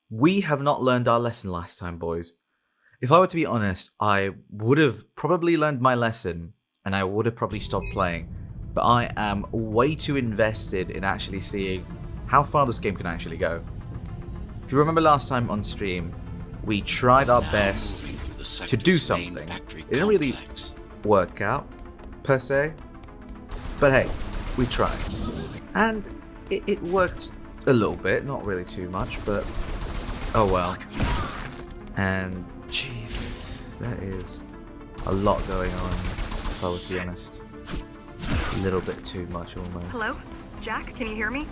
We have not learned our lesson last time, boys. If I were to be honest, I would have probably learned my lesson and I would have probably stopped playing, but I am way too invested in actually seeing how far this game can actually go. If you remember last time on stream, we tried our best to do something. It didn't really work out, per se, but hey, we tried. And it worked a little bit, not really too much, but oh well. And Jesus, there is a lot going on, if I was to be honest. A little bit too much almost. Hello? Jack, can you hear me?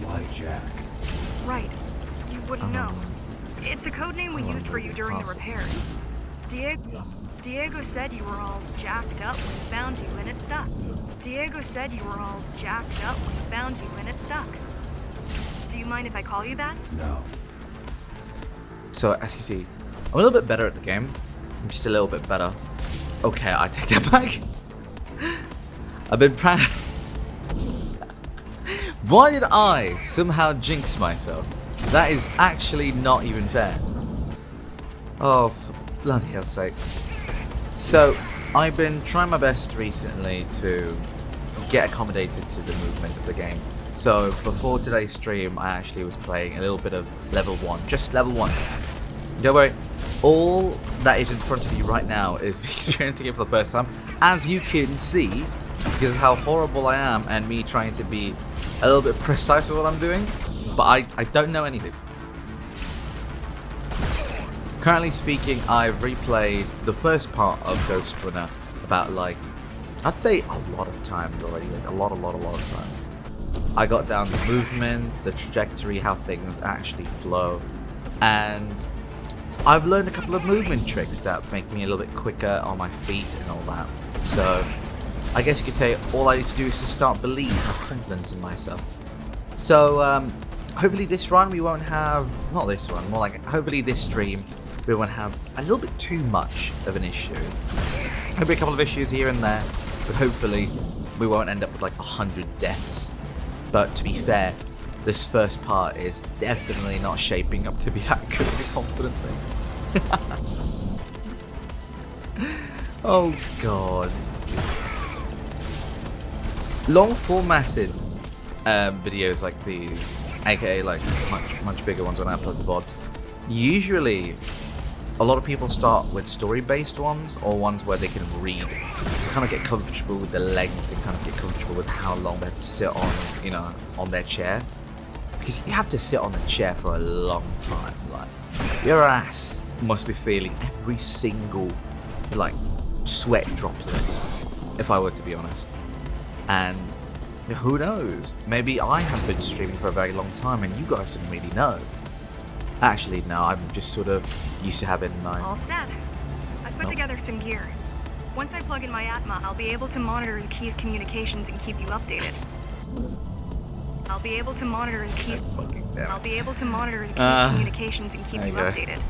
Why Jack? Right. You wouldn't know. It's a code name we used for you during the repairs. Diego said you were all jacked up when he found you and it stuck. Diego said you were all jacked up when he found you and it stuck. Do you mind if I call you that? No. So, as you see, I'm a little bit better at the game. I'm just a little bit better. Okay, I take that back. I've been Why did I somehow jinx myself? That is actually not even fair. Oh, for bloody hell's sake. So, I've been trying my best recently to get accommodated to the movement of the game. So, before today's stream, I actually was playing a little bit of level 1. Just level 1. Don't worry, all that is in front of you right now is me experiencing it for the first time. As you can see, because of how horrible I am and me trying to be a little bit precise with what I'm doing. But I don't know anything. Currently speaking, I've replayed the first part of Ghostrunner about like, I'd say a lot of times already, like a lot of times. I got down the movement, the trajectory, how things actually flow, and I've learned a couple of movement tricks that make me a little bit quicker on my feet and all that. So, I guess you could say all I need to do is to start believing, have confidence in myself. So, hopefully this run we won't have, not this one, more like hopefully this stream we won't have a little bit too much of an issue. Maybe a couple of issues here and there, but hopefully we won't end up with like 100 deaths. But to be fair, this first part is definitely not shaping up to be that good of a confident thing. Oh god. Long formatted videos like these, aka like much bigger ones when I upload the VODs, usually a lot of people start with story-based ones or ones where they can read to kind of get comfortable with the length and kind of get comfortable with how long they have to sit on, you know, on their chair. Because you have to sit on the chair for a long time. Like, your ass must be feeling every single, like, sweat droplet, if I were to be honest. And who knows? Maybe I have been streaming for a very long time and you guys didn't really know. Actually, no, I'm just sort of used to having my... All set. I put together some gear. Once I plug in my Atma, I'll be able to monitor the key's communications and keep you updated. I'll be able to monitor the key's communications and keep you updated.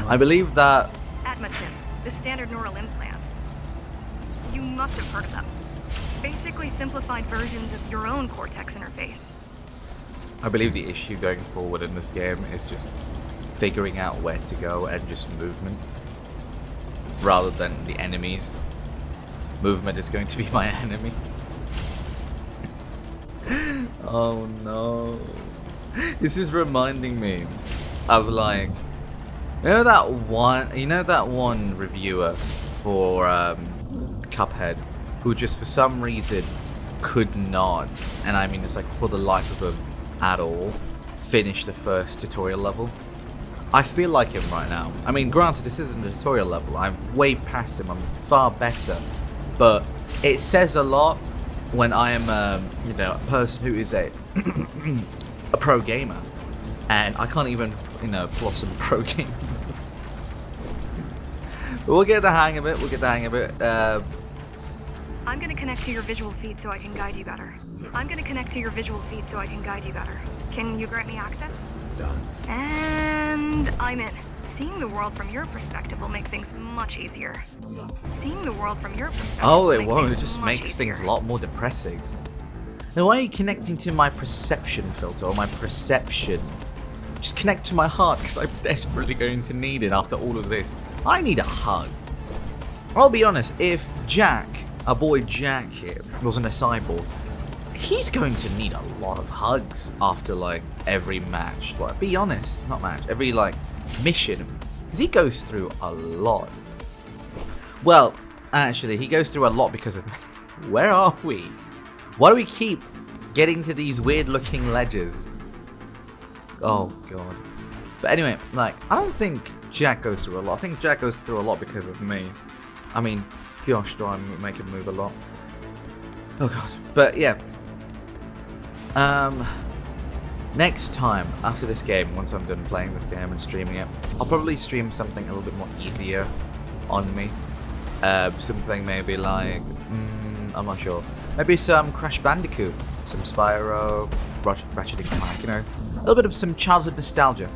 I believe that... Atma chip, the standard neural implant. You must have heard of them. Basically simplified versions of your own Cortex interface. I believe the issue going forward in this game is just figuring out where to go and just movement, rather than the enemies. Movement is going to be my enemy. Oh no. This is reminding me of like, you know that one reviewer for Cuphead who just for some reason could not, and I mean it's like for the life of him at all, finish the first tutorial level. I feel like him right now. I mean, granted, this isn't a tutorial level. I'm way past him. I'm far better. But it says a lot when I am, a person who is a pro gamer, and I can't even, pull off some pro gamer. We'll get the hang of it. I'm gonna connect to your visual feed so I can guide you better. Can you grant me access? Done. And I'm in. Seeing the world from your perspective will make things much easier. Oh, it won't. It just makes things a lot more depressing. Now, why are you connecting to my perception filter, or my perception? Just connect to my heart, because I'm desperately going to need it after all of this. I need a hug. I'll be honest, if Jack, our boy Jack here, wasn't a cyborg, he's going to need a lot of hugs after, like, every match. Like, be honest, not match, every, like, mission. Because he goes through a lot. Well, actually, he goes through a lot because of... Where are we? Why do we keep getting to these weird-looking ledges? Oh, God. But anyway, like, I don't think Jack goes through a lot. I think Jack goes through a lot because of me. I mean, gosh, do I make him move a lot? Oh, God. But, yeah. Next time, after this game, once I'm done playing this game and streaming it, I'll probably stream something a little bit more easier on me. Something maybe like... I'm not sure. Maybe some Crash Bandicoot, some Spyro, Ratchet & Clank, you know. A little bit of some childhood nostalgia.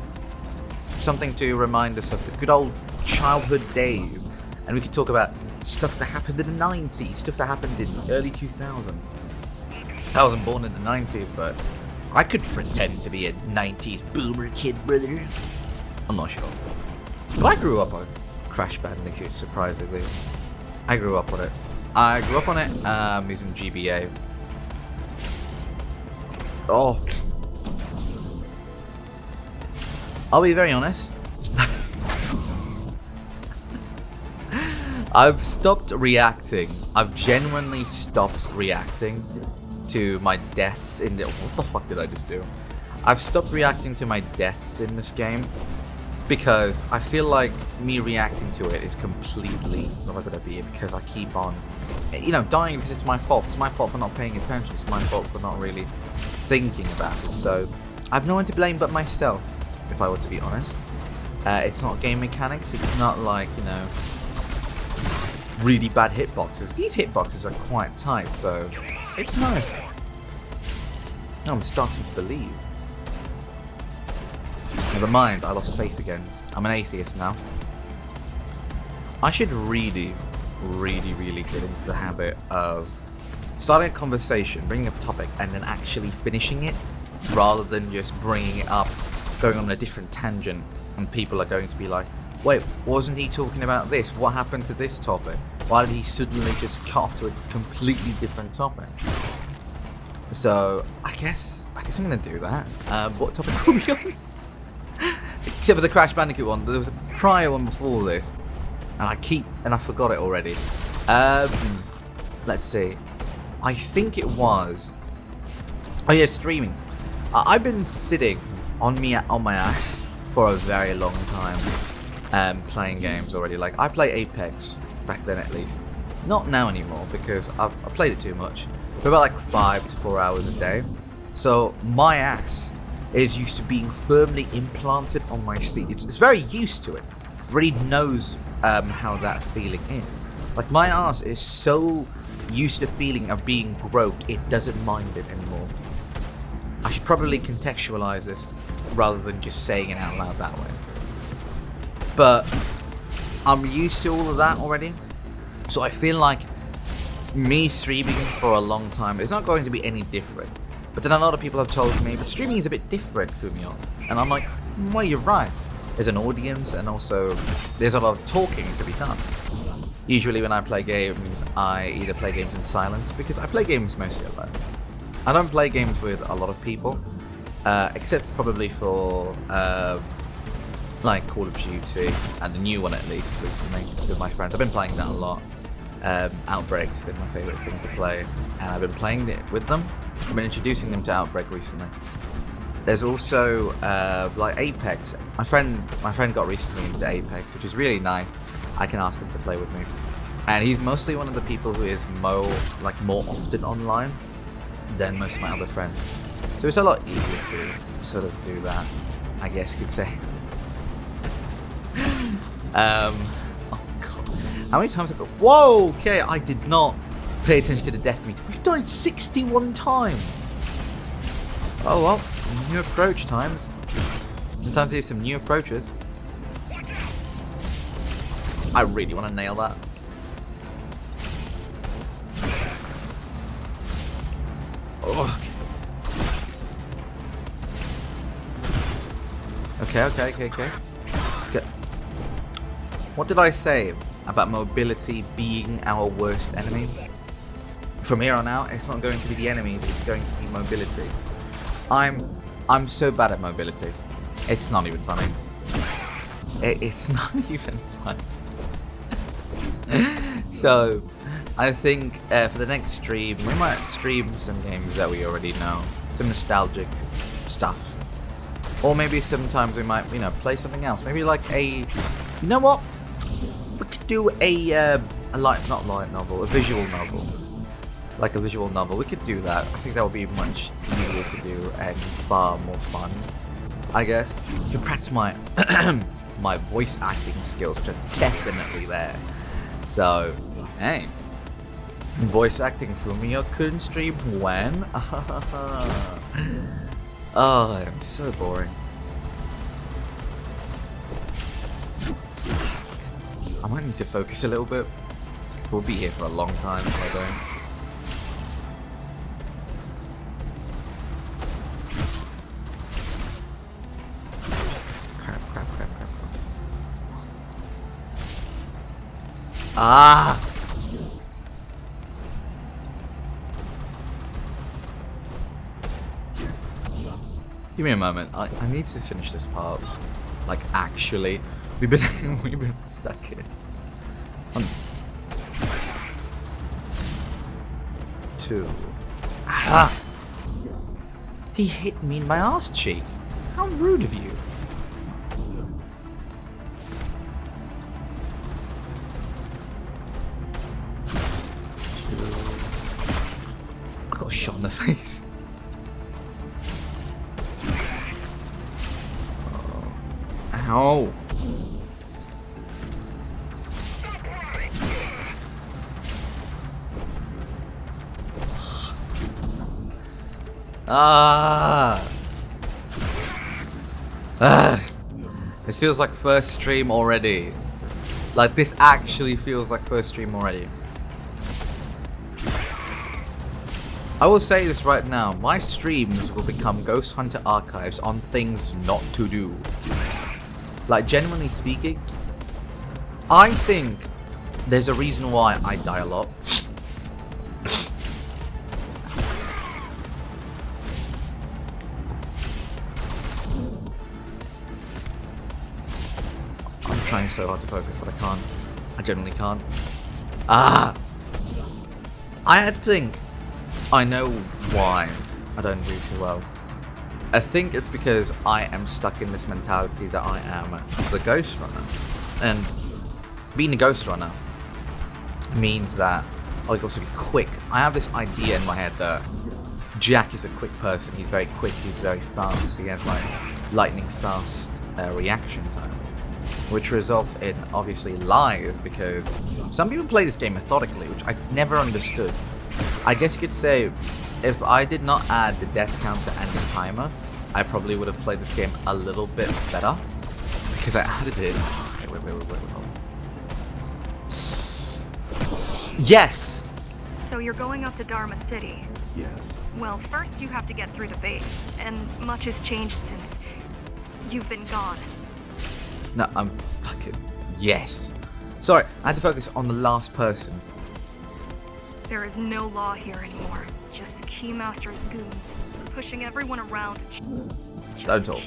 Something to remind us of the good old childhood days. And we could talk about stuff that happened in the 90s, stuff that happened in the early 2000s. I wasn't born in the 90s, but I could pretend to be a 90s boomer kid, brother. I'm not sure. But I grew up on Crash Bandicoot, surprisingly. I grew up on it. Using GBA. Oh. I'll be very honest. I've stopped reacting. I've genuinely stopped reacting to my deaths in the... What the fuck did I just do? I've stopped reacting to my deaths in this game because I feel like me reacting to it is completely not a good idea because I keep on, you know, dying because it's my fault. It's my fault for not paying attention. It's my fault for not really thinking about it. So I've no one to blame but myself, if I were to be honest. It's not game mechanics. It's not like, you know, really bad hitboxes. These hitboxes are quite tight, so it's nice. I'm starting to believe. Never mind, I lost faith again. I'm an atheist now. I should really get into the habit of starting a conversation, bringing up a topic, and then actually finishing it, rather than just bringing it up, going on a different tangent, and people are going to be like, wait, wasn't he talking about this? What happened to this topic? Why did he suddenly just cut off to a completely different topic? So, I guess I'm going to do that. What topic are we on? Except for the Crash Bandicoot one, there was a prior one before this, and I forgot it already. Let's see. I think it was... Oh yeah, streaming. I've been sitting on my ass for a very long time, playing games already. Like, I play Apex, back then at least. Not now anymore, because I played it too much. For about like 5 to 4 hours a day. So, my ass is used to being firmly implanted on my seat. It's very used to it. Really knows how that feeling is. Like, my ass is so used to the feeling of being groped, it doesn't mind it anymore. I should probably contextualize this rather than just saying it out loud that way. But I'm used to all of that already. So I feel like me streaming for a long time is not going to be any different. But then a lot of people have told me, but streaming is a bit different, Fumiyo. And I'm like, well, you're right. There's an audience, and also there's a lot of talking to be done. Usually when I play games, I either play games in silence, because I play games mostly alone. I don't play games with a lot of people, except probably for like Call of Duty, and the new one at least recently, with my friends. I've been playing that a lot. Outbreak's been my favourite thing to play, and I've been playing it with them. I've been introducing them to Outbreak recently. There's also like Apex. My friend got recently into Apex, which is really nice. I can ask him to play with me, and he's mostly one of the people who is more often online than most of my other friends. So it's a lot easier to sort of do that, I guess you could say. Oh god, how many times have I got? Whoa, okay, I did not pay attention to the death meter. We've done it 61 times. Oh well, new approach times. Sometimes do some new approaches. I really want to nail that. Okay. What did I say about mobility being our worst enemy? From here on out, it's not going to be the enemies, it's going to be mobility. I'm so bad at mobility. It's not even funny. It's not even funny. So, I think for the next stream, we might stream some games that we already know. Some nostalgic stuff. Or maybe sometimes we might, play something else. Maybe like a... You know what? We could do a not light novel, a visual novel. Like a visual novel. We could do that. I think that would be much easier to do and far more fun, I guess. To practice my my voice acting skills, which are definitely there. So, hey. Voice acting Fumiyo couldn't stream when? Oh, I'm so boring. I might need to focus a little bit, because we'll be here for a long time if I don't. Crap. Ah! Give me a moment. I need to finish this part. Like, actually. We've been stuck here. 2. Ah! He hit me in my ass cheek. How rude of you. I got shot in the face. Ow. This feels like first stream already. Like, this actually feels like first stream already. I will say this right now. My streams will become Ghost Hunter archives on things not to do. Like, genuinely speaking, I think there's a reason why I die a lot. I'm trying so hard to focus, but I can't. I genuinely can't. Ah! I think I know why I don't do too well. I think it's because I am stuck in this mentality that I am the Ghostrunner. And being a Ghostrunner means that I can also be quick. I have this idea in my head that Jack is a quick person. He's very quick, he's very fast. He has like lightning fast reaction time. Which results in obviously lies, because some people play this game methodically, which I never understood. I guess you could say, if I did not add the death counter and the timer, I probably would have played this game a little bit better. Because I added it. Wait. Yes! So you're going up to Dharma City? Yes. Well, first you have to get through the base, and much has changed since you've been gone. No, I'm fucking... Yes! Sorry, I had to focus on the last person. There is no law here anymore. Just the Keymaster's goons, pushing everyone around. Don't talk.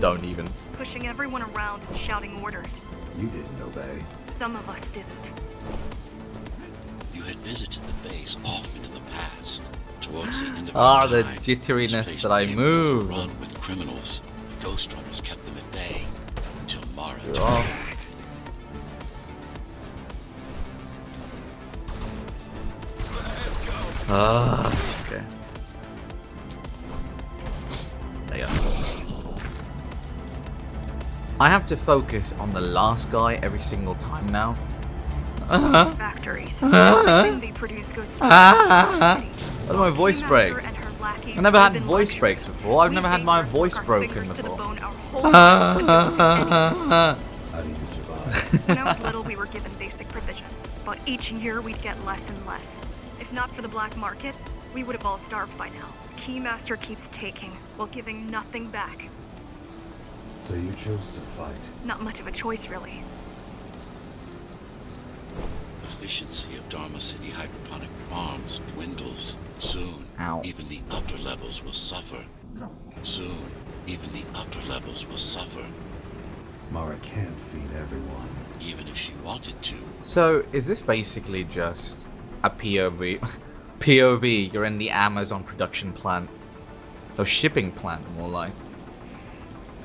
Don't even. Pushing everyone around and shouting orders. You didn't obey. Some of us didn't. You had visited the base off into the past. Towards the end of the time, jitteriness this place that I became moved. overrun with criminals. The Ghostrunners kept them at bay until Mara You're took off. back. Okay. There you go. I have to focus on the last guy every single time now. Factories. Everything they produce goes to Why did my voice break? Keymaster and her lackeys I never had live in voice luxury. breaks before. I've We never had my bakers voice work our broken fingers to the before. bone our whole lives. How do you survive? When I was little, we were given basic provisions, but each year we'd get less and less. If not for the black market, we would have all starved by now. Keymaster keeps taking, while giving nothing back. So you chose to fight. Not much of a choice, really. Efficiency of Dharma City hydroponic farms dwindles. Soon, Ow. even the upper levels will suffer. Soon, even the upper levels will suffer. Mara can't feed everyone. Even if she wanted to. So, is this basically just a POV? POV, you're in the Amazon production plant. Or shipping plant, more like.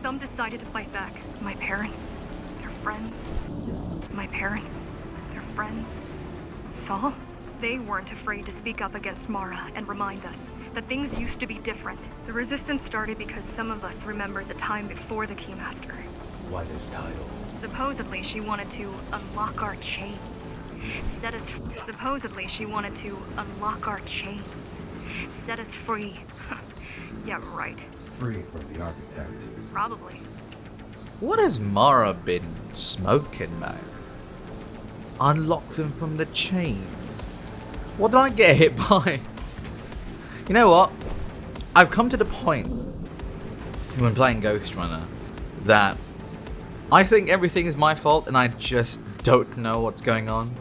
Some decided to fight back. My parents, their friends. My parents, their friends. Saul? They weren't afraid to speak up against Mara and remind us that things used to be different. The resistance started because some of us remembered the time before the Keymaster. Why this title? Supposedly she wanted to unlock our chains. Supposedly she wanted to unlock our chains. Set us free. Yeah, right. Free from the architect. Probably. What has Mara been smoking, man? Unlock them from the chains. What did I get hit by? You know what? I've come to the point when playing Ghostrunner that I think everything is my fault and I just don't know what's going on.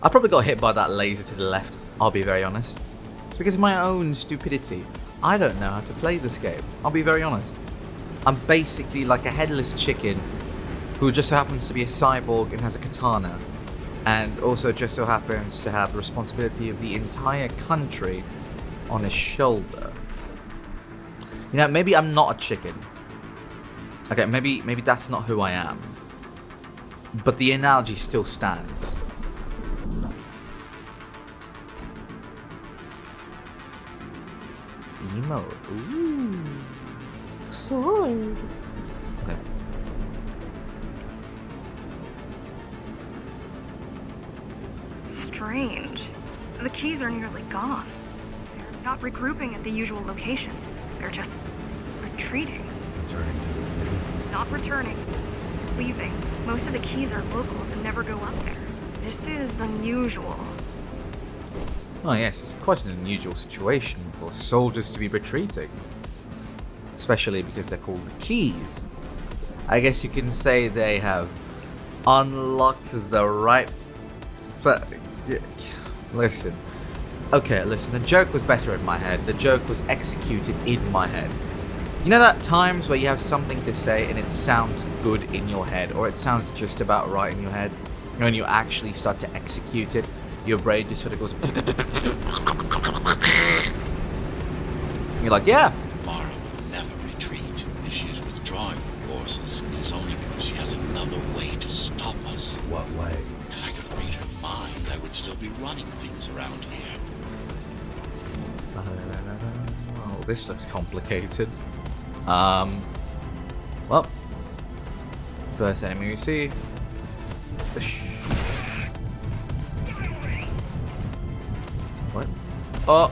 I probably got hit by that laser to the left, I'll be very honest. It's because of my own stupidity. I don't know how to play this game, I'll be very honest. I'm basically like a headless chicken who just so happens to be a cyborg and has a katana, and also just so happens to have the responsibility of the entire country on his shoulder. You know, maybe I'm not a chicken. Okay, maybe that's not who I am. But the analogy still stands. Emo. Ooh. Sword. Okay. Strange. The keys are nearly gone. They're not regrouping at the usual locations. They're just retreating. Returning to the city. Not returning. Leaving. Most of the keys are locals and never go up there. This is unusual. Oh yes, it's quite an unusual situation for soldiers to be retreating. Especially because they're called keys. I guess you can say they have unlocked the right... But... Listen. Okay, listen, the joke was better in my head. The joke was executed in my head. You know that times where you have something to say and it sounds good in your head, or it sounds just about right in your head, and when you actually start to execute it, your brain just sort of goes... You're like, yeah. Mara will never retreat. If she's withdrawing forces, it is only because she has another way to stop us. What way? If I could read her mind, I would still be running things around here. Oh, this looks complicated. Well, first enemy we see. What? Oh!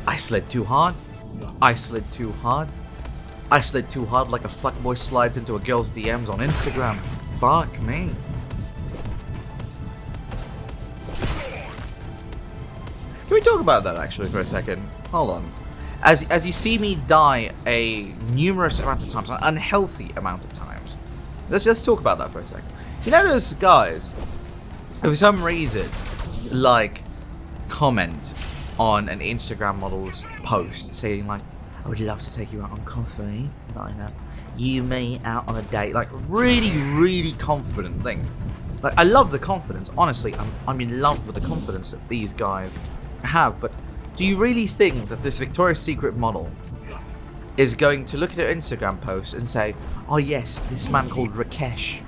I slid too hard. I slid too hard. I slid too hard like a fuckboy slides into a girl's DMs on Instagram. Fuck me. Can we talk about that actually for a second? Hold on. As you see me die a numerous amount of times, an unhealthy amount of times. Let's talk about that for a second. You know those guys who for some reason like comment on an Instagram model's post saying like, I would love to take you out on coffee, like that. You, me, out on a date, like really, really confident things. Like I love the confidence, honestly, I'm in love with the confidence that these guys have, but do you really think that this Victoria's Secret model is going to look at her Instagram post and say, oh yes, this man called Rakesh,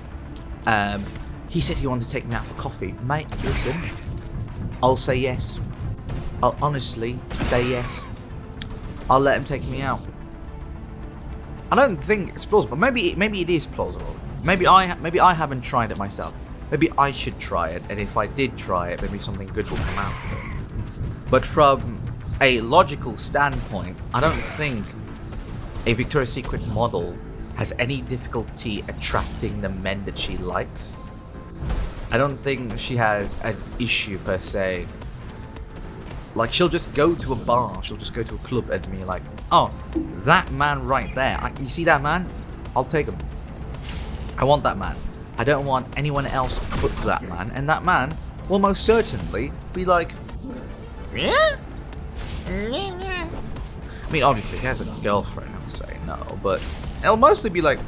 he said he wanted to take me out for coffee. Mate, listen, I'll say yes. I'll honestly say yes. I'll let him take me out. I don't think it's plausible. Maybe it is plausible. Maybe I haven't tried it myself. Maybe I should try it, and if I did try it, maybe something good will come out of it. But from a logical standpoint, I don't think a Victoria's Secret model has any difficulty attracting the men that she likes. I don't think she has an issue per se Like, she'll just go to a bar, she'll just go to a club and be like, oh, that man right there, you see that man? I'll take him. I want that man. I don't want anyone else but that man. And that man will most certainly be like, yeah? I mean, obviously, he has a girlfriend, I'll say no, but it'll mostly be like,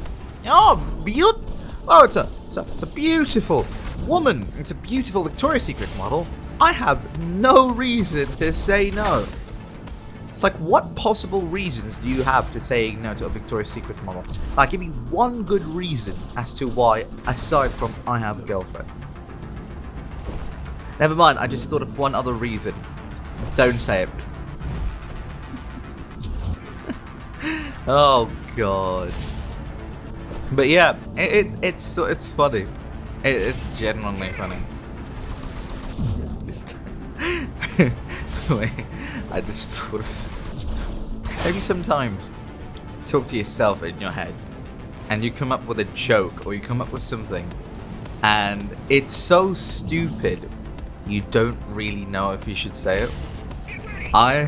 oh, it's a beautiful woman. It's a beautiful Victoria's Secret model. I have no reason to say no. Like, what possible reasons do you have to say no to a Victoria's Secret model? Like, give me one good reason as to why, aside from I have a girlfriend. Never mind, I just thought of one other reason. Don't say it. Oh god. But yeah, it's funny. It's genuinely funny. Wait, I just thought of maybe sometimes talk to yourself in your head and you come up with a joke or you come up with something and it's so stupid you don't really know if you should say it. I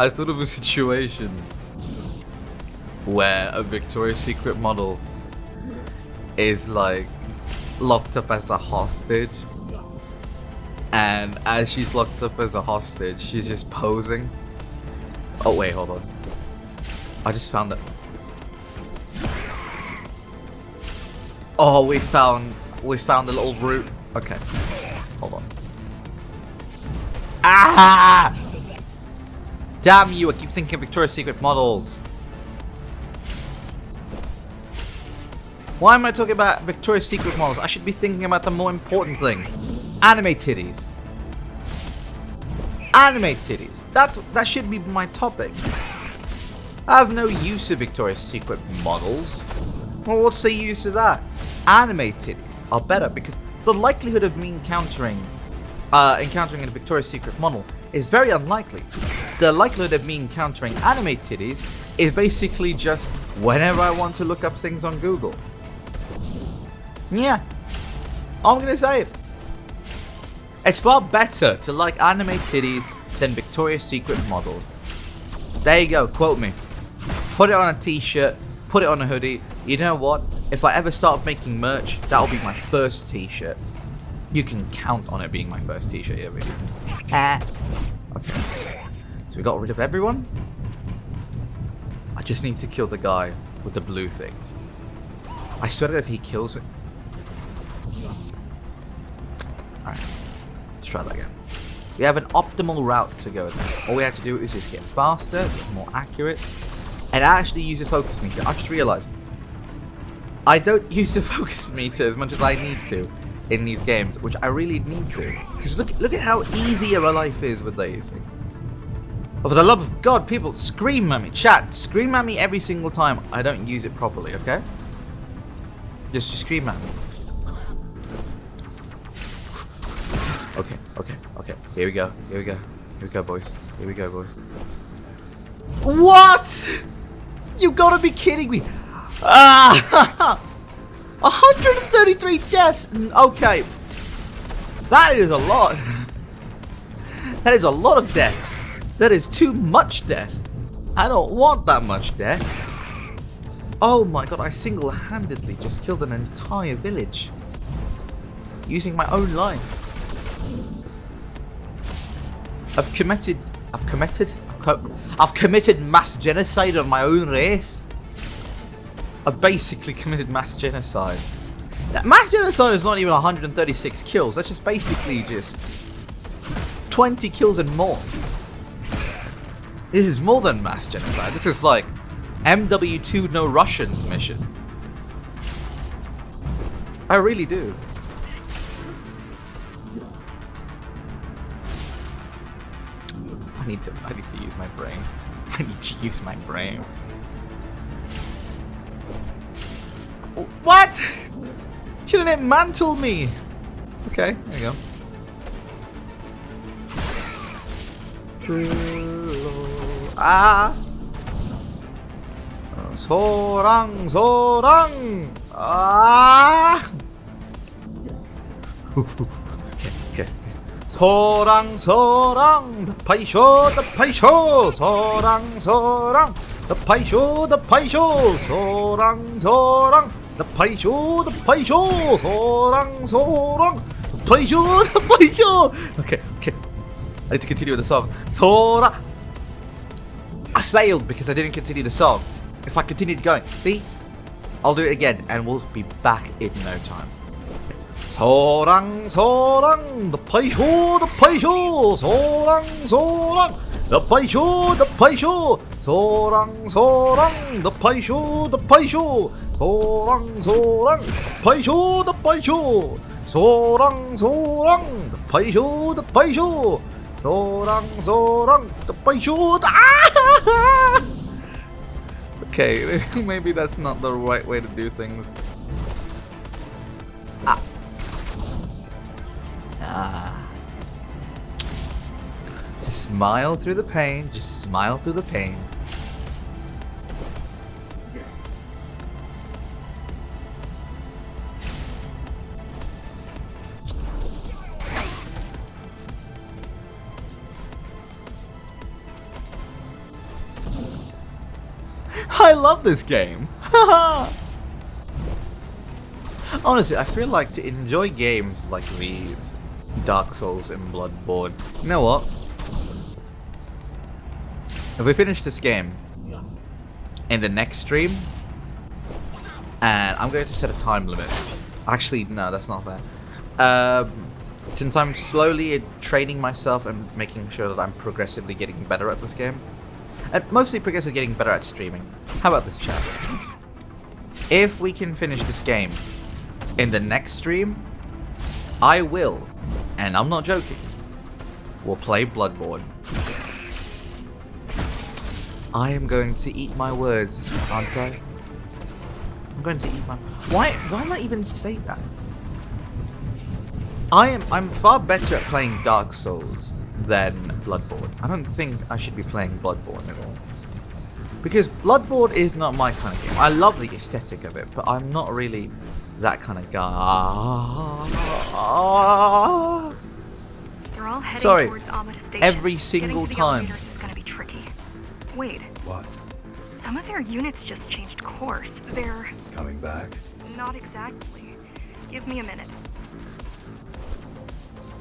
thought of a situation where a Victoria's Secret model is like locked up as a hostage, and as she's locked up as a hostage, she's just posing. Oh wait, hold on. I just found it. Oh, we found the little route. Okay, hold on. Ah! Damn you! I keep thinking of Victoria's Secret models. Why am I talking about Victoria's Secret models? I should be thinking about the more important thing. Anime titties. Anime titties. That should be my topic. I have no use of Victoria's Secret models. Well, what's the use of that? Anime titties are better because the likelihood of me encountering a Victoria's Secret model is very unlikely. The likelihood of me encountering anime titties is basically just whenever I want to look up things on Google. Yeah, I'm gonna say it. It's far better to like anime titties than Victoria's Secret models. There you go, quote me. Put it on a t-shirt, put it on a hoodie. You know what? If I ever start making merch, that'll be my first t-shirt. You can count on it being my first t-shirt here, really. Okay. So we got rid of everyone. I just need to kill the guy with the blue things. I swear that if he kills me... Alright. Let's try that again. We have an optimal route to go with. All we have to do is just get faster, get more accurate, and actually use a focus meter. I just realized I don't use the focus meter as much as I need to in these games, which I really need to. Because look at how easy a life is with these. But for the love of God, people, scream at me. Chat, scream at me every single time I don't use it properly, okay? Just scream at me. Okay. Here we go, boys. Here we go, boys. What? You gotta be kidding me. 133 deaths. Okay. That is a lot. That is a lot of deaths. That is too much death. I don't want that much death. Oh my god, I single-handedly just killed an entire village. Using my own life. I've committed mass genocide on my own race. I've basically committed mass genocide. Now, mass genocide is not even 136 kills. That's just basically just 20 kills and more. This is more than mass genocide. This is like MW2 No Russians mission. I really do. I need to use my brain. I need to use my brain. What? Shouldn't it mantle me? Okay, there you go. Ah! Sorang! Ah! Okay. Sorang, sorang, the paisho, the paisho. Sorang, sorang, the paisho, the paisho. Sorang, sorang, the paisho, the paisho. Sorang, sorang, the paisho, the paisho. Okay. I need to continue the song. Sora. I failed because I didn't continue the song. If I continued going, see? I'll do it again and we'll be back in no time. Sorang, sorang, the paisho, the paisho. Sorang, sorang, the paisho, the paisho. Sorang, sorang, the paisho, the paisho. Sorang, sorang, the paisho, the paisho. Sorang, sorang, the paisho, the paisho. Sorang, sorang, the paisho. Ah! Okay, maybe that's not the right way to do things. Just smile through the pain. Just smile through the pain. I love this game. Honestly, I feel like to enjoy games like these, Dark Souls and Bloodborne, you know what? If we finish this game in the next stream, and I'm going to set a time limit. Actually, no, that's not fair. Since I'm slowly training myself and making sure that I'm progressively getting better at this game, and mostly progressively getting better at streaming. How about this, chat? If we can finish this game in the next stream, I will, and I'm not joking, we'll play Bloodborne. I am going to eat my words, aren't I? I'm going to eat my... Why not even say that? I'm far better at playing Dark Souls than Bloodborne. I don't think I should be playing Bloodborne at all. Because Bloodborne is not my kind of game. I love the aesthetic of it, but I'm not really that kind of guy. They're all heading Sorry, towards Amada Station. every single Getting to the time. elevators is gonna be tricky. Wait, What? some of their units just changed course. They're Coming back? not exactly. Give me a minute.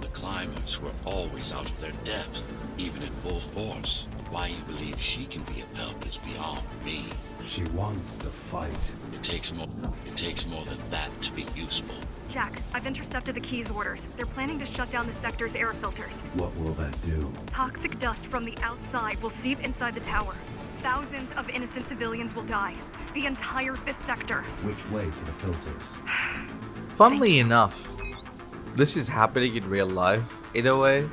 The climbers were always out of their depth, even at full force. Why you believe she can be of help is beyond me. She wants to fight. It takes more than that to be useful. Jack, I've intercepted the Key's orders. They're planning to shut down the sector's air filters. What will that do? Toxic dust from the outside will seep inside the tower. Thousands of innocent civilians will die. The entire 5th sector. Which way to the filters? Funnily enough, this is happening in real life, in a way.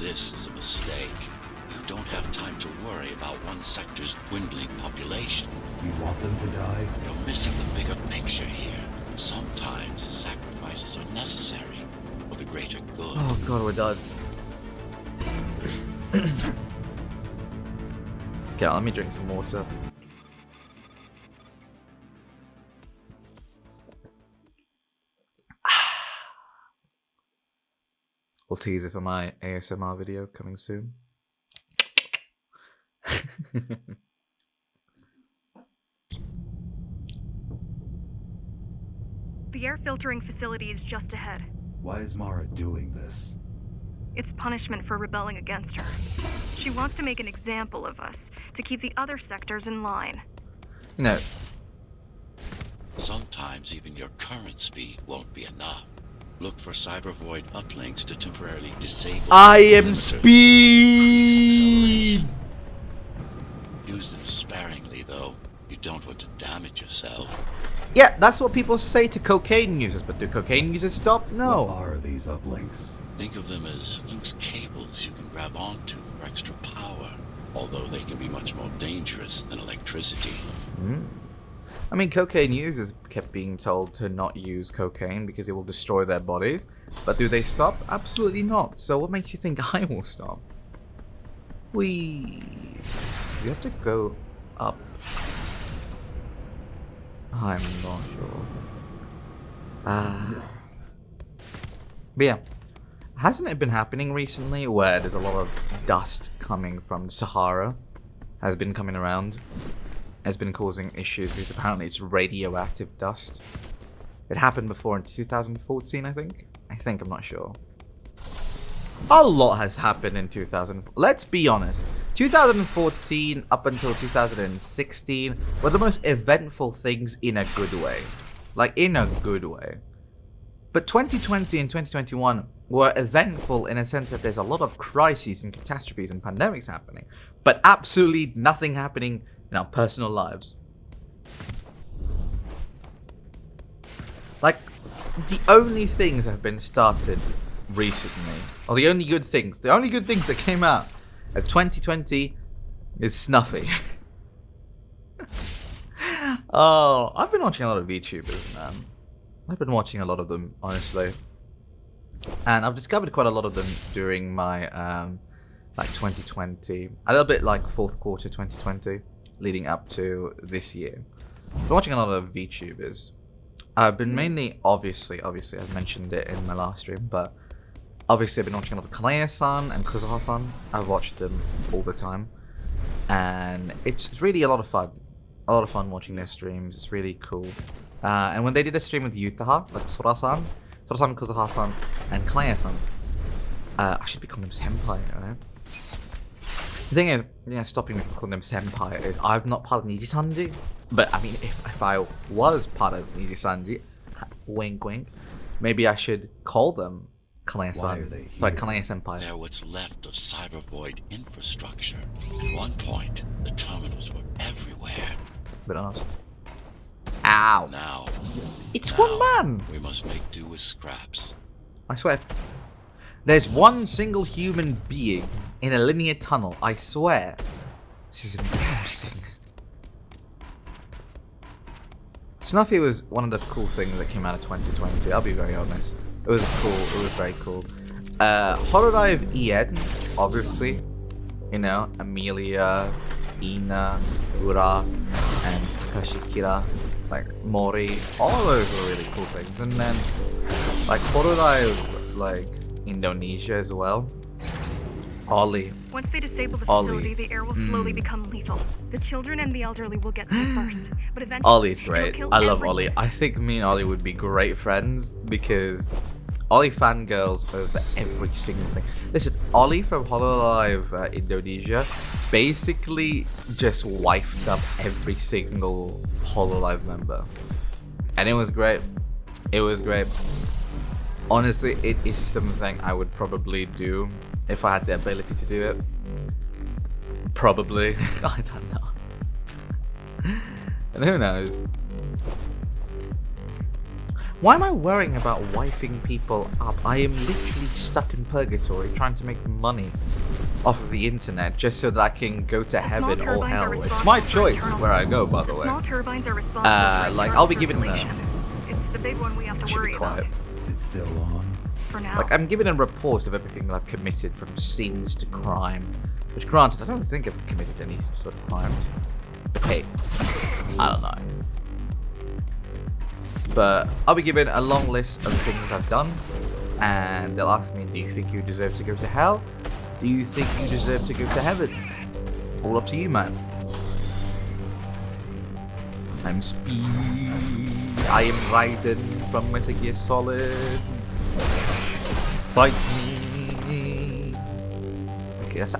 This is a mistake. You don't have time to worry about one sector's dwindling population. You want them to die? You're missing the bigger picture here. Sometimes sacrifices are necessary for the greater good. Oh god, we're done. Okay, let me drink some water. We'll tease it for my ASMR video coming soon. The air filtering facility is just ahead. Why is Mara doing this? It's punishment for rebelling against her. She wants to make an example of us, to keep the other sectors in line. No. Sometimes even your current speed won't be enough. Look for cyber void uplinks to temporarily disable. I am limiter. speed! Use them sparingly, though. You don't want to damage yourself. Yeah, that's what people say to cocaine users, but do cocaine users stop? What No. are these uplinks? Think of them as loose cables you can grab onto for extra power, although they can be much more dangerous than electricity. I mean, cocaine users kept being told to not use cocaine because it will destroy their bodies. But do they stop? Absolutely not. So what makes you think I will stop? We have to go up. I'm not sure. But yeah, hasn't it been happening recently where there's a lot of dust coming from Sahara? Has been coming around. Has been causing issues because apparently it's radioactive dust. It happened before in 2014, I think. I'm not sure. A lot has happened in 2000. Let's be honest. 2014 up until 2016 were the most eventful things in a good way. Like, in a good way. But 2020 and 2021 were eventful in a sense that there's a lot of crises and catastrophes and pandemics happening. But absolutely nothing happening in our personal lives. Like, the only things that have been started recently, or the only good things that came out of 2020 is Snuffy. Oh, I've been watching a lot of VTubers, man. I've been watching a lot of them, honestly. And I've discovered quite a lot of them during my, like 2020. A little bit like fourth quarter 2020, leading up to this year. I've been watching a lot of VTubers. I've been mainly, obviously, I've mentioned it in my last stream, but obviously I've been watching a lot of Kanaya-san and Kuzuha-san. I've watched them all the time. And it's really a lot of fun. A lot of fun watching their streams. It's really cool. And when they did a stream with Yutaha, like Sora-san, Kuzuha-san, and Kanaya-san, I should be calling them senpai, right? The thing is, stopping me from calling them senpai is I'm not part of Niji-sanji. But I mean, if I was part of Niji-sanji, wink wink, maybe I should call them Kanaya-san. Sorry, Kanaya-senpai. They're what's left of Cyber Void infrastructure. At one point, the terminals were everywhere. But honest. Ow! Now, it's one man! We must make do with scraps. I swear. There's one single human being in a linear tunnel, I swear. This is embarrassing. Snuffy was one of the cool things that came out of 2020, I'll be very honest. It was very cool. Hololive EN, obviously. You know, Amelia, Ina, Ura, and Takashi Kira, like Mori, all of those were really cool things. And then, like, Hololive, like, Indonesia as well. Ollie. Once they disable the facility, the air will slowly become lethal. The children and the elderly will get sick first, but eventually Ollie's great. I love Ollie. I think me and Ollie would be great friends because Ollie fangirls over every single thing. Listen, Ollie from Hololive Indonesia basically just wifed up every single Hololive member. And it was great. It was great. Honestly, it is something I would probably do if I had the ability to do it. Probably. I don't know. And who knows? Why am I worrying about wifing people up? I am literally stuck in purgatory trying to make money off of the internet just so that I can go to heaven or hell. It's my choice where I go, by the way. Like, I'll be given a... It's the big one we have to worry about. It's still on. For now. Like, I'm given a report of everything that I've committed, from sins to crime. Which, granted, I don't think I've committed any sort of crimes. But hey, I don't know. But I'll be given a long list of things I've done. And they'll ask me, do you think you deserve to go to hell? Do you think you deserve to go to heaven? All up to you, man. I'm Speed. I am Raiden from Metal Gear Solid. Fight me. Okay, that's...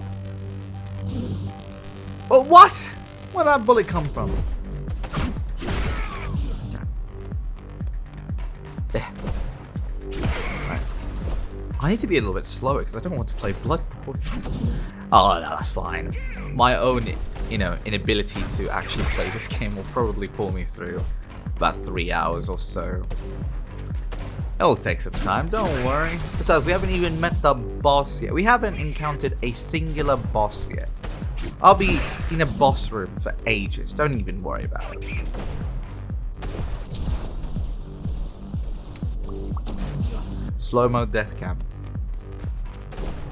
Oh, what? Where'd that bullet come from? There. Right. I need to be a little bit slower because I don't want to play Bloodborne. Oh, no, that's fine. My own, inability to actually play this game will probably pull me through about 3 hours or so. It'll take some time, don't worry. Besides, we haven't even met the boss yet. We haven't encountered a singular boss yet. I'll be in a boss room for ages. Don't even worry about it. Slow-mo death cam.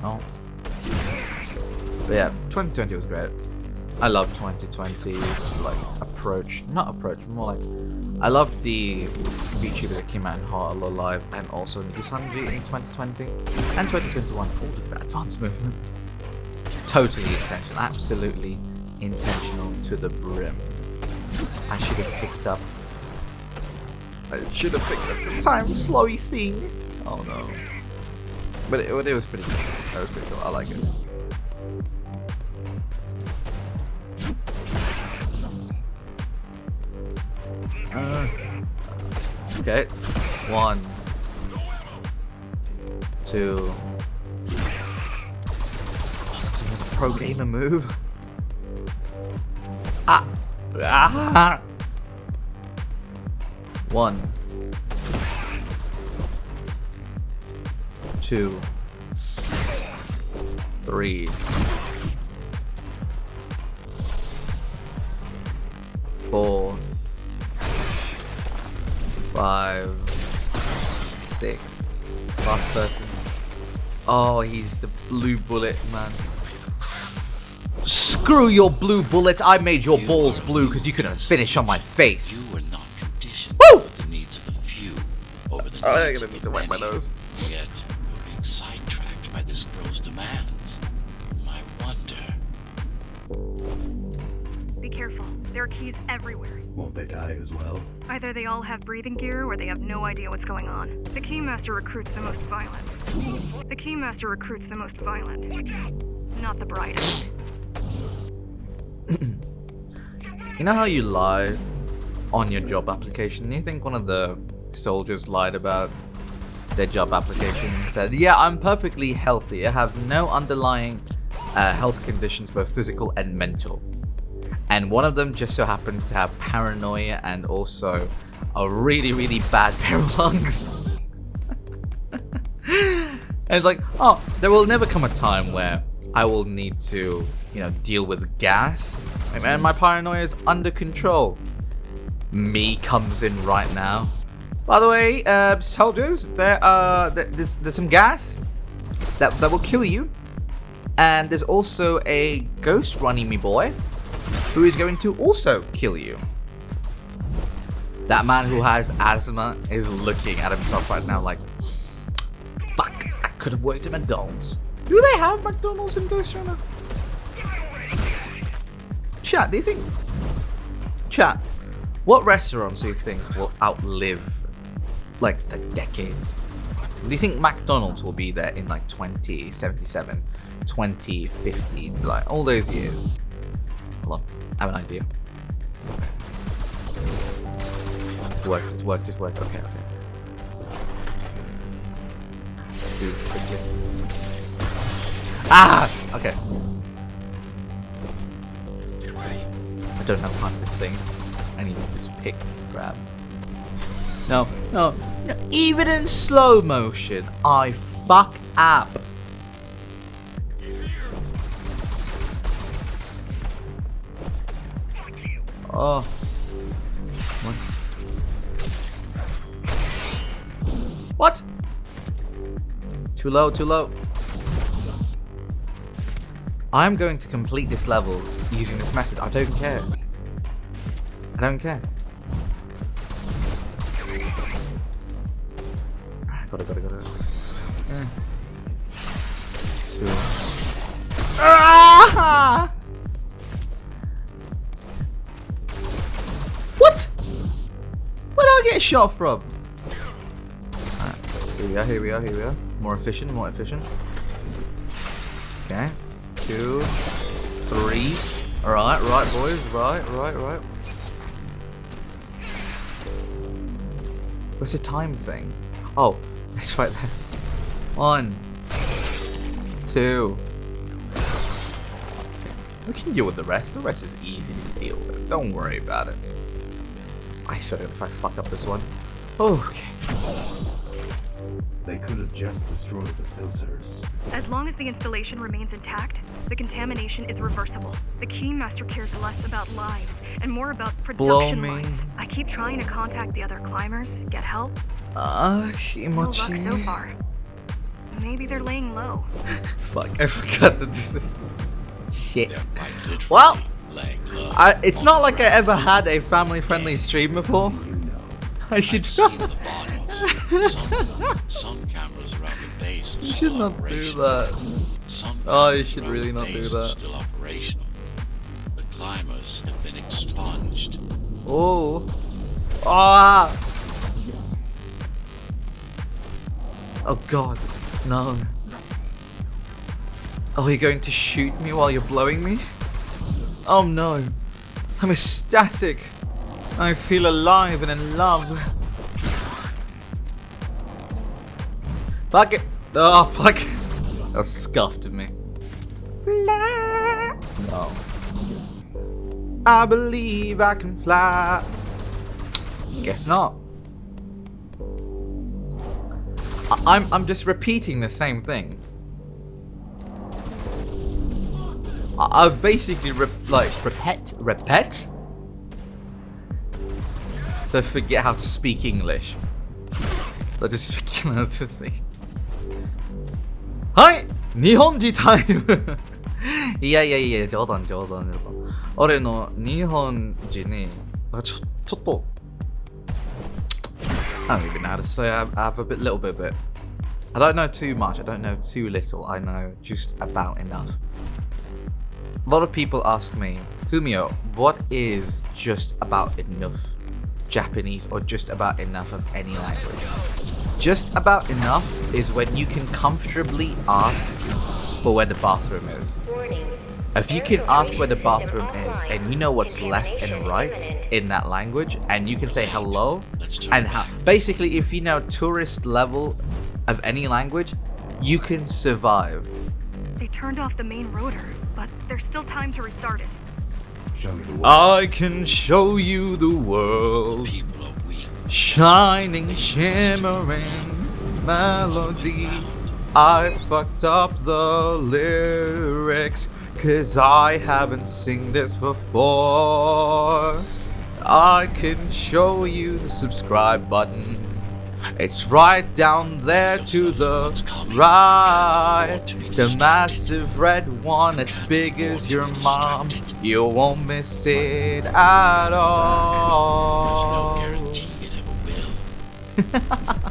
Oh. But yeah, 2020 was great. I love 2020. It's like a more like, I love the feature that came out in Heart Alive and also in Isanji in 2020 and 2021. Oh, look at that advanced movement. Totally intentional, absolutely intentional to the brim. I should have picked up the time slowy thing. Oh no. But it was pretty cool. That was pretty cool. I like it. Okay. 1, 2. Oh, that's another pro gamer move. Ah. 1, 2, 3, 4, 5, 6. Last person. Oh, he's the blue bullet, man. Screw your blue bullet. I made your balls blue because you couldn't finish on my face. You were not conditioned Woo! with the needs of the few over the I'm needs gonna of need the to wipe my many. nose. Yet you're being sidetracked by this girl's demands. I wonder. Be careful. There are keys everywhere. Won't they die as well? Either they all have breathing gear or they have no idea what's going on. The Keymaster recruits the most violent. The Keymaster recruits the most violent. Not the brightest. You know how you lie on your job application? You think one of the soldiers lied about their job application and said, yeah, I'm perfectly healthy. I have no underlying health conditions, both physical and mental. And one of them just so happens to have paranoia and also a really, really bad pair of lungs. And it's like, oh, there will never come a time where I will need to, deal with gas. And my paranoia is under control. Me comes in right now. By the way, soldiers, there's some gas that will kill you. And there's also a ghost running me boy who is going to also kill you. That man who has asthma is looking at himself right now like, fuck, I could have worked at McDonald's. Do they have McDonald's in Ghostrunner? Chat, Chat, what restaurants do you think will outlive, like, the decades? Do you think McDonald's will be there in, like, 2077, 2050, like, all those years? Hold on, I have an idea. It worked. Okay. Let's do this quickly. Ah! Okay. I don't have time for this thing. I need to just pick, grab. No. Even in slow motion, I fuck up. Oh. Come on. What? Too low. I'm going to complete this level using this method. I don't care. Got it. Yeah. 2. Ah! What? Where did I get shot from? Alright, here we are. More efficient. Okay. 2, 3. Alright, boys. Right. What's the time thing? Oh, it's right there. 1, 2. We can deal with the rest. The rest is easy to deal with. Don't worry about it. I said it if I fuck up this one. Okay. They could have just destroyed the filters. As long as the installation remains intact, the contamination is reversible. The Keymaster cares less about lives and more about production lines. I keep trying to contact the other climbers, get help. No luck so far. Maybe they're laying low. Fuck, I forgot that this is... Shit. There might literally Well, laying low. It's not like I ever had a family-friendly stream before. You know. I should I've seen the bottles. Some cameras around the base are You should still not do operational. that. Some Oh, you cameras should around really the not do base are that. Still operational. The climbers have been expunged. Oh. Ah. Oh god. No. Oh, you're going to shoot me while you're blowing me? Oh no. I'm ecstatic. I feel alive and in love. Fuck it. Oh, fuck. That scuffed at me. No. I believe I can fly. Guess not. I'm just repeating the same thing. I've basically repeat. So forget how to speak English. So just forget how to say. Hi, 日本人タイム。いや冗談。俺の日本人にちょっと。I don't even know how to say. I have a little bit of it. I don't know too much. I don't know too little. I know just about enough. A lot of people ask me, Fumiyo, what is just about enough Japanese or just about enough of any language? Just about enough is when you can comfortably ask for where the bathroom is. If you can ask where the bathroom is and you know what's left and right in that language and you can say hello and basically if you know tourist level of any language, you can survive. They turned off the main rotor, but there's still time to restart it. Show me the way. I can show you the world. People are weak. Shining, shimmering melody. I fucked up the lyrics, 'cause I haven't seen this before. I can show you the subscribe button. It's right down there to the right. The massive red one, it's big as your mom. You won't miss it at There's no all. guarantee it ever will.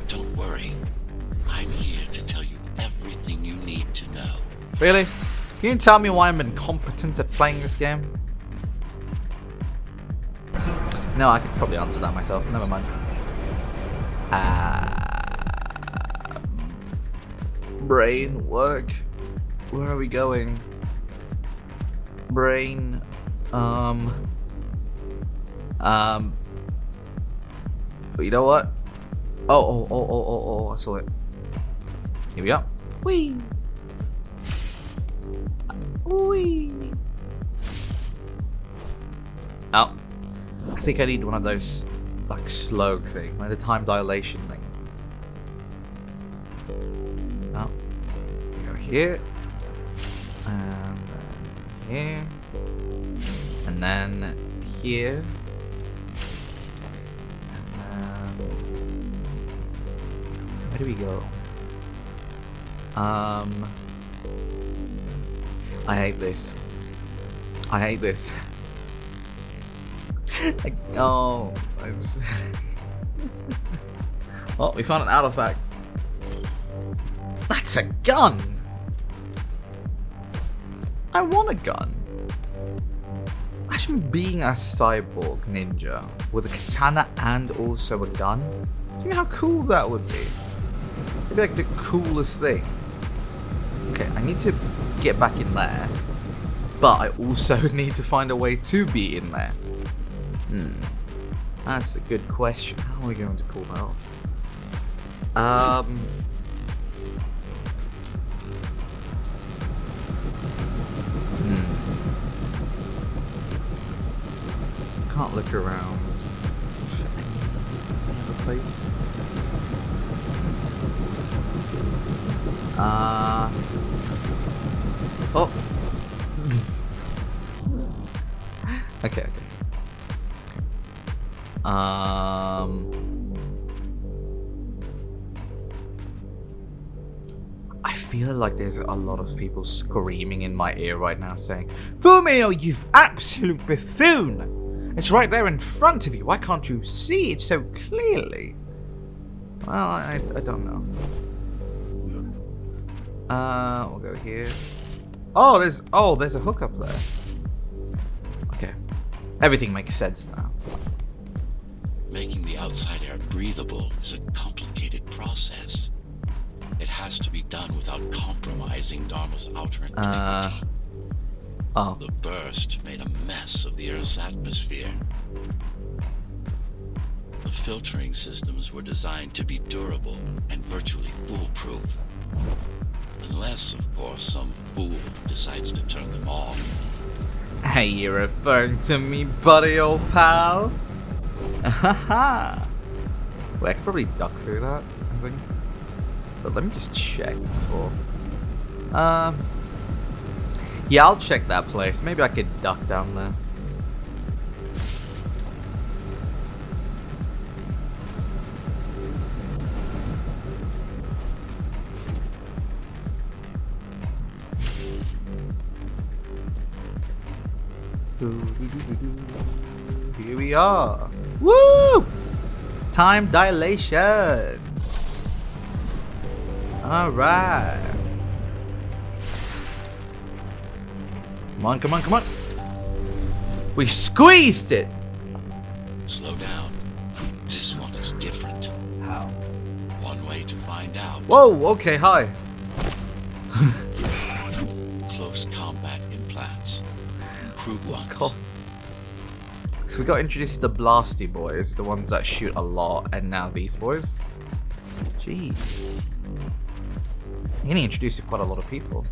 Don't worry. I'm here to tell you everything you need to know. Really? Can you tell me why I'm incompetent at playing this game? No, I could probably answer that myself. Never mind. Brain work. Where are we going? Brain. But you know what? Oh! I saw it. Here we go. Whee! Whee! Oh. I think I need one of those, like, slow thing, like the time dilation thing. Oh. Go here. And then here. And then here. And then... Where do we go? I hate this. I hate this. Oh, oh, we found an artifact. That's a gun. I want a gun. Imagine being a cyborg ninja with a katana and also a gun. Do you know how cool that would be? It'd be like the coolest thing. Okay, I need to get back in there, but I also need to find a way to be in there. That's a good question. How are we going to pull that off? Can't look around for any other place. Oh. Okay. I feel like there's a lot of people screaming in my ear right now saying, Fumiyo, you absolute buffoon! It's right there in front of you. Why can't you see it so clearly? Well, I don't know. We'll go here. Oh, there's a hook up there. Okay. Everything makes sense now. Making the outside air breathable is a complicated process. It has to be done without compromising Dharma's outer integrity. Oh. The burst made a mess of the Earth's atmosphere. The filtering systems were designed to be durable and virtually foolproof. Unless, of course, some fool decides to turn them off. Hey, you're referring to me, buddy, old pal? Haha. Wait, I could probably duck through that, I think. But let me just check before. Yeah, I'll check that place. Maybe I could duck down there. Here we are. Woo! Time dilation. Alright. Come on, come on, come on. We squeezed it. Slow down. This one is different. How? One way to find out. Whoa, okay, hi. Close combat implants. Crude ones. Cool. So we got introduced to the Blasty boys, the ones that shoot a lot, and now these boys. Jeez. You're getting introduced to quite a lot of people.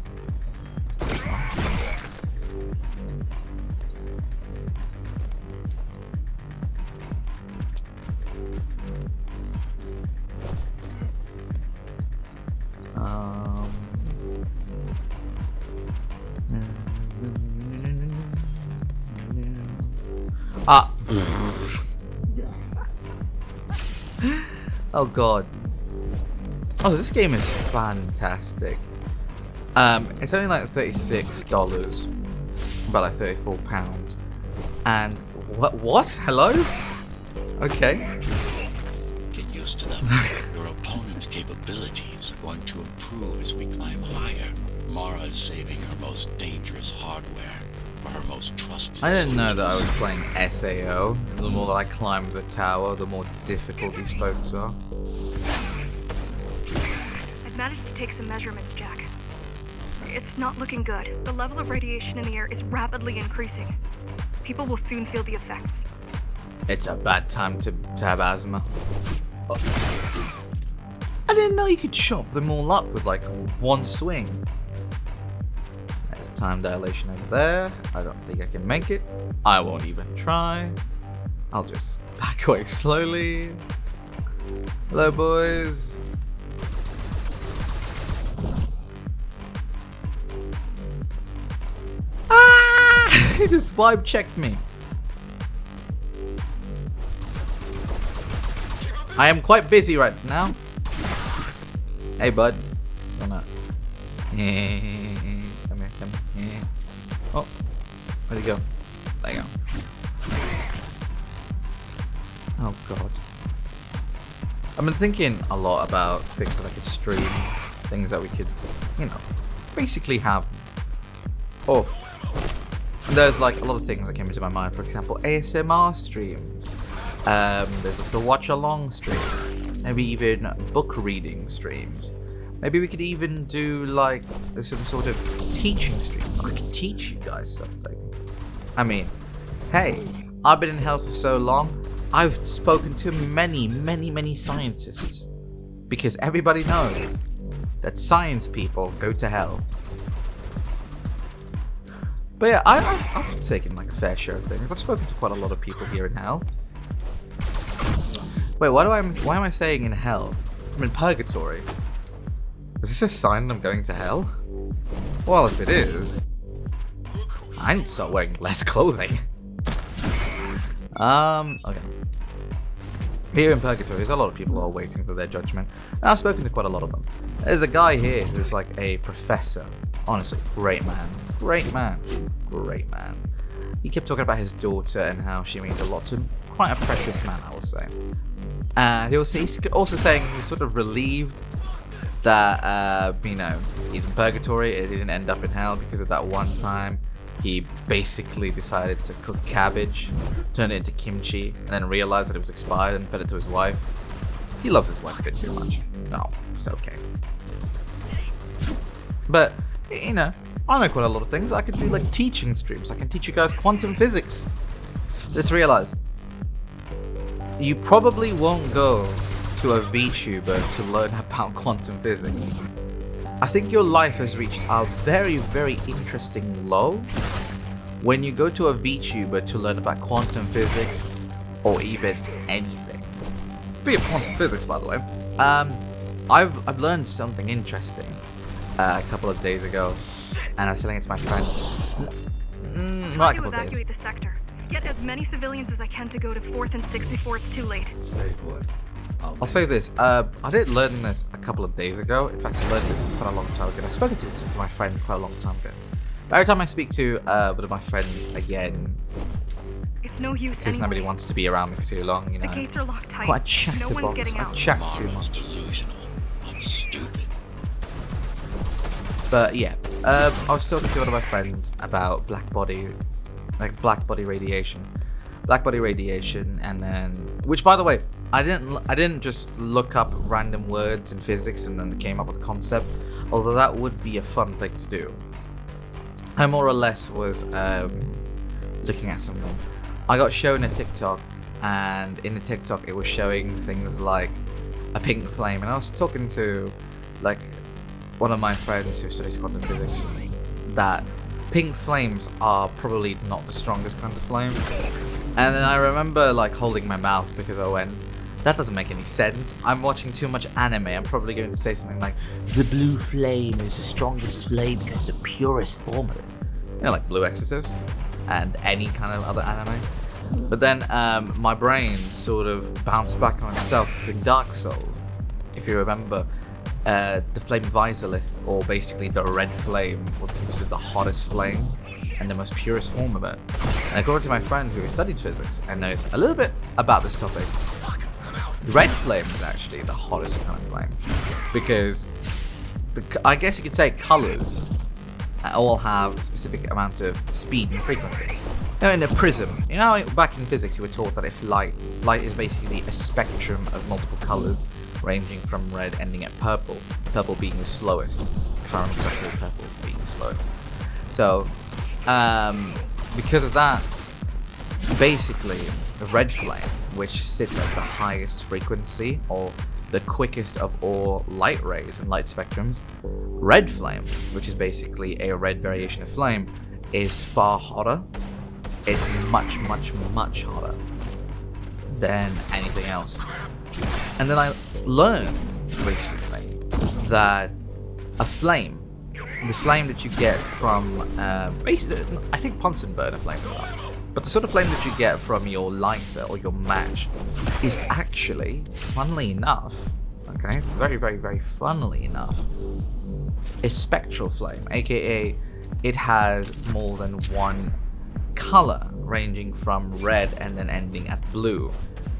Oh god. Oh, this game is fantastic. It's only like $36, about like £34, and what? Hello? Okay. Get used to them. Your opponent's capabilities are going to improve as we climb higher. Mara is saving her most dangerous hardware for her most trusted. I didn't know that I was soldiers. playing SAO. The more that I climb the tower, the more difficult these folks are. I've managed to take some measurements, Jack. It's not looking good. The level of radiation in the air is rapidly increasing. People will soon feel the effects. It's a bad time to have asthma. Oh. I didn't know you could chop them all up with like one swing. There's a time dilation over there. I don't think I can make it. I won't even try. I'll just back away slowly. Hello, boys. Ah! He just vibe checked me. I am quite busy right now. Hey, bud. Or not. Come here, come here. Oh, where'd he go? There you go. Oh, God. I've been thinking a lot about things that I could stream. Things that we could, you know, basically have. Oh. And there's like a lot of things that came into my mind. For example, ASMR streams. There's also watch along stream, maybe even book reading streams. Maybe we could even do like some sort of teaching stream. I could teach you guys something. I mean, hey, I've been in hell for so long. I've spoken to many scientists because everybody knows that science people go to hell. But yeah, I've taken like a fair share of things. I've spoken to quite a lot of people here in hell. Wait, why am I saying in hell? I'm in purgatory. Is this a sign I'm going to hell? Well, if it is, I need to start wearing less clothing. Okay. Here in Purgatory, there's a lot of people who are waiting for their judgment, and I've spoken to quite a lot of them. There's a guy here who's like a professor. Honestly, great man. Great man. Great man. He kept talking about his daughter and how she means a lot to him. Quite a precious man, I would say. And he's also saying he's sort of relieved that, you know, he's in Purgatory. It didn't end up in hell because of that one time he basically decided to cook cabbage, turn it into kimchi, and then realized that it was expired and fed it to his wife. He loves his wife a bit too much. No, it's okay. But, you know, I know quite a lot of things. I could do like teaching streams. I can teach you guys quantum physics. Just realize, you probably won't go to a VTuber to learn about quantum physics. I think your life has reached a very, very interesting low when you go to a VTuber to learn about quantum physics or even anything. Speaking of quantum physics, by the way, I've learned something interesting a couple of days ago, and I was telling it to my friend. Not a couple of days. Evacuate the sector. Get as many civilians as I can to go to 4th and 64th. Too late. Stay put. I'll say this, I did learn this a couple of days ago. In fact, I learned this quite a long time ago. I've spoken to this to my friend quite a long time ago. But every time I speak to one of my friends again, It's no use because nobody wants to be around me for too long, you know. The gates are locked tight. Quite a chatterbox. No one's getting I out. chat too Mara's much. delusional, not stupid. But yeah, I was talking to one of my friends about black body radiation. Black body radiation, and then, which by the way, I didn't just look up random words in physics and then came up with a concept, although that would be a fun thing to do. I more or less was looking at something. I got shown a TikTok, and in the TikTok it was showing things like a pink flame, and I was talking to like one of my friends who studies quantum physics that pink flames are probably not the strongest kind of flame. And then I remember like holding my mouth because I went, that doesn't make any sense. I'm watching too much anime. I'm probably going to say something like, the blue flame is the strongest flame because it's the purest form of it. You know, like Blue Exorcist and any kind of other anime. But then my brain sort of bounced back on itself because in Dark Souls, if you remember, the flame Visalith, or basically the red flame, was considered the hottest flame and the most purest form of it. And according to my friend who studied physics and knows a little bit about this topic, the red flame is actually the hottest kind of flame, because I guess you could say colors all have a specific amount of speed and frequency. Now in a prism, you know, back in physics you were taught that if light is basically a spectrum of multiple colors ranging from red ending at purple, purple being the slowest, if I remember correctly, purple being the slowest. So because of that, basically the red flame, which sits at the highest frequency or the quickest of all light rays and light spectrums, red flame, which is basically a red variation of flame, is far hotter. It's much, much, much hotter than anything else. And then I learned recently that a flame, the flame that you get from, basically, I think Bunsen burner flames are, but the sort of flame that you get from your lighter or your match is actually, funnily enough, okay, very, very, very funnily enough, a spectral flame, aka it has more than one color, ranging from red and then ending at blue,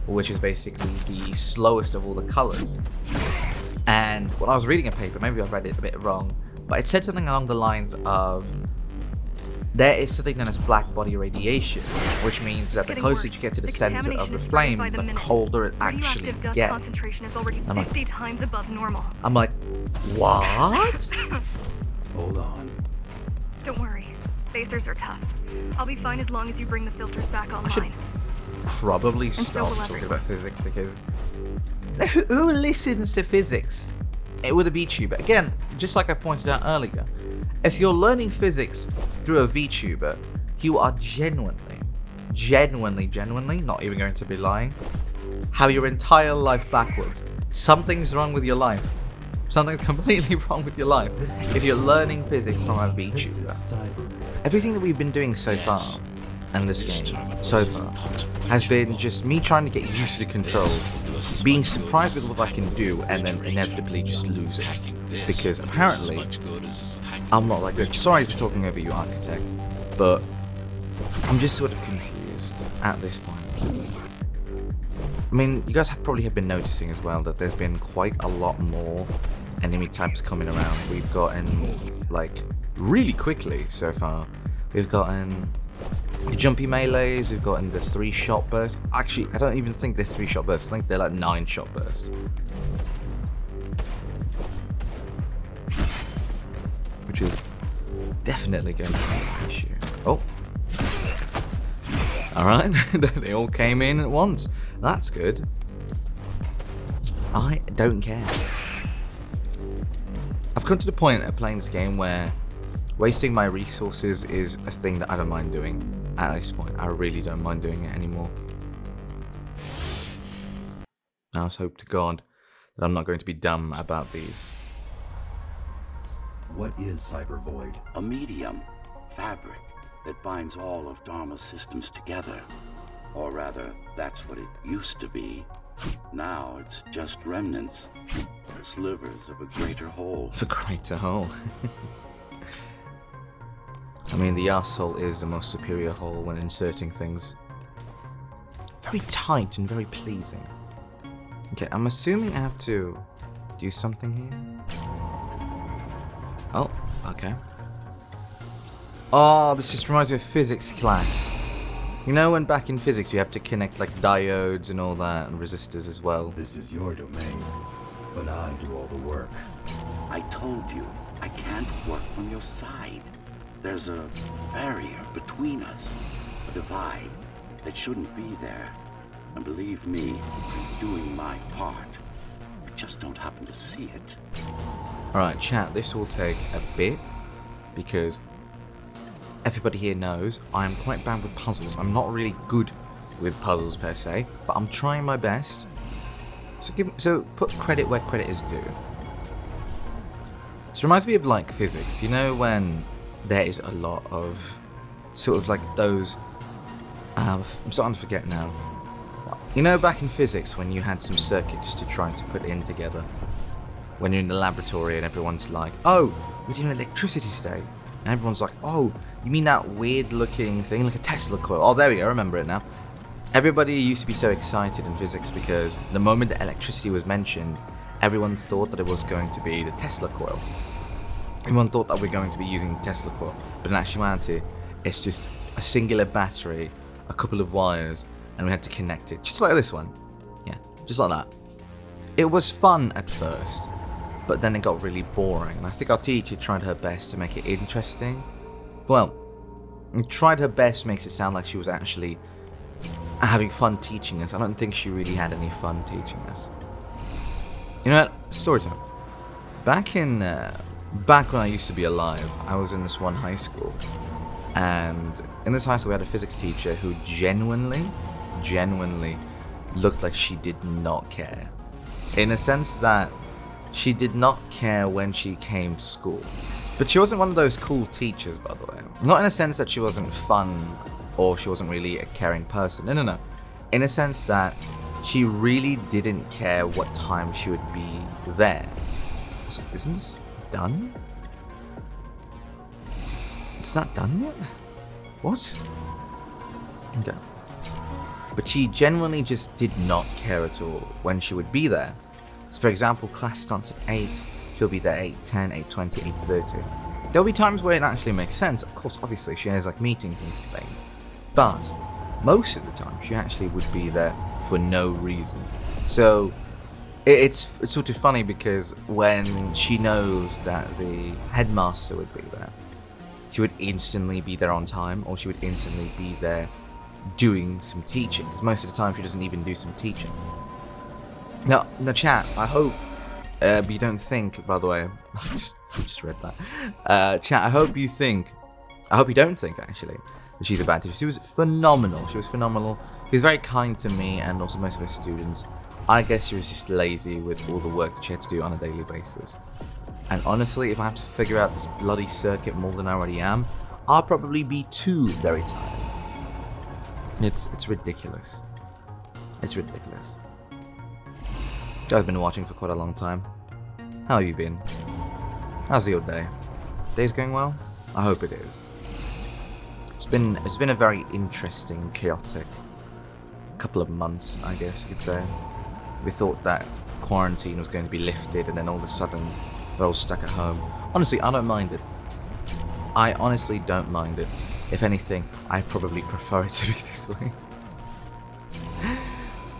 which is basically the slowest of all the colors. And when I was reading a paper, maybe I've read it a bit wrong, but it said something along the lines of, there is something known as black body radiation, which means that the closer you get to the center of the flame, the colder it actually gets. Concentration is already 50 times above normal. I'm like, what? Hold on. Don't worry. Phasers are tough. I'll be fine as long as you bring the filters back I should online. probably so stop will talking everyone. about physics, because who listens to physics? It would a VTuber. Again, just like I pointed out earlier, if you're learning physics through a VTuber, you are genuinely, not even going to be lying, have your entire life backwards. Something's wrong with your life. Something's completely wrong with your life if you're learning physics from a This is VTuber. cyber. Everything that we've been doing so far and this game so far has been just me trying to get used to the controls, being surprised with what I can do, and then inevitably just losing. Because apparently, I'm not that good. Sorry for talking over you, Architect, but I'm just sort of confused at this point. I mean, you guys probably have been noticing as well that there's been quite a lot more enemy types coming around. We've gotten, like, really quickly so far. We've gotten the jumpy melees, we've gotten the 3-shot burst. Actually, I don't even think they're 3-shot bursts, I think they're like 9-shot bursts. Which is definitely going to be an issue. Oh. Alright, they all came in at once. That's good. I don't care. I've come to the point of playing this game where wasting my resources is a thing that I don't mind doing. At this point, I really don't mind doing it anymore. I just hope to God that I'm not going to be dumb about these. What is Cyber Void? A medium, fabric, that binds all of Dharma's systems together. Or rather, that's what it used to be. Now it's just remnants, slivers of a greater whole. The greater whole. I mean, the arsehole is the most superior hole when inserting things. Very tight and very pleasing. Okay, I'm assuming I have to do something here. Oh, okay. Oh, this just reminds me of physics class. You know when back in physics you have to connect like diodes and all that, and resistors as well. This is your domain, but I do all the work. I told you, I can't work from your side. There's a barrier between us, a divide that shouldn't be there. And believe me, I'm doing my part. I just don't happen to see it. Alright, chat, this will take a bit, because everybody here knows I'm quite bad with puzzles. I'm not really good with puzzles per se, but I'm trying my best. So put credit where credit is due. This reminds me of like physics. You know when there is a lot of sort of like those. I'm starting to forget now. You know back in physics when you had some circuits to try to put in together. When you're in the laboratory and everyone's like, "Oh, we're doing electricity today," and everyone's like, "Oh, you mean that weird looking thing, like a Tesla coil?" Oh, there we go, I remember it now. Everybody used to be so excited in physics because the moment that electricity was mentioned, everyone thought that it was going to be the Tesla coil. Everyone thought that we're going to be using the Tesla coil, but in actuality, it's just a singular battery, a couple of wires, and we had to connect it, just like this one. Yeah, just like that. It was fun at first, but then it got really boring, and I think our teacher tried her best to make it interesting. Well, tried her best makes it sound like she was actually having fun teaching us. I don't think she really had any fun teaching us. You know what? Story time. Back when I used to be alive, I was in this one high school, and in this high school we had a physics teacher who genuinely looked like she did not care. In a sense that she did not care when she came to school. But she wasn't one of those cool teachers, by the way. Not in a sense that she wasn't fun or she wasn't really a caring person. No. In a sense that she really didn't care what time she would be there. So, isn't this done? It's not done yet? What? Okay. But she genuinely just did not care at all when she would be there. So for example, class starts at 8, she'll be there 8:10, 8:20, 8:30. There'll be times where it actually makes sense, of course, obviously she has like meetings and things. But most of the time she actually would be there for no reason. So it's sort of funny because when she knows that the headmaster would be there, she would instantly be there on time, or she would instantly be there doing some teaching, because most of the time she doesn't even do some teaching. Now, chat, I hope you don't think, by the way, I just read that. Chat, I hope you don't think, actually, that she's a bad teacher. She was phenomenal. She was very kind to me and also most of her students. I guess she was just lazy with all the work that she had to do on a daily basis. And honestly, if I have to figure out this bloody circuit more than I already am, I'll probably be too very tired. It's ridiculous. It's ridiculous. I've been watching for quite a long time. How have you been? How's your day? Day's going well? I hope it is. It's been a very interesting, chaotic couple of months, I guess you could say. We thought that quarantine was going to be lifted, and then all of a sudden we're all stuck at home. Honestly, I don't mind it. I honestly don't mind it. If anything, I probably prefer it to be this way.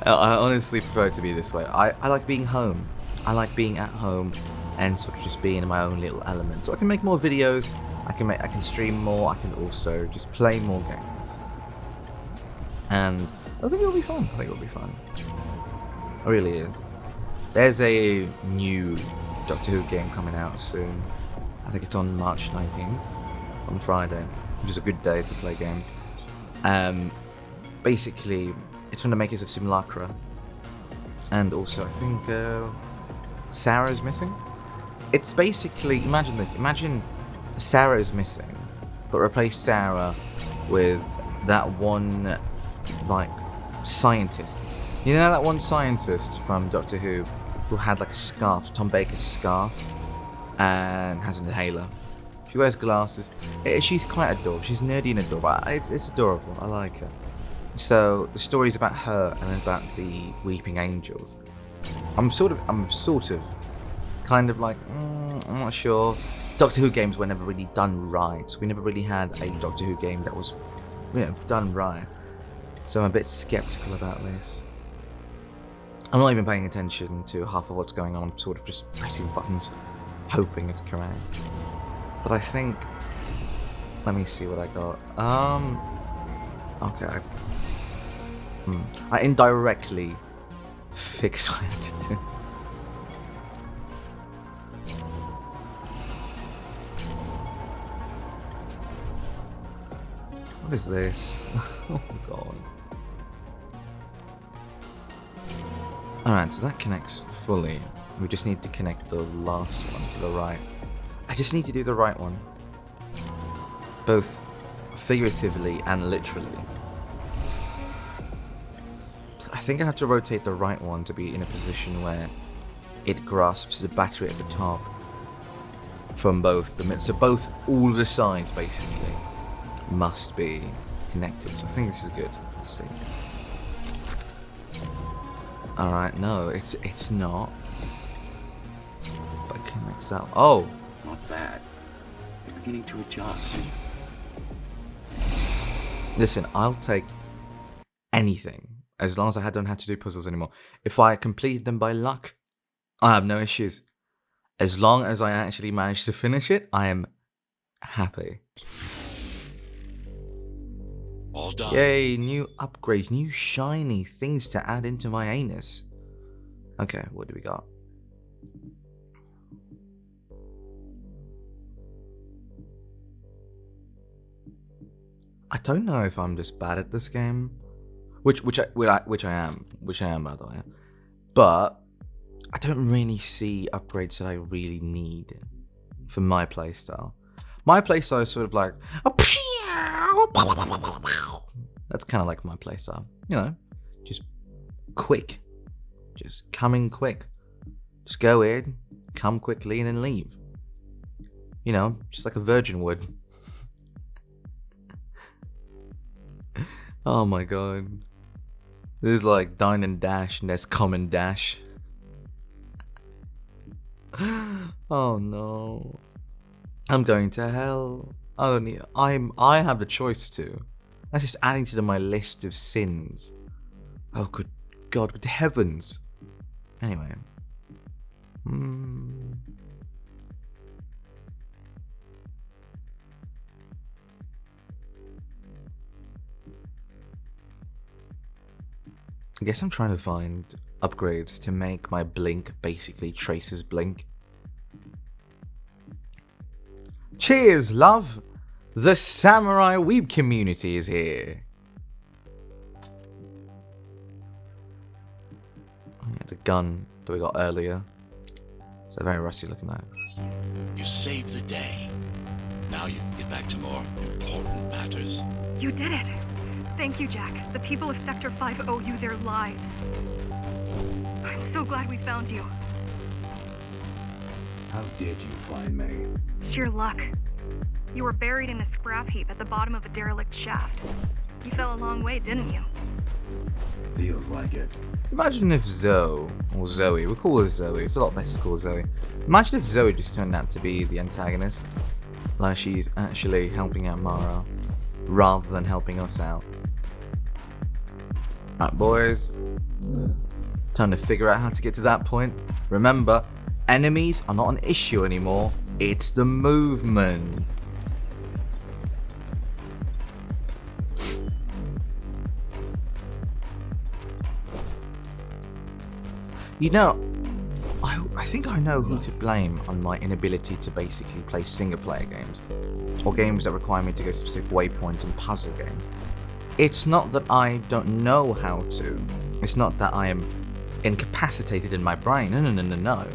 I honestly prefer it to be this way. I like being home. I like being at home and sort of just being in my own little element. So I can make more videos. I can stream more. I can also just play more games. And I think it'll be fun. I think it'll be fun. It really is. There's a new Doctor Who game coming out soon. I think it's on March 19th, on Friday, which is a good day to play games. Basically, it's from the makers of Simulacra. And also, I think Sarah's missing. It's basically, imagine this. Imagine Sarah's missing, but replace Sarah with that one, like, scientist. You know that one scientist from Doctor Who had like a scarf, Tom Baker's scarf, and has an inhaler. She wears glasses. She's quite adorable. She's nerdy and adorable. It's adorable. I like her. So the story's about her and about the Weeping Angels. I'm sort of kind of like, I'm not sure. Doctor Who games were never really done right. We never really had a Doctor Who game that was, done right. So I'm a bit skeptical about this. I'm not even paying attention to half of what's going on. I'm sort of just pressing buttons, hoping it's correct. But I think, let me see what I got. Okay. I indirectly fixed what I had to do. What is this? Oh god. Alright, so that connects fully. We just need to connect the last one to the right. I just need to do the right one. Both figuratively and literally. I think I have to rotate the right one to be in a position where it grasps the battery at the top from both the so both all the sides basically must be connected. So I think this is good. Let's see. Alright, no, it's not. But it connects up. Oh! Not bad. You're beginning to adjust. Listen, I'll take anything as long as I don't have to do puzzles anymore. If I complete them by luck, I have no issues. As long as I actually manage to finish it, I am happy. All done. Yay, new upgrades, new shiny things to add into my anus. Okay, what do we got? I don't know if I'm just bad at this game, which I am by the way, but I don't really see upgrades that I really need for my playstyle. My playstyle is sort of like, that's kind of like my playstyle, just quick, just coming quick, just go in, come quickly, and then leave. Just like a virgin would. Oh my god. There's like dine and dash, and there's come and dash. Oh no. I'm going to hell. I have the choice to. That's just adding to my list of sins. Oh good god, good heavens. Anyway. I guess I'm trying to find upgrades to make my blink basically traces blink. Cheers, love! The Samurai Weeb community is here! Oh yeah, the gun that we got earlier. It's a very rusty looking knife. You saved the day. Now you can get back to more important matters. You did it. Thank you, Jack. The people of Sector 5 owe you their lives. I'm so glad we found you. How did you find me? Sheer luck. You were buried in a scrap heap at the bottom of a derelict shaft. You fell a long way, didn't you? Feels like it. Imagine if Zoe, we'll call her Zoe, it's a lot better to call her Zoe. Imagine if Zoe just turned out to be the antagonist. Like she's actually helping out Mara, rather than helping us out. Right, boys. Time to figure out how to get to that point. Remember, enemies are not an issue anymore, it's the movement. You know, I think I know who to blame on my inability to basically play single-player games, or games that require me to go to specific waypoints and puzzle games. It's not that I don't know how to, it's not that I am incapacitated in my brain, no.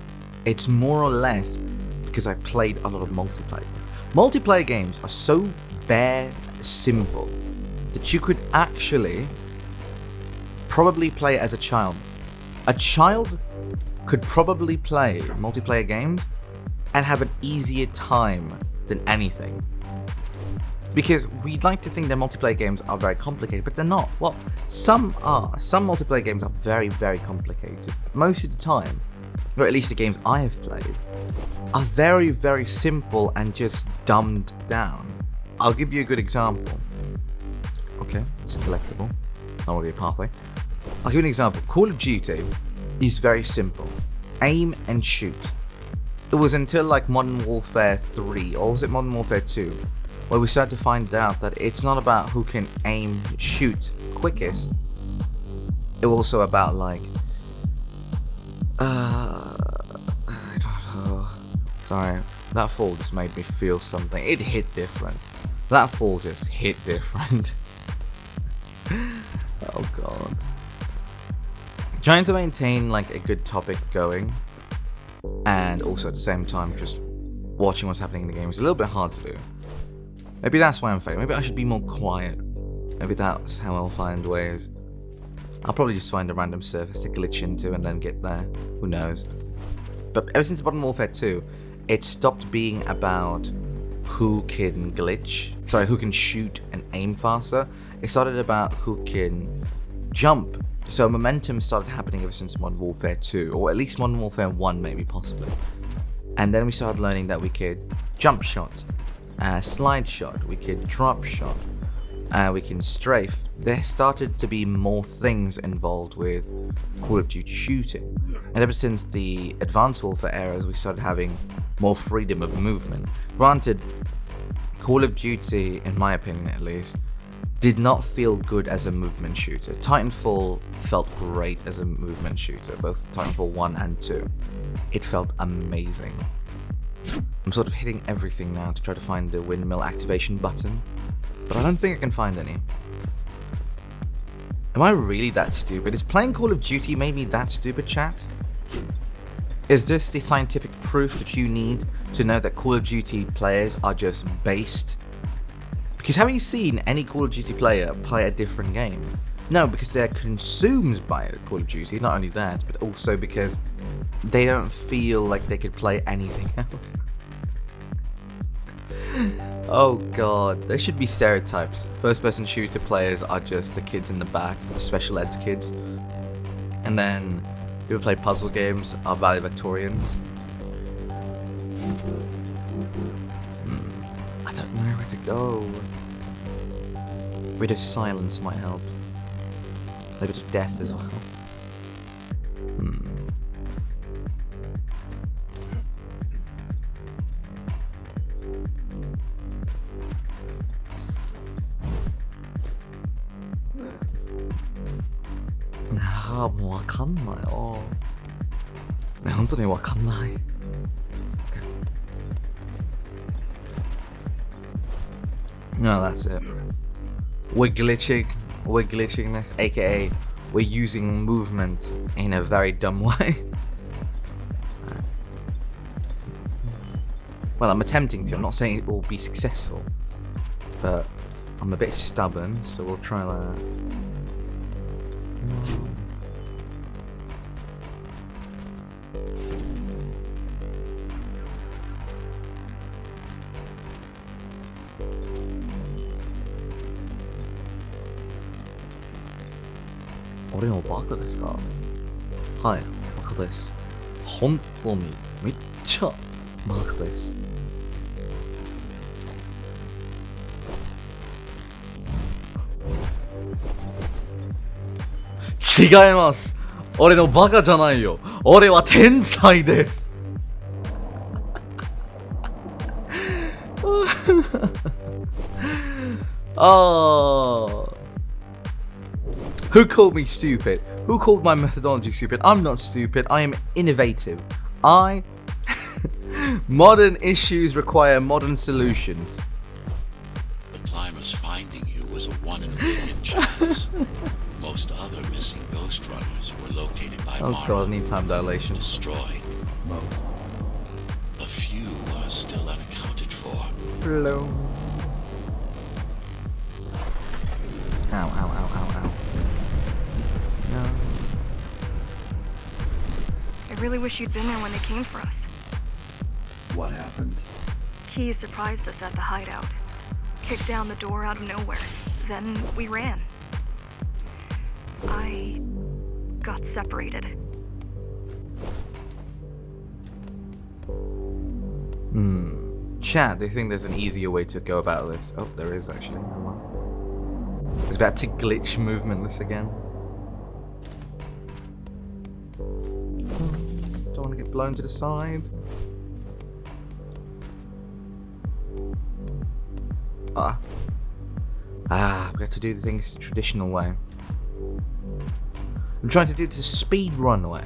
It's more or less because I played a lot of multiplayer. Multiplayer games are so bare simple that you could actually probably play as a child. A child could probably play multiplayer games and have an easier time than anything. Because we'd like to think that multiplayer games are very complicated, but they're not. Well, some are. Some multiplayer games are very, very complicated. Most of the time, or at least the games I have played, are very, very simple and just dumbed down. I'll give you a good example. Okay, it's a collectible. Not really a pathway. I'll give you an example. Call of Duty is very simple. Aim and shoot. It was until like Modern Warfare 3, or was it Modern Warfare 2, where we started to find out that it's not about who can aim and shoot quickest. It was also about like, I don't know. Sorry, that fall just made me feel something. It hit different. That fall just hit different. Oh god. Trying to maintain like a good topic going, and also at the same time just watching what's happening in the game is a little bit hard to do. Maybe that's why I'm failing. Maybe I should be more quiet. Maybe that's how I'll find ways. I'll probably just find a random surface to glitch into and then get there. Who knows? But ever since Modern Warfare 2, it stopped being about who can who can shoot and aim faster. It started about who can jump. So momentum started happening ever since Modern Warfare 2, or at least Modern Warfare 1 maybe possibly. And then we started learning that we could jump shot, slide shot, we could drop shot, we can strafe. There started to be more things involved with Call of Duty shooting. And ever since the Advanced Warfare eras, we started having more freedom of movement. Granted, Call of Duty, in my opinion at least, did not feel good as a movement shooter. Titanfall felt great as a movement shooter, both Titanfall 1 and 2. It felt amazing. I'm sort of hitting everything now to try to find the windmill activation button, but I don't think I can find any. Am I really that stupid? Is playing Call of Duty made me that stupid, chat? Is this the scientific proof that you need to know that Call of Duty players are just based? Because have you seen any Call of Duty player play a different game? No, because they're consumed by Call of Duty, not only that, but also because they don't feel like they could play anything else. Oh god, there should be stereotypes. First person shooter players are just the kids in the back, the special ed kids. And then people who play puzzle games are valedictorians. I don't know where to go. A bit of silence might help. A bit of death as well.もうわかんないよ。ね、本当にわかんない。No, that's it. We're glitching this, aka we're using movement in a very dumb way. Well, I'm attempting to, I'm not saying it will be successful, but I'm a bit stubborn, so we'll try that. Ore no baka desu ka? Hai, baka desu. Hontou ni meccha baka desu. 違います。俺のバカじゃないよ。俺は天才です。Oh. Who called me stupid? Who called my methodology stupid? I'm not stupid. I am innovative. Modern issues require modern solutions. The climber's finding you was a 1 in a million chance. Most other missing Ghostrunners were located by Oh Mara. god, I need time dilation. Destroyed. Most. A few are still unaccounted for. Hello. Ow, ow, ow, ow, ow. No. I really wish you'd been there when they came for us. What happened? Key surprised us at the hideout. Kicked down the door out of nowhere. Then we ran. I got separated. Chat, they think there's an easier way to go about this. Oh, there is actually. It's about to glitch movementless again. Don't want to get blown to the side. We have to do the things the traditional way. I'm trying to do this speed run way.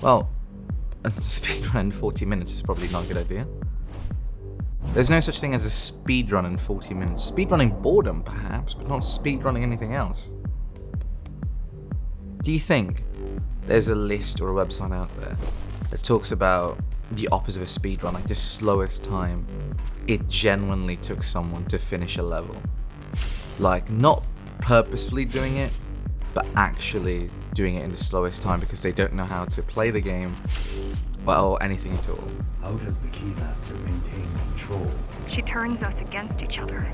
Well, a speed run in 40 minutes is probably not a good idea. There's no such thing as a speed run in 40 minutes. Speed running boredom, perhaps, but not speed running anything else. Do you think there's a list or a website out there that talks about the opposite of a speed run, like the slowest time it genuinely took someone to finish a level? Like, not purposefully doing it, but actually doing it in the slowest time because they don't know how to play the game or anything at all. How does the Keymaster maintain control? She turns us against each other.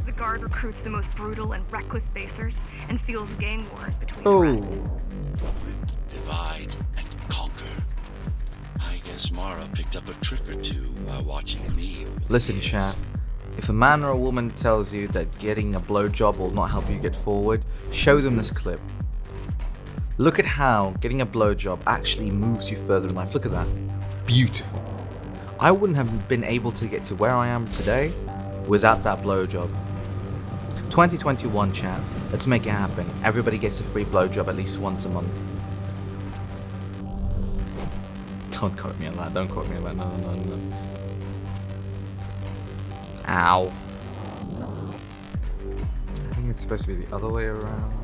The guard recruits the most brutal and reckless basers and fuels gang wars between the rest. Divide and conquer. I guess Mara picked up a trick or two while watching me. Listen, chat. If a man or a woman tells you that getting a blowjob will not help you get forward, show them this clip. Look at how getting a blowjob actually moves you further in life. Look at that. Beautiful. I wouldn't have been able to get to where I am today without that blowjob. 2021, chat. Let's make it happen. Everybody gets a free blowjob at least once a month. Don't quote me on that. Don't quote me on that. No, no, no. Ow. I think it's supposed to be the other way around.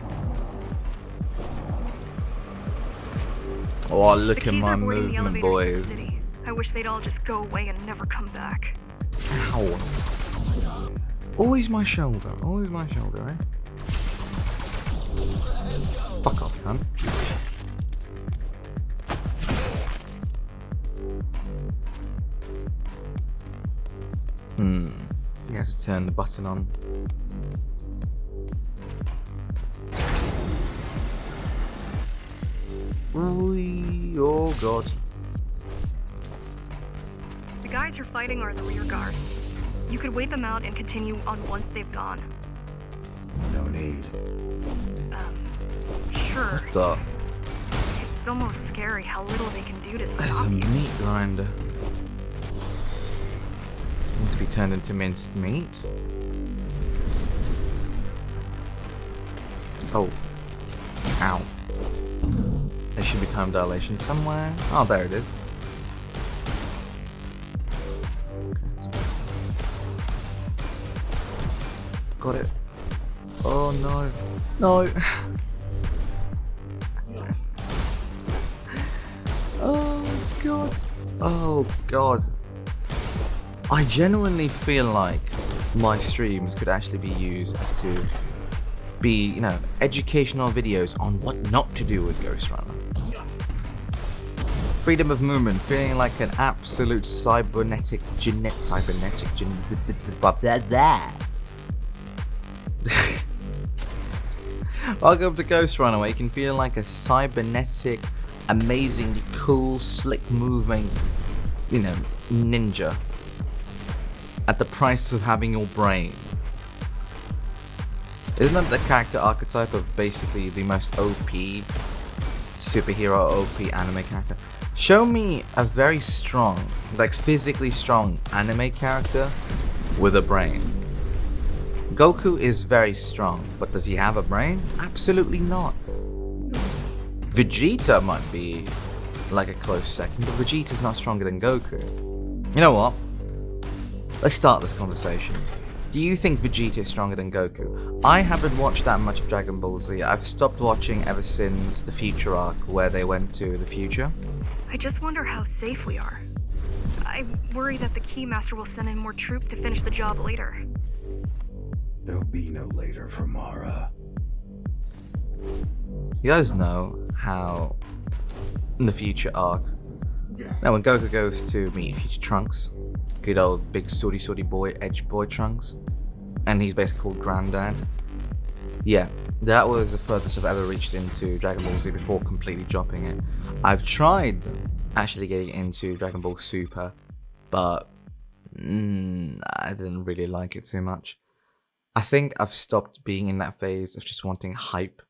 Oh, look at my movement, boys. I wish they'd all just go away and never come back. Ow. Always my shoulder. Always my shoulder, eh? Fuck off, cunt. You have to turn the button on. Oh god. The guys you're fighting are the rear guard. You could wait them out and continue on once they've gone. No need. Sure. What the? It's almost scary how little they can do to There's stop a you. meat grinder. Want to be turned into minced meat? Oh. Ow. There should be time dilation somewhere. Oh, there it is. Got it. Oh no. No. Oh god. Oh god. I genuinely feel like my streams could actually be used as to be, you know, educational videos on what not to do with Ghostrunner. Freedom of movement, feeling like an absolute cybernetic. Welcome to Ghostrunner, where you can feel like a cybernetic, amazingly cool, slick moving, you know, ninja at the price of having your brain. Isn't that the character archetype of basically the most OP superhero, OP anime character? Show me a very strong, like physically strong anime character with a brain. Goku is very strong, but does he have a brain? Absolutely not. Vegeta might be like a close second, but Vegeta's not stronger than Goku. You know what? Let's start this conversation. Do you think Vegeta is stronger than Goku? I haven't watched that much of Dragon Ball Z. I've stopped watching ever since the future arc where they went to the future. I just wonder how safe we are. I worry that the Keymaster will send in more troops to finish the job later. There'll be no later for Mara. You guys know how in the future arc, now when Goku goes to meet future Trunks, good old big sooty boy, edge boy Trunks, and he's basically called Granddad. Yeah, that was the furthest I've ever reached into Dragon Ball Z before completely dropping it. I've tried actually getting into Dragon Ball Super, but I didn't really like it too much. I think I've stopped being in that phase of just wanting hype.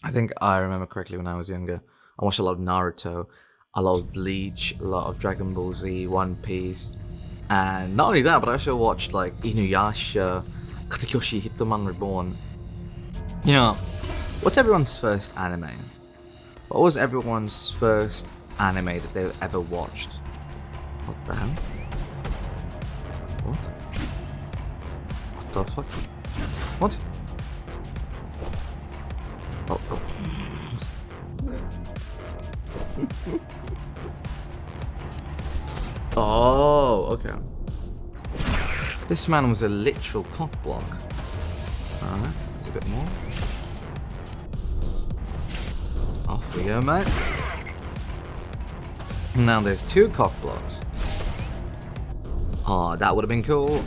I think I remember correctly when I was younger, I watched a lot of Naruto, a lot of Bleach, a lot of Dragon Ball Z, One Piece, and not only that, but I also watched like Inuyasha, Katekyoshi Hitman Reborn. You know, what's everyone's first anime? What was everyone's first anime that they've ever watched? What the hell? What? What the fuck? What? Oh. Oh, okay. This man was a literal cockblock. Alright, a bit more. Off we go, mate. Now there's two cockblocks. Oh, that would have been cool.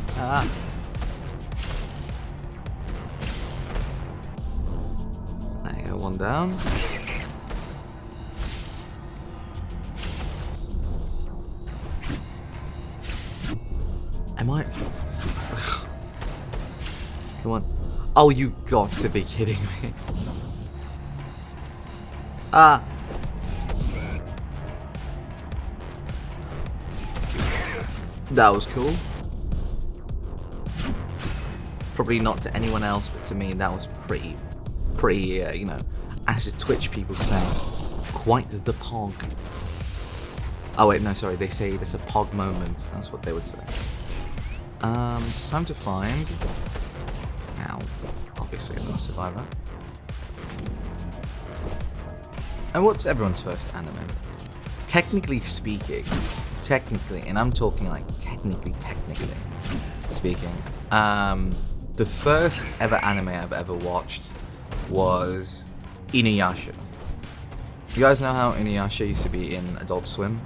There you go, one down. Am I? Come on. Oh, you got to be kidding me. Ah. That was cool. Probably not to anyone else, but to me that was pretty, you know, as the Twitch people say, quite the pog. Oh wait, no, sorry, they say it's a pog moment. That's what they would say. It's time to find. Ow. Obviously, I'm gonna survive that. And what's everyone's first anime? Technically speaking, and I'm talking like technically speaking, the first ever anime I've ever watched was Inuyasha. You guys know how Inuyasha used to be in Adult Swim?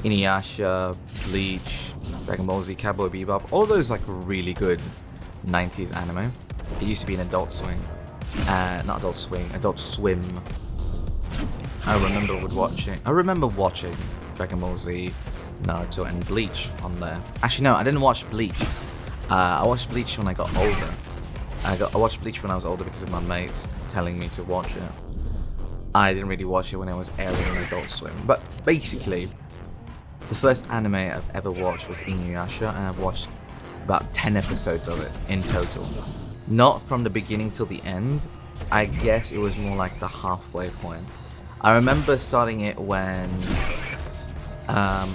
Inuyasha, Bleach, Dragon Ball Z, Cowboy Bebop, all those like really good 90s anime. It used to be in Adult Swim. Not Adult Swing, Adult Swim. I remember watching Dragon Ball Z, Naruto, and Bleach on there. Actually, no, I didn't watch Bleach. I watched Bleach when I got older. I watched Bleach when I was older because of my mates telling me to watch it. I didn't really watch it when it was airing on Adult Swim. But basically, the first anime I've ever watched was Inuyasha, and I've watched about 10 episodes of it in total. Not from the beginning till the end. I guess it was more like the halfway point. I remember starting it when I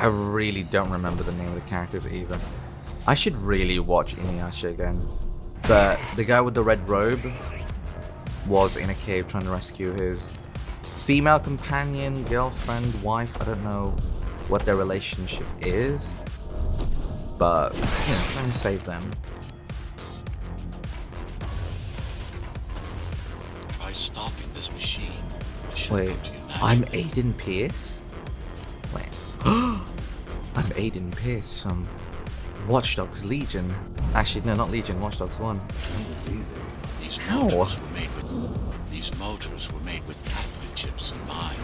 really don't remember the name of the characters either. I should really watch Inuyasha again. But the guy with the red robe was in a cave trying to rescue his female companion, girlfriend, wife, I don't know what their relationship is. But, you know, trying to save them. Try stopping this machine. It should Wait, come to you I'm naturally. Aiden Pierce? Wait. I'm Aiden Pierce from Watch Dogs Legion. Actually, no, not Legion, Watch Dogs 1. These Ow. motors were made with captain chips in mind.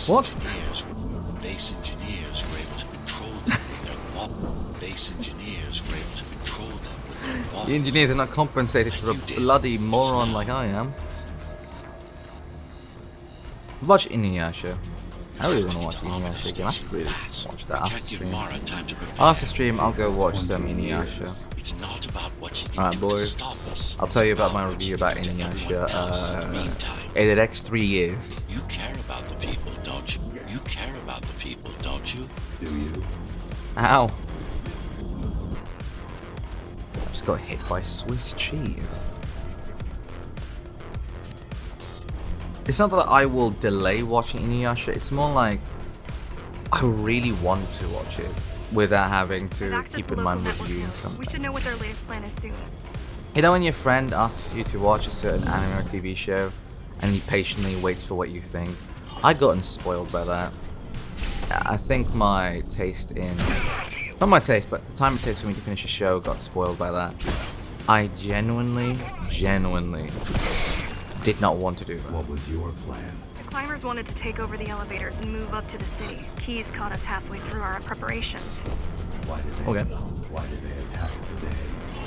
What? Base engineers were able to control them with their thought. Base engineers were able to control them with their thoughts. The engineers are not compensated for a bloody moron like I am. Watch Inuyasha. I really want to watch Inuyasha again. I should really watch that after stream. After stream, I'll go watch some Inuyasha. It's not about what you can Alright, do to boys. stop us. I'll tell you It's about my what you review can about do to everyone Inuyasha else in the meantime. in the next 3 years. You care about the people, don't you? You care about the people, don't you? Do you? Ow. I just got hit by Swiss cheese. It's not that I will delay watching Inuyasha, it's more like I really want to watch it without having to Access keep to in local mind network reviewing nodes. We something. should know what their latest plan is soon. You know when your friend asks you to watch a certain anime or TV show and he patiently waits for what you think? I've gotten spoiled by that. I think my taste in... Not my taste, but the time it takes for me to finish a show got spoiled by that. I genuinely did not want to do that. What was your plan? The climbers wanted to take over the elevators and move up to the city. Keys caught us halfway through our preparations. Why did they? Okay. Why did they attack today?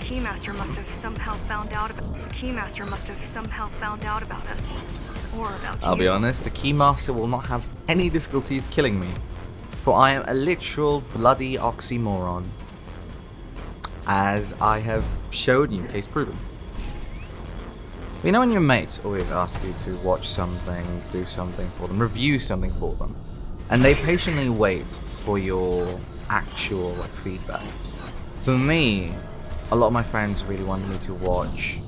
Keymaster must have somehow found out about. Keymaster must have somehow found out about us, or about I'll be you. honest, the Keymaster will not have any difficulties killing me, for I am a literal bloody oxymoron, as I have showed you, case proven. You know when your mates always ask you to watch something, do something for them, review something for them, and they patiently wait for your actual feedback. For me, a lot of my friends really wanted me to watch,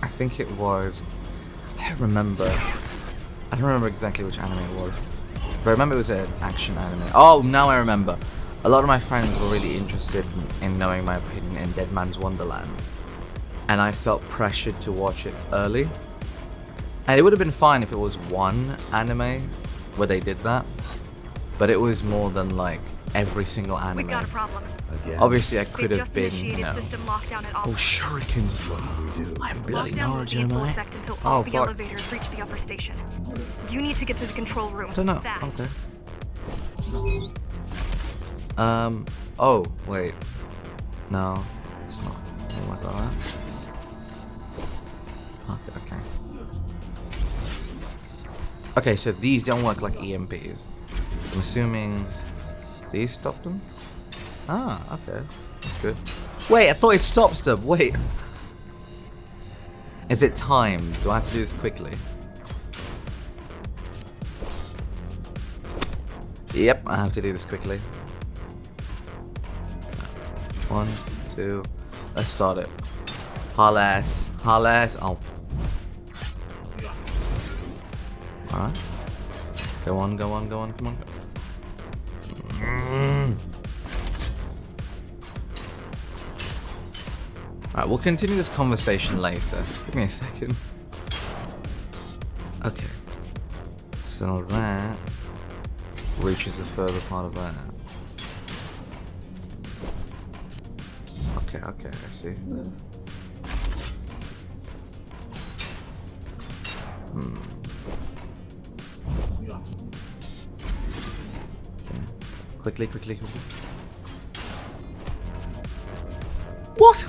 I think it was, I don't remember exactly which anime it was, but I remember it was an action anime. Oh, now I remember. A lot of my friends were really interested in knowing my opinion in Dead Man's Wonderland, and I felt pressured to watch it early. And it would have been fine if it was one anime where they did that, but it was more than like every single We've anime. got a problem. Again? Obviously, I They've could have just been, initiated you know, system lockdown at all. oh shurikens. What do we do? I'm bloody Lockdown will be in Naruto, full am I? effect until Oh, all the fuck. elevators reach the upper station. You need to get to the control room. I don't know. Fast. Okay. Oh, wait. No, it's not. Oh my god. Okay. Okay, so these don't work like EMPs. I'm assuming these stop them? Ah, okay. That's good. Wait, I thought it stops them. Wait. Is it timed? Do I have to do this quickly? Yep, I have to do this quickly. 1, 2, let's start it. Harless. Oh. Alright. Go on, come on. Alright, we'll continue this conversation later. Give me a second. Okay. So that reaches the further part of that. Okay, I see. Okay. Quickly. What?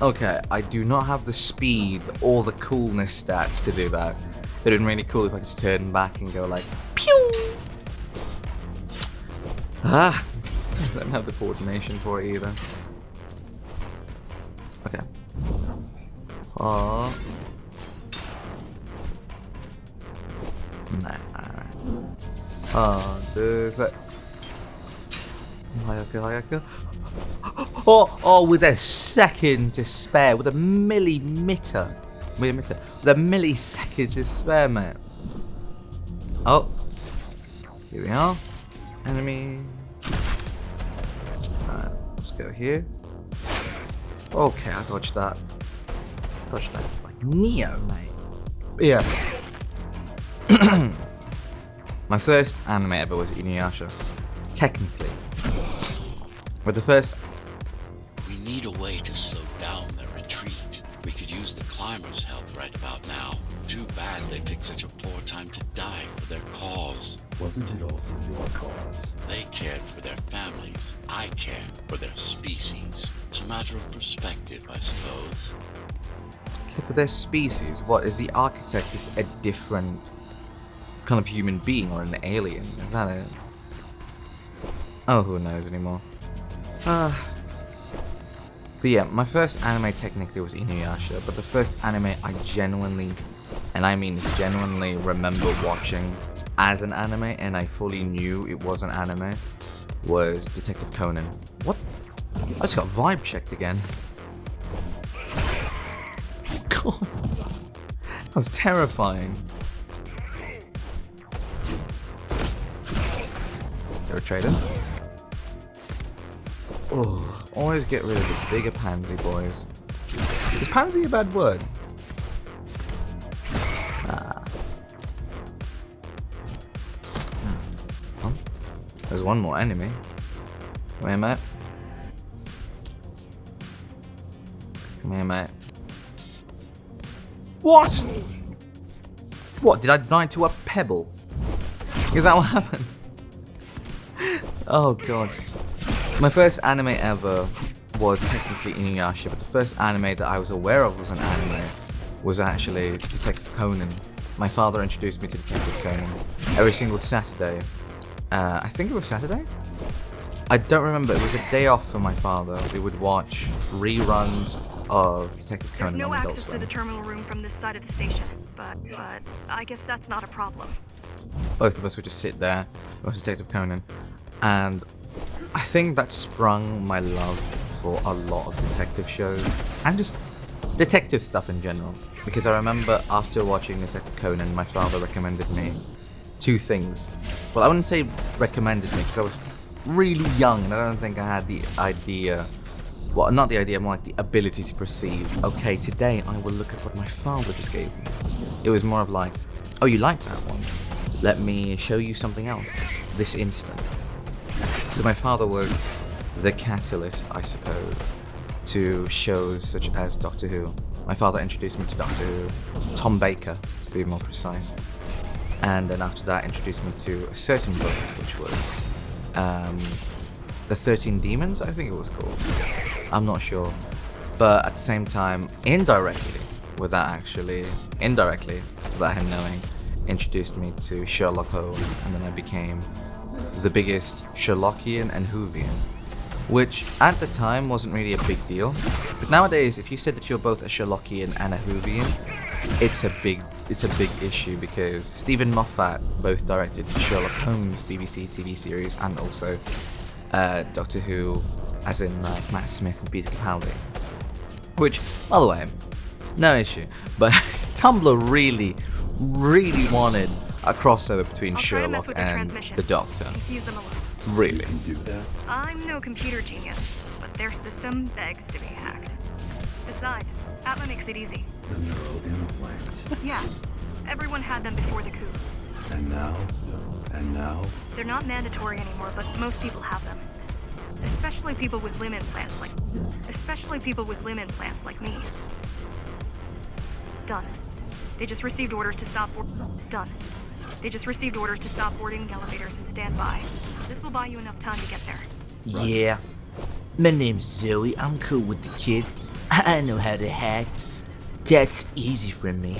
Okay, I do not have the speed or the coolness stats to do that. It would have been really cool if I just turned back and go like, pew! Ah! I don't have the coordination for it either. Okay. Oh. Nah. Oh, there's it. Hayaka. Oh, with a second to spare, with a millisecond to spare, mate. Oh, here we are. Enemy. Go here. Okay, I dodged that. Dodged that like Neo, mate. Yeah. My first anime ever was Inuyasha. Technically. But the first... We need a way to slow down their retreat. We could use the climbers' help right about now. Too bad they picked such a poor time to die for their cause. Wasn't it also your cause? They cared for their families. I cared for their species. It's a matter of perspective, I suppose. For their species, what, is the architect just a different kind of human being or an alien? Is that it? Oh, who knows anymore. But yeah, my first anime technically was Inuyasha, but the first anime I genuinely, and I mean genuinely, remember watching as an anime, and I fully knew it was an anime, was Detective Conan. What? I just got vibe checked again. God, that was terrifying. You're a traitor? Oh, always get rid of the bigger pansy, boys. Is pansy a bad word? Ah. Oh, there's one more enemy. Come here, mate. Come here, mate. What? What, did I die to a pebble? Is that what happened? Oh god. My first anime ever was technically Inuyasha, but the first anime that I was aware of was an anime was actually Detective Conan. My father introduced me to Detective Conan every single Saturday. I think it was Saturday? I don't remember, it was a day off for my father. We would watch reruns of Detective There's Conan no on Adult access to Swim. the terminal room from this side of the station, but I guess that's not a problem. Both of us would just sit there, watch Detective Conan, and I think that sprung my love for a lot of detective shows, and just detective stuff in general. Because I remember after watching Detective Conan, my father recommended me two things. Well, I wouldn't say recommended me, because I was really young, and I don't think I had the idea, well, not the idea, more like the ability to perceive, okay, today I will look at what my father just gave me. It was more of like, oh, you like that one? Let me show you something else, this instant. So my father was the catalyst, I suppose, to shows such as Doctor Who. My father introduced me to Doctor Who, Tom Baker, to be more precise. And then after that introduced me to a certain book, which was The 13 Demons, I think it was called. I'm not sure. But at the same time, indirectly, without him knowing, introduced me to Sherlock Holmes, and then I became the biggest Sherlockian and Whovian, which at the time wasn't really a big deal. But nowadays, if you said that you're both a Sherlockian and a Whovian, it's a big issue, because Stephen Moffat both directed Sherlock Holmes BBC TV series and also Doctor Who, as in Matt Smith and Peter Capaldi. Which, by the way, no issue. But Tumblr really wanted a crossover between I'll try to mess Sherlock with their and transmission. the Doctor. Confuse them a little. Really. You do that? I'm no computer genius, but their system begs to be hacked. Besides, Atla makes it easy. The neural implant. Yeah, everyone had them before the coup. And now? And now? They're not mandatory anymore, but most people have them. Especially people with limb implants like me. Done. They just received orders to stop boarding elevators and stand by. This will buy you enough time to get there. Yeah. My name's Zoe. I'm cool with the kids. I know how to hack. That's easy for me.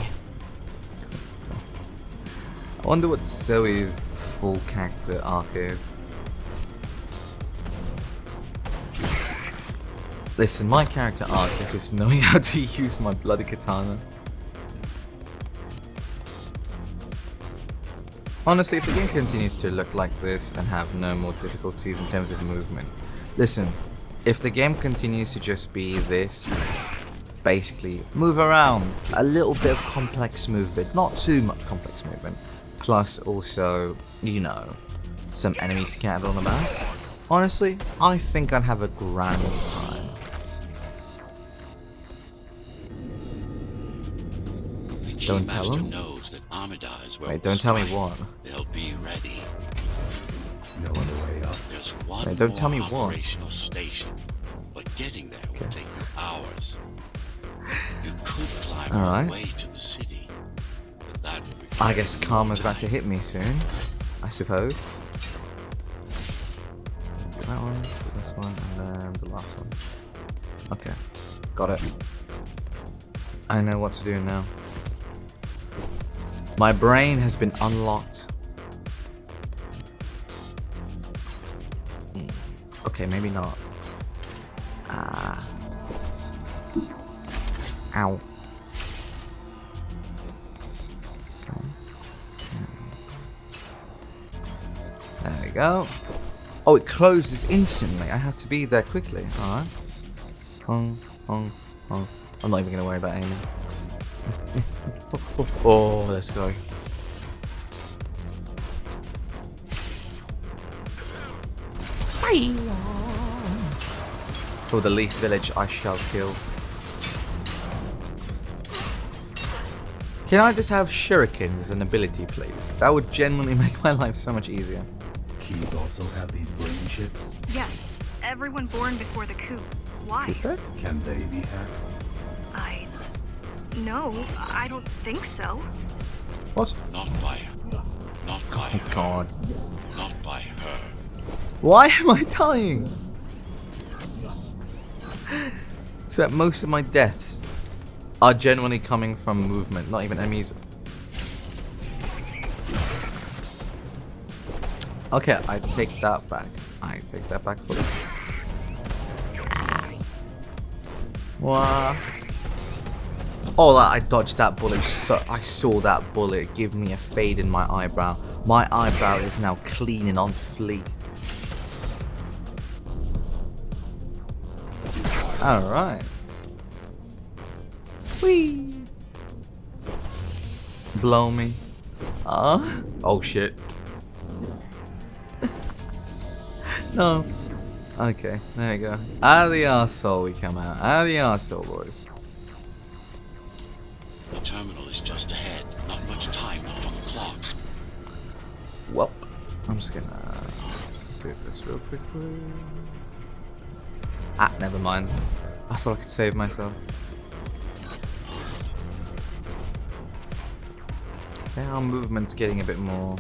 I wonder what Zoe's full character arc is. Listen, my character arc is just knowing how to use my bloody katana. Honestly, if the game continues to look like this and have no more difficulties in terms of movement, listen, if the game continues to just be this, basically move around, a little bit of complex movement, not too much complex movement, plus also, you know, some enemies scattered on the map, Honestly, I think I'd have a grand time. The Don't tell Keymaster him? knows that Amida is where Wait, we'll don't tell me strike. what. They'll be ready. No other way up. There's one Wait, don't more tell me what. operational station, but getting there will take you hours. You could climb all Alright. the way to the city, but that would I require guess more karma's about to time. hit me soon. I suppose. That one, this one, and then the last one. Okay. Got it. I know what to do now. My brain has been unlocked. Okay, maybe not. Ah. Ow. There we go. Oh, it closes instantly. I have to be there quickly. Alright. I'm not even going to worry about aiming. Oh, let's go. For the Leaf Village, I shall kill. Can I just have shurikens as an ability, please? That would genuinely make my life so much easier. Keys also have these brain chips. Yes, everyone born before the coup. Why? Can they be hacked? No, I don't think so. What? Not by her. Not by Oh her. god. Not by her. Why am I dying? So that most of my deaths are genuinely coming from movement, not even enemies. Okay, I take that back. I take that back fully. What? Oh, I dodged that bullet. So I saw that bullet give me a fade in my eyebrow. My eyebrow is now clean and on fleek. Alright. Whee! Blow me. Oh shit. No. Okay, there we go. Out of the arsehole we come out. Out of the arsehole, boys. The terminal is just ahead. Not much time left on the clock. Welp. I'm just gonna do this real quickly. Ah, never mind. I thought I could save myself. Okay, our movement's getting a bit more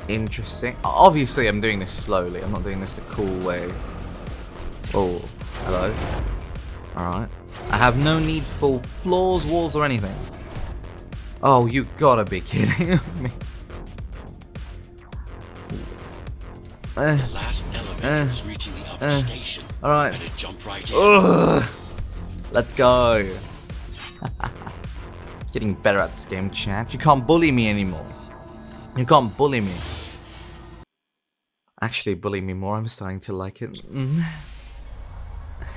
interesting. Obviously, I'm doing this slowly. I'm not doing this the cool way. Oh, hello. Alright. I have no need for floors, walls, or anything. Oh, you gotta be kidding me. The last elevator is reaching the upper station. Alright. Better jump right in. Ugh. Let's go. Getting better at this game, chat. You can't bully me anymore. You can't bully me. Actually, bully me more. I'm starting to like it.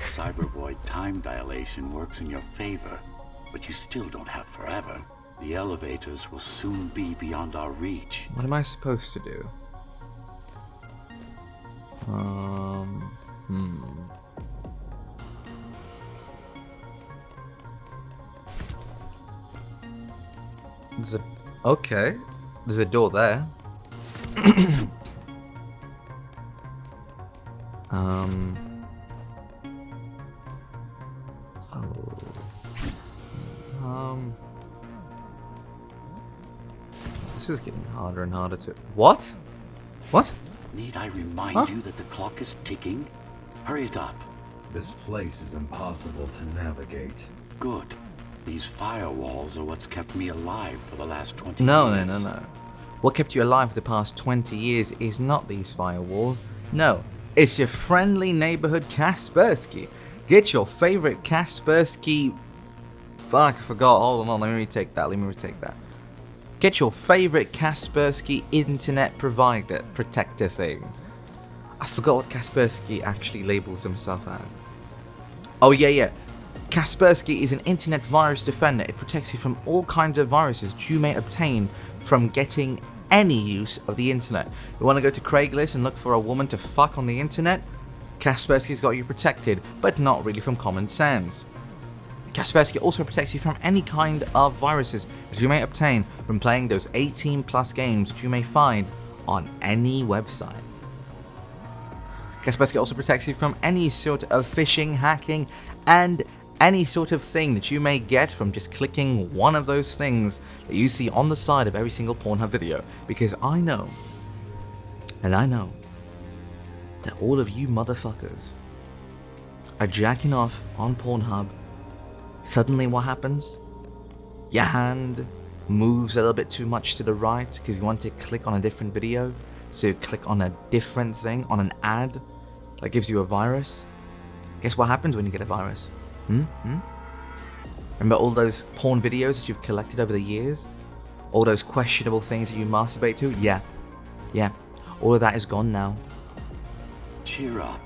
Cybervoid time dilation works in your favor, but you still don't have forever. The elevators will soon be beyond our reach. What am I supposed to do? There's a... Okay. There's a door there. This is getting harder and harder to... What? What? Need I remind you that the clock is ticking? Hurry it up. This place is impossible to navigate. Good. These firewalls are what's kept me alive for the last 20 No. years. What kept you alive for the past 20 years is not these firewalls. No, it's your friendly neighborhood Kaspersky. Get your favorite Kaspersky... Fuck, I forgot. Hold on, let me retake that. Get your favorite Kaspersky internet provider protector thing. I forgot what Kaspersky actually labels himself as. Oh yeah. Kaspersky is an internet virus defender. It protects you from all kinds of viruses you may obtain from getting any use of the internet. You want to go to Craigslist and look for a woman to fuck on the internet? Kaspersky's got you protected, but not really from common sense. Kaspersky also protects you from any kind of viruses that you may obtain from playing those 18 plus games that you may find on any website. Kaspersky also protects you from any sort of phishing, hacking, and any sort of thing that you may get from just clicking one of those things that you see on the side of every single Pornhub video. Because I know, and I know, that all of you motherfuckers are jacking off on Pornhub. Suddenly what happens? Your hand moves a little bit too much to the right because you want to click on a different video. So you click on a different thing, on an ad that gives you a virus. Guess what happens when you get a virus? Remember all those porn videos that you've collected over the years? All those questionable things that you masturbate to? Yeah. All of that is gone now. Cheer up.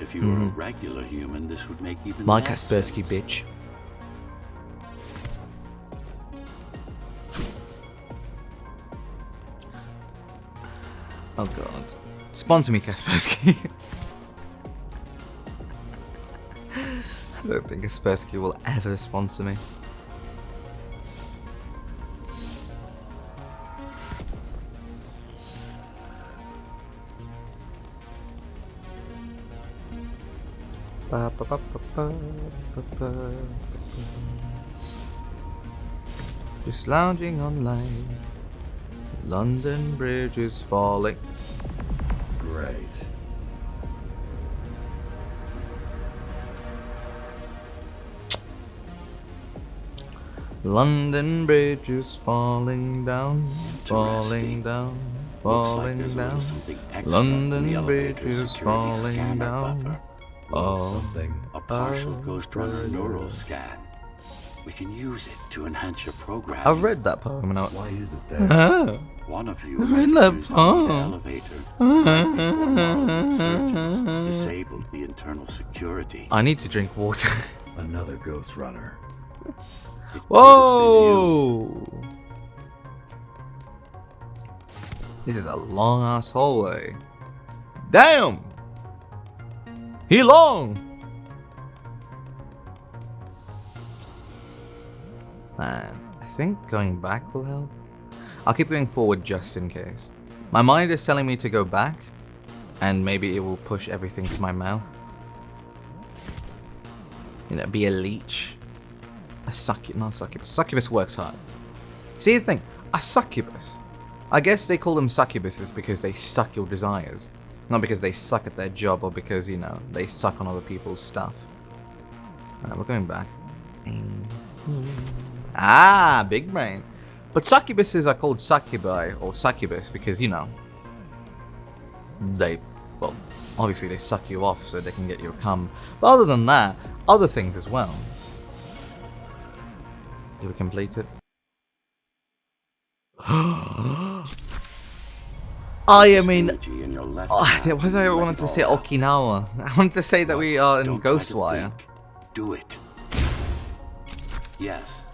If you were a regular human, this would make even My less Kaspersky sense. bitch. Oh god. Sponsor me, Kaspersky. I don't think Kaspersky will ever sponsor me. Just lounging online. London Bridge is falling. Great. London Bridge is falling down, falling Interesting. down, Looks like falling there's a little down. something extra in the London Bridge elevator's is security falling scanner down. buffer. Oh, Something. A partial Ghostrunner neural scan. We can use it to enhance your program. I've read that poem and I Why is it there? One of you I've must read have that used the poem. elevator. Right before Mars insurgents disabled the internal security. I need to drink water. Another Ghostrunner. It could have been you. Whoa! This is a long ass hallway. Damn! He long! Man, I think going back will help. I'll keep going forward just in case. My mind is telling me to go back, and maybe it will push everything to my mouth. You know, be a leech. A succubus. Succubus works hard. See the thing, a succubus. I guess they call them succubuses because they suck your desires. Not because they suck at their job or because, you know, they suck on other people's stuff. Alright, we're going back. Ah, big brain. But succubuses are called succubi or succubus because, you know, they, well, obviously they suck you off so they can get your cum. But other than that, other things as well. Did we complete it? I am in. Energy in your left Oh, hand, why did I let want it to say all out. Okinawa? I wanted to say that we are in Don't try to Ghostwire. think. Do it. Yes,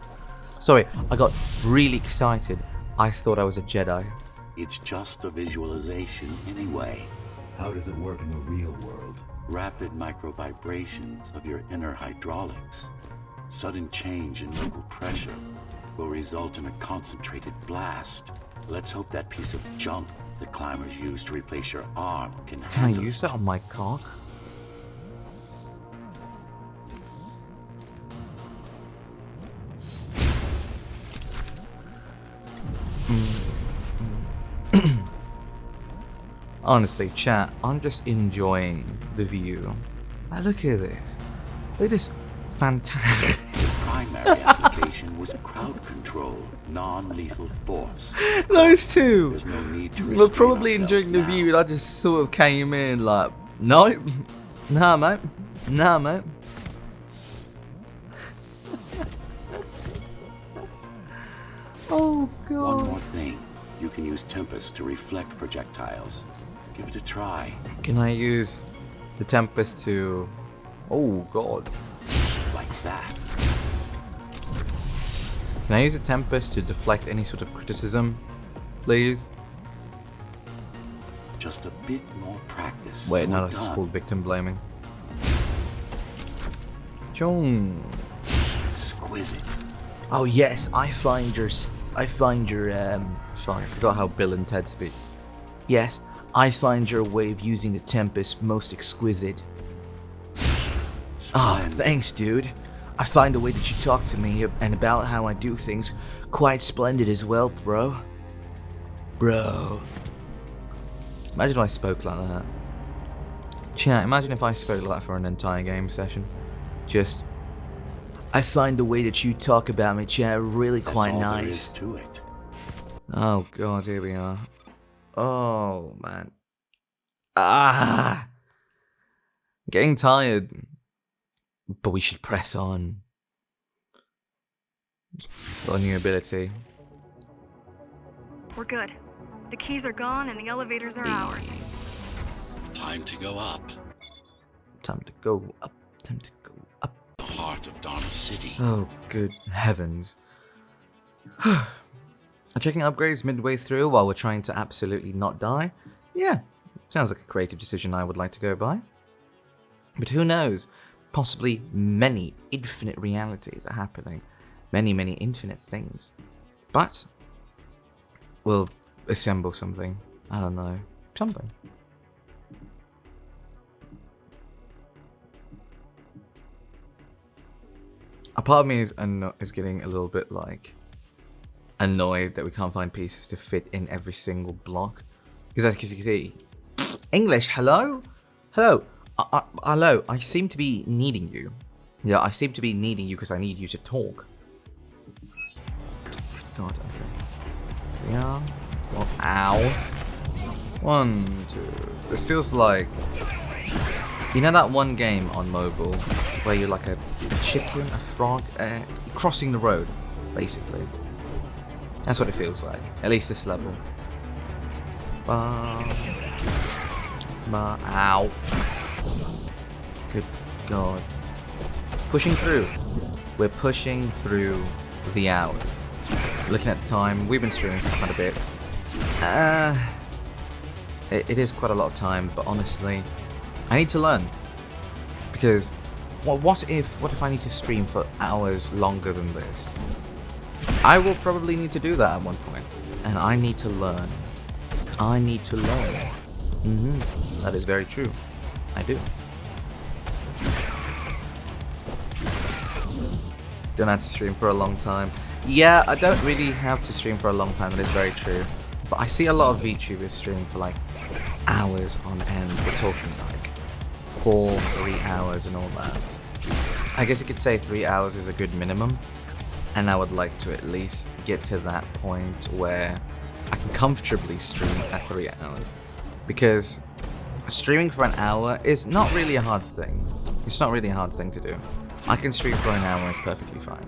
Sorry, I got really excited. I thought I was a Jedi. it's just a visualization anyway. How does it work in the real world? Rapid microvibrations of your inner hydraulics. Sudden change in local pressure will result in a concentrated blast. Let's hope that piece of junk the climbers use to replace your arm can Can I handle use it. that on my cock? Honestly, chat, I'm just enjoying the view. Now look at this. Look at this fantastic. The primary application was crowd control, non-lethal force. Those two. There's no need to We're restrain probably ourselves enjoying the now. view, and I just sort of came in like, no, nah, mate, nah, mate. Oh One god. more thing. You can use Tempest to reflect projectiles. Give it a try. Can I use the Tempest to? Oh god. Like that. Can I use the Tempest to deflect any sort of criticism, please? just a bit more practice. Wait, no, we're this is done. called victim blaming. Chung. Exquisite. Oh yes, I find your Sorry, I forgot how Bill and Ted speak. yes, I find your way of using the Tempest most exquisite. Ah, Splendid. thanks, dude. I find the way that you talk to me and about how I do things quite splendid as well, bro. Bro. Imagine if I spoke like that. Chat, imagine if I spoke like that for an entire game session. Just, I find the way that you talk about me, chat, really That's quite all there nice. is to it. oh god, here we are. Oh man. Ah! Getting tired. But we should press on. Got a new ability. We're good. The keys are gone and the elevators are ours. Time to go up. Time to go up. Time to go up. The heart of Dharma City. Oh, good heavens. Checking upgrades midway through while we're trying to absolutely not die? Yeah, sounds like a creative decision I would like to go by. But who knows? Possibly many infinite realities are happening. Many, many infinite things. But we'll assemble something. I don't know. Something. A part of me is getting a little bit like annoyed that we can't find pieces to fit in every single block. Because as you can see, English, hello? Hello. Hello, I seem to be needing you. Yeah, I seem to be needing you because I need you to talk. God, okay. Yeah. Well, ow. 1, 2. This feels like... You know that one game on mobile where you're like a chicken, a frog, crossing the road, basically. That's what it feels like. At least this level. Ow. Good God. Pushing through. We're pushing through the hours. Looking at the time, we've been streaming for quite a bit. It is quite a lot of time, but honestly, I need to learn. Because, well, what if I need to stream for hours longer than this? I will probably need to do that at one point. And I need to learn. I need to learn. That is very true. I do. Don't have to stream for a long time. Yeah, I don't really have to stream for a long time, that is very true. But I see a lot of VTubers streaming for like hours on end. We're talking like 3 hours and all that. I guess you could say 3 hours is a good minimum. And I would like to at least get to that point where I can comfortably stream at 3 hours. Because streaming for an hour is not really a hard thing. It's not really a hard thing to do. I can stream for an hour and it's perfectly fine.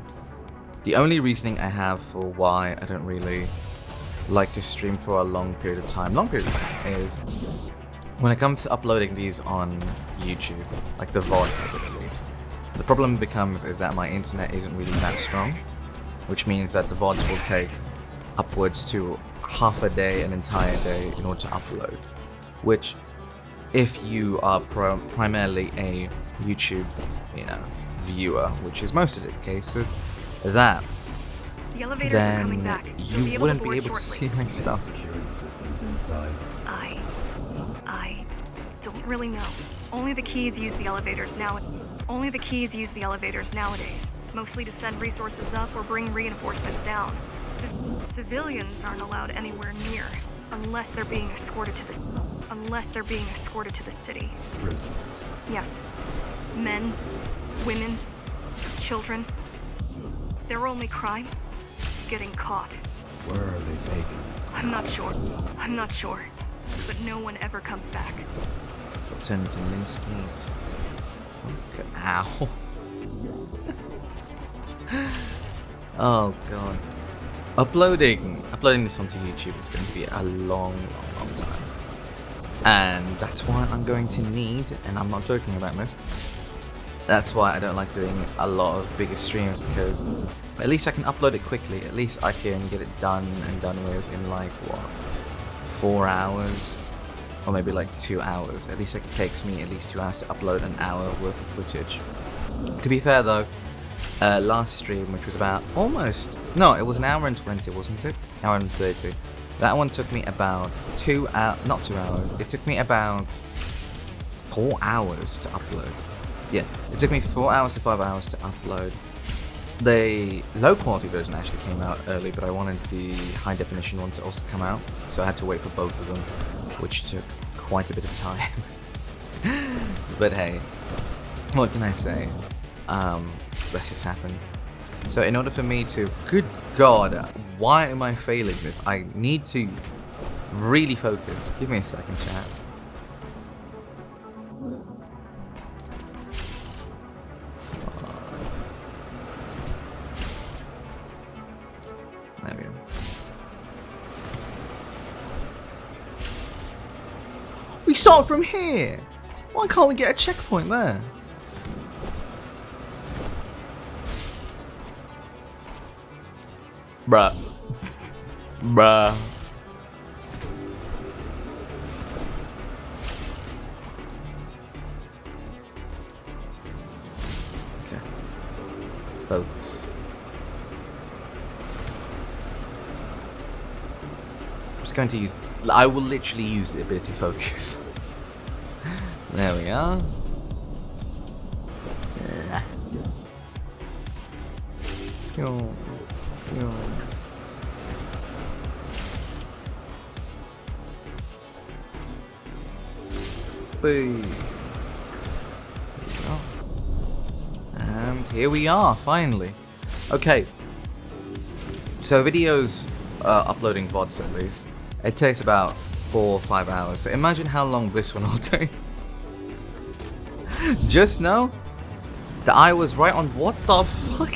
The only reasoning I have for why I don't really like to stream for a long period of time, is when it comes to uploading these on YouTube, like the VODs of it at least, the problem becomes is that my internet isn't really that strong, which means that the VODs will take upwards to half a day, an entire day in order to upload, which if you are primarily a YouTube, viewer, which is most of the cases, that The elevators are coming then back. You'll you wouldn't be board able to shortly. see my stuff. Security systems inside. I don't really know. Only the keys use the elevators now. Only the keys use the elevators nowadays, mostly to send resources up or bring reinforcements down. Civilians aren't allowed anywhere near, unless they're being escorted to the city. Prisoners. Yes. Men, women, children. Their only crime? Getting caught. Where are they taken? I'm not sure. But no one ever comes back. Turn into minced meat. Okay. Ow. Oh god. Uploading this onto YouTube is going to be a long time. And that's why I'm going to need, and I'm not joking about this, that's why I don't like doing a lot of bigger streams, because at least I can upload it quickly. At least I can get it done and done with in like, 4 hours, or maybe like 2 hours. At least it takes me at least 2 hours to upload an hour worth of footage. To be fair though, last stream, which was about it was an hour and 20, wasn't it? Hour and 30. That one took me about 2 hours, not 2 hours, it took me about 4 hours to upload. Yeah, it took me 4 hours to 5 hours to upload. The low quality version actually came out early, but I wanted the high definition one to also come out, so I had to wait for both of them, which took quite a bit of time. But hey, what can I say? That just happened. So in order for me to, good God, why am I failing this? I need to really focus. Give me a second, chat. There we go. We start from here! Why can't we get a checkpoint there? Bruh. Bruh. Okay. Focus. I'm just going to use... I will literally use the ability focus. There we are. Yo. Boom. And here we are, finally. Okay. So videos, uploading VODs at least, it takes about 4 or 5 hours. So imagine how long this one will take. Just now, that I was right on. What the fuck?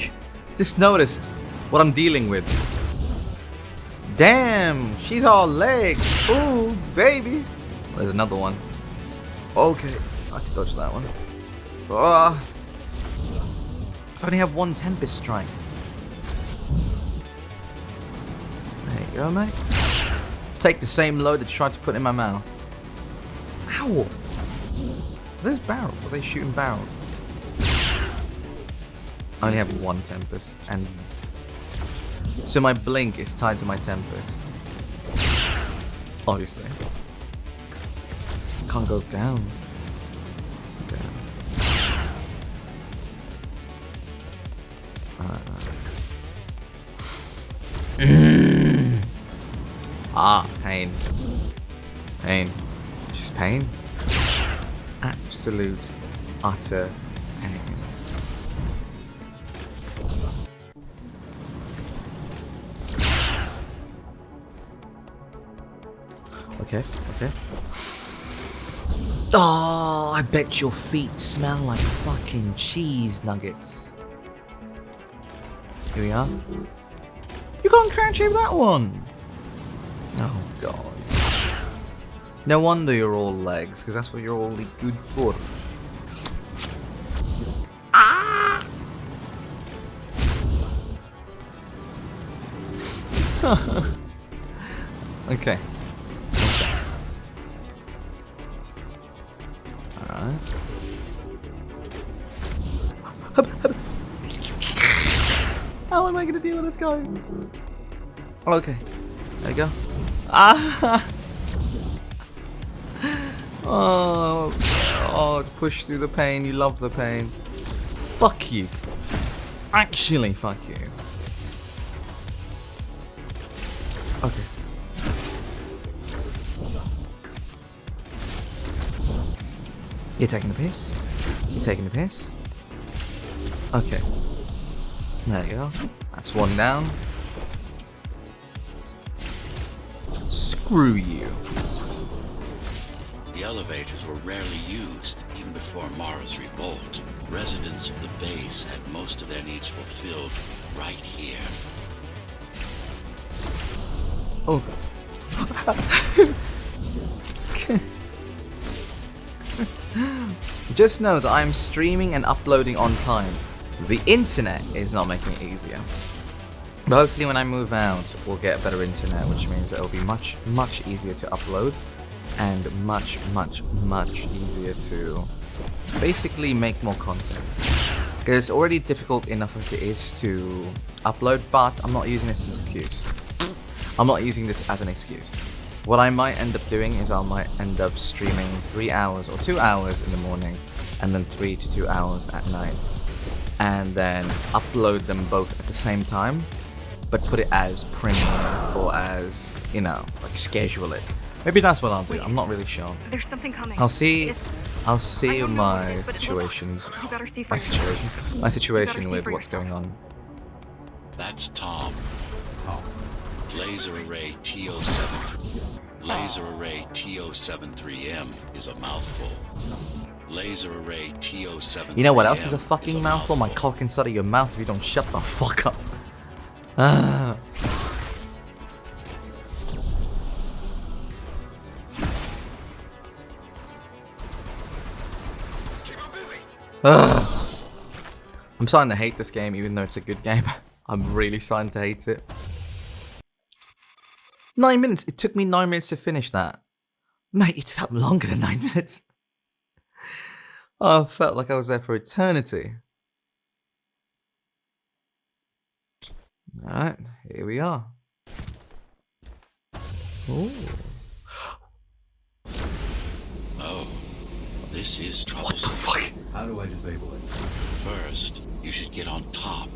Just noticed what I'm dealing with. Damn, she's all legs. Ooh, baby. There's another one. Okay, I can dodge that one. If I only have one Tempest Strike. There you go, mate. Take the same load that you tried to put in my mouth. Ow! There's barrels. Are they shooting barrels? I only have one Tempest, and so my blink is tied to my Tempest. Obviously. Can't go down. Pain. Pain. Just pain. Absolute, utter pain. Okay, okay. Oh, I bet your feet smell like fucking cheese nuggets. Here we are. You can't crouch over that one! Oh god. No wonder you're all legs, because that's what you're all good for. Ah! Okay. Alright. How am I gonna deal with this guy? Okay. There you go. Ah! Oh, push through the pain. You love the pain. Fuck you. Actually, fuck you. Okay. You're taking the piss? You're taking the piss? Okay. There you go. That's one down. Screw you. The elevators were rarely used, even before Mara's revolt. Residents of the base had most of their needs fulfilled right here. Oh. Just know that I'm streaming and uploading on time. The internet is not making it easier. But hopefully when I move out, we'll get better internet, which means it'll be much, much easier to upload. and much easier to basically make more content. Because it's already difficult enough as it is to upload, but I'm not using this as an excuse. I'm not using this as an excuse. What I might end up doing is I might end up streaming 3 hours or 2 hours in the morning, and then 3 to 2 hours at night, and then upload them both at the same time, but put it as premiere or as, you know, like schedule it. Maybe that's what I'll do. I'm not really sure. There's something coming. I'll see I don't know my what it is, but it looks- situations. You better see for yourself. My situation see with for what's yourself. going on. That's Tom. Laser array TO7. Laser array TO73M is a mouthful. Laser array TO73M. You know what else is a fucking mouthful? My cock inside of your mouth if you don't shut the fuck up. Ah. Ugh. I'm starting to hate this game even though it's a good game. I'm really starting to hate it. 9 minutes! It took me 9 minutes to finish that. Mate, it felt longer than 9 minutes. Oh, I felt like I was there for eternity. Alright, here we are. Ooh. Oh, this is What the troublesome. fuck? How do I disable it? First, you should get on top.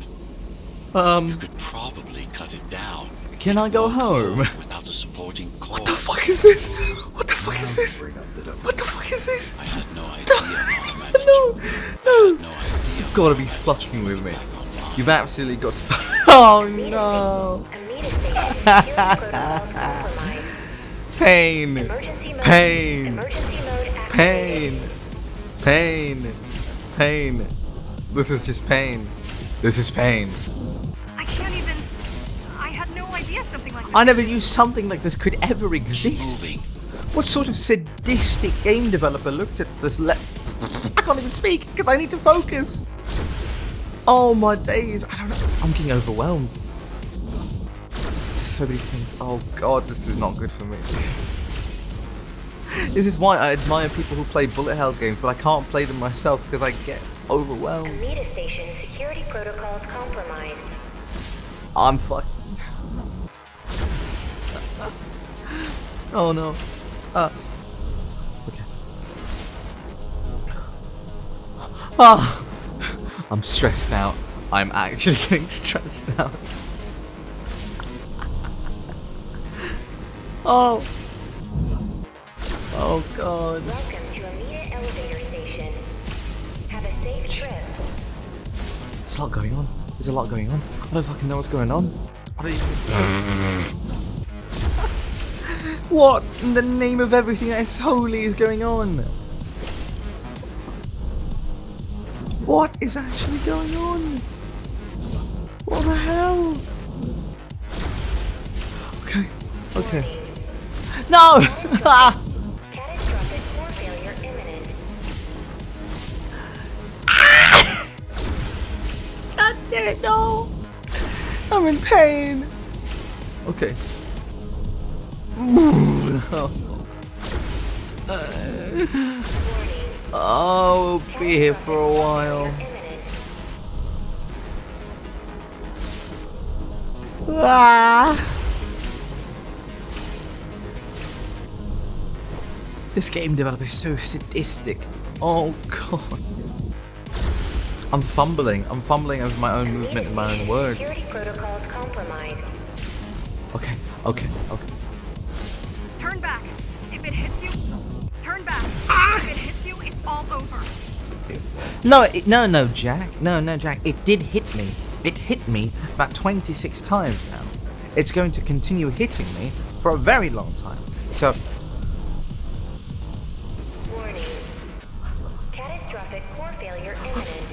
You could probably cut it down. Can I go home? Without the supporting cord. What the fuck is this? What the fuck is this? Bring up the door. What the fuck is this? I had no idea how I managed. No, no. No idea. You've got to be fucking with me. You've absolutely got to. Oh no! Pain, pain, pain, pain, pain. This is just pain. This is pain. I can't even. I had no idea something like this. I never knew something like this could ever exist. Moving. What sort of sadistic game developer looked at this I can't even speak because I need to focus. Oh my days, I don't know. I'm getting overwhelmed. There's so many things. Oh god, this is not good for me. This is why I admire people who play bullet hell games, but I can't play them myself because I get overwhelmed. Amita Station security protocols compromised. I'm fucked. Oh no. Okay. Ah, I'm stressed out. I'm actually getting stressed out. Oh. Oh god. Welcome to Amita Elevator Station. Have a safe trip. There's a lot going on. There's a lot going on. I don't fucking know what's going on. I don't even... What in the name of everything that is holy is going on? What is actually going on? What the hell? Okay. Okay. No! Catastrophic core failure imminent. God damn it, no! I'm in pain! Okay. Oh, we'll be here for a while. Imminent. Ah! This game developer is so sadistic. Oh god. I'm fumbling over my own movement and my own words. Security protocols compromised. Okay, okay, okay. Turn back. If it hits you, turn back. If it hits you, it's all over. No, Jack. No, Jack. It did hit me. It hit me about 26 times now. It's going to continue hitting me for a very long time. So, Warning. Catastrophic core failure imminent.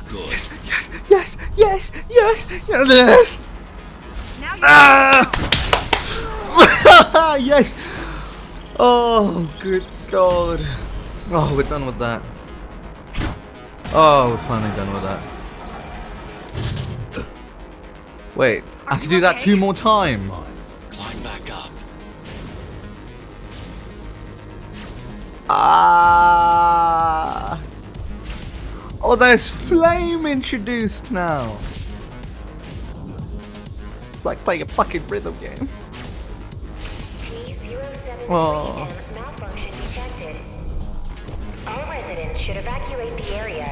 Good. yes. Now you Yes. Oh, good God. Oh, we're done with that. Oh, we're finally done with that. Wait, I have to do that 2 more times. Climb back up. Ah! Oh, there's flame introduced now. It's like playing a fucking rhythm game. Oh. Malfunction detected. All residents should evacuate the area.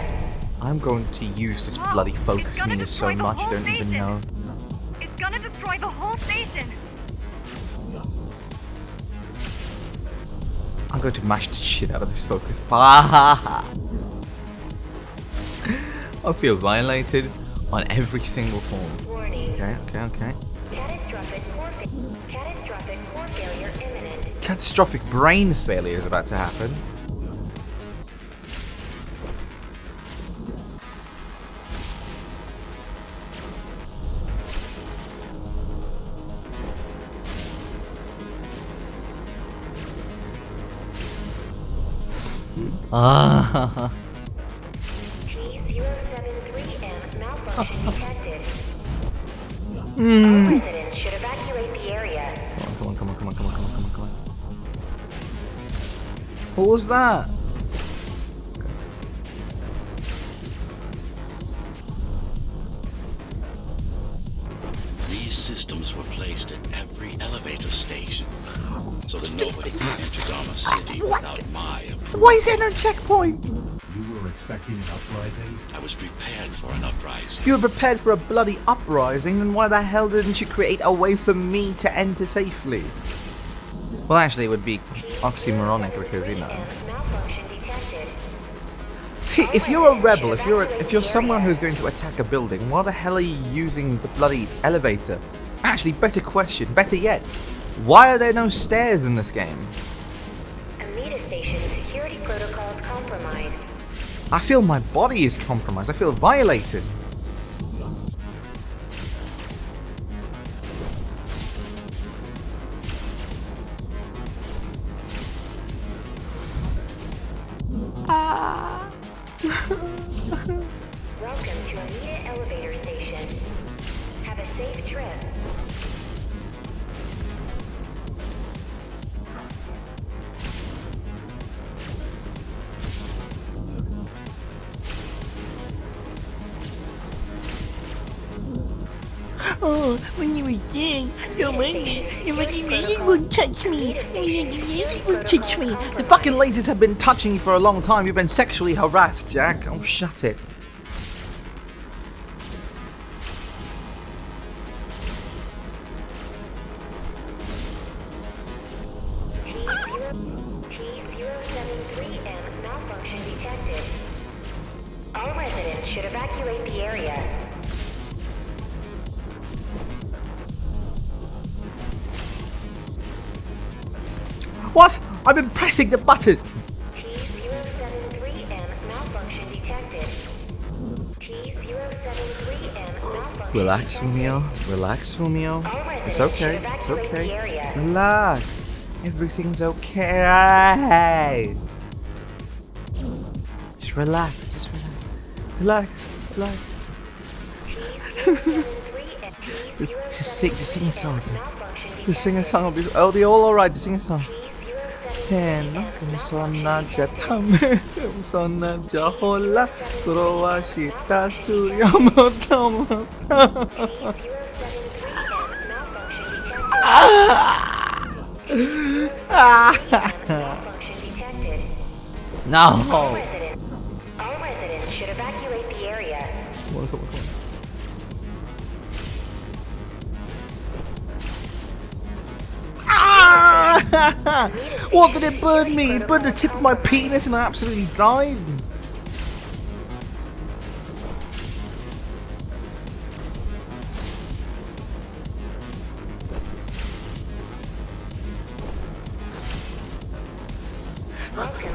I'm going to use this bloody focus meter so much I don't even know. It's gonna destroy the whole station. I'm going to mash the shit out of this focus. I feel violated on every single form. Warning. Okay. Catastrophic core failure imminent. Catastrophic brain failure is about to happen. Ah. T073M malfunction detected. All residents should evacuate the area. Come on. What was that? These systems were placed at every elevator station, so that nobody can enter Dharma City without my approval. Why is there no checkpoint? You were expecting an uprising? I was prepared for an uprising. If you were prepared for a bloody uprising, then why the hell didn't you create a way for me to enter safely? Well, actually, it would be oxymoronic because, you know. Malfunction detected. See, if you're a rebel, if you're someone who's going to attack a building, why the hell are you using the bloody elevator? Actually, better question, better yet, why are there no stairs in this game? Amida Station security protocols compromised. I feel my body is compromised. I feel violated. Welcome to Amida Elevator Station. Have a safe trip. Oh, when you were young, you wouldn't touch me. You wouldn't touch me. The fucking lasers have been touching you for a long time. You've been sexually harassed, Jack. Oh, shut it. T073M malfunction detected. All residents should evacuate the area. What? I've been pressing the button. T073M malfunction detected. T073M malfunction Relax, detected. Fumiyo. Relax, Fumiyo. All It's residents okay. should It's evacuate the okay. area. Relax. Everything's okay. Just relax. Just relax. Relax. Just sing a song. Just sing a song. Oh, they're all alright. Just sing a song. Sen, sonna jatame, sonna jahola, kurowashita suyamoto. Malfunction detected. No. All residents should evacuate the area. Come on. What did it burn me? It burned the tip of my penis and I absolutely died. Welcome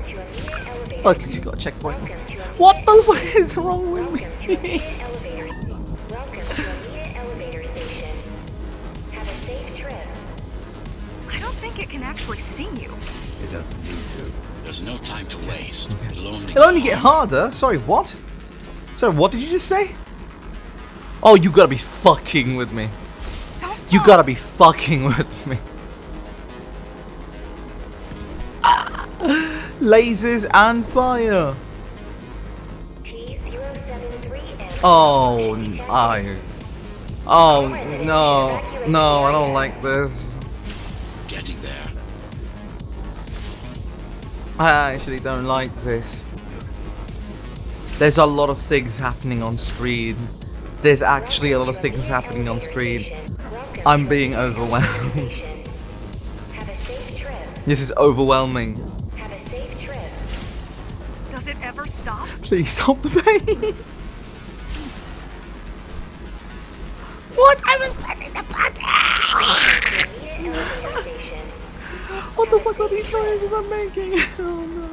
to Amida Elevator. Oh, at least you got a checkpoint. Welcome to Amida. What the fuck is wrong with Welcome to Amida me? Elevator. Welcome to Amida Elevator Station. Have a safe trip. I don't think it can actually see you. It doesn't need to. There's no time to waste. It'll only get harder. Sorry, what? Sorry, what did you just say? Oh, you gotta be fucking with me. You gotta be fucking with me. lasers and fire. T073M. Oh, oh no, no, I don't like this. Getting there. I actually don't like this. There's a lot of things happening on screen. There's actually a lot of things happening on screen. I'm being overwhelmed. Have a safe trip. This is overwhelming. Have a safe trip. Does it ever stop? Please stop the pain. What? I was pressing the button. Immediate elevator station. What the fuck are these noises I'm making? Oh no.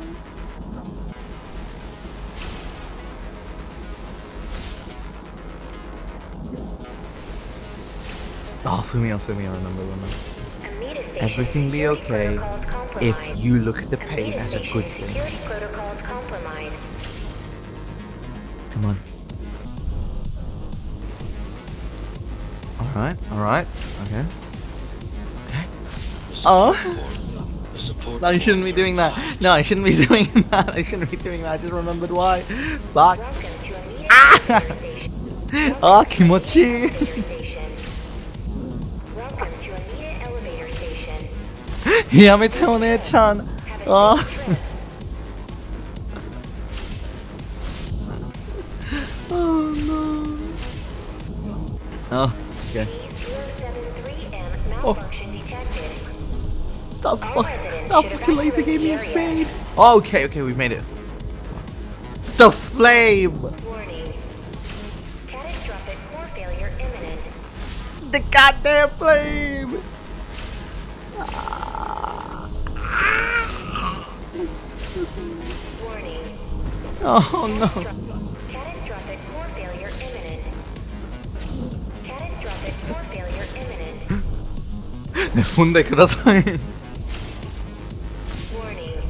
Oh, Fumiyo, remember. Amida station. Everything be Security okay protocols if compromised. you look at the pain Amida as a station. good thing. Security protocols compromised. Come on. Alright, okay. The support No, you shouldn't be doing that. No, I shouldn't be doing that. I shouldn't be doing that. I just remembered why. Fuck. Welcome to Amida elevator station. Ah, kimochi. Elevator station. Welcome to Amida elevator station. やめてお姉ちゃん。 Have a Ah. safe trip. Oh no. Oh, okay. T073M malfunction detected. That fucking laser gave me a fade. Oh, okay, we made it. The flame! Warning. Catastrophic core failure imminent. The goddamn flame! Warning. Oh no. Catastrophic core failure imminent. Catastrophic core failure imminent. ね、踏んでください。 Warning.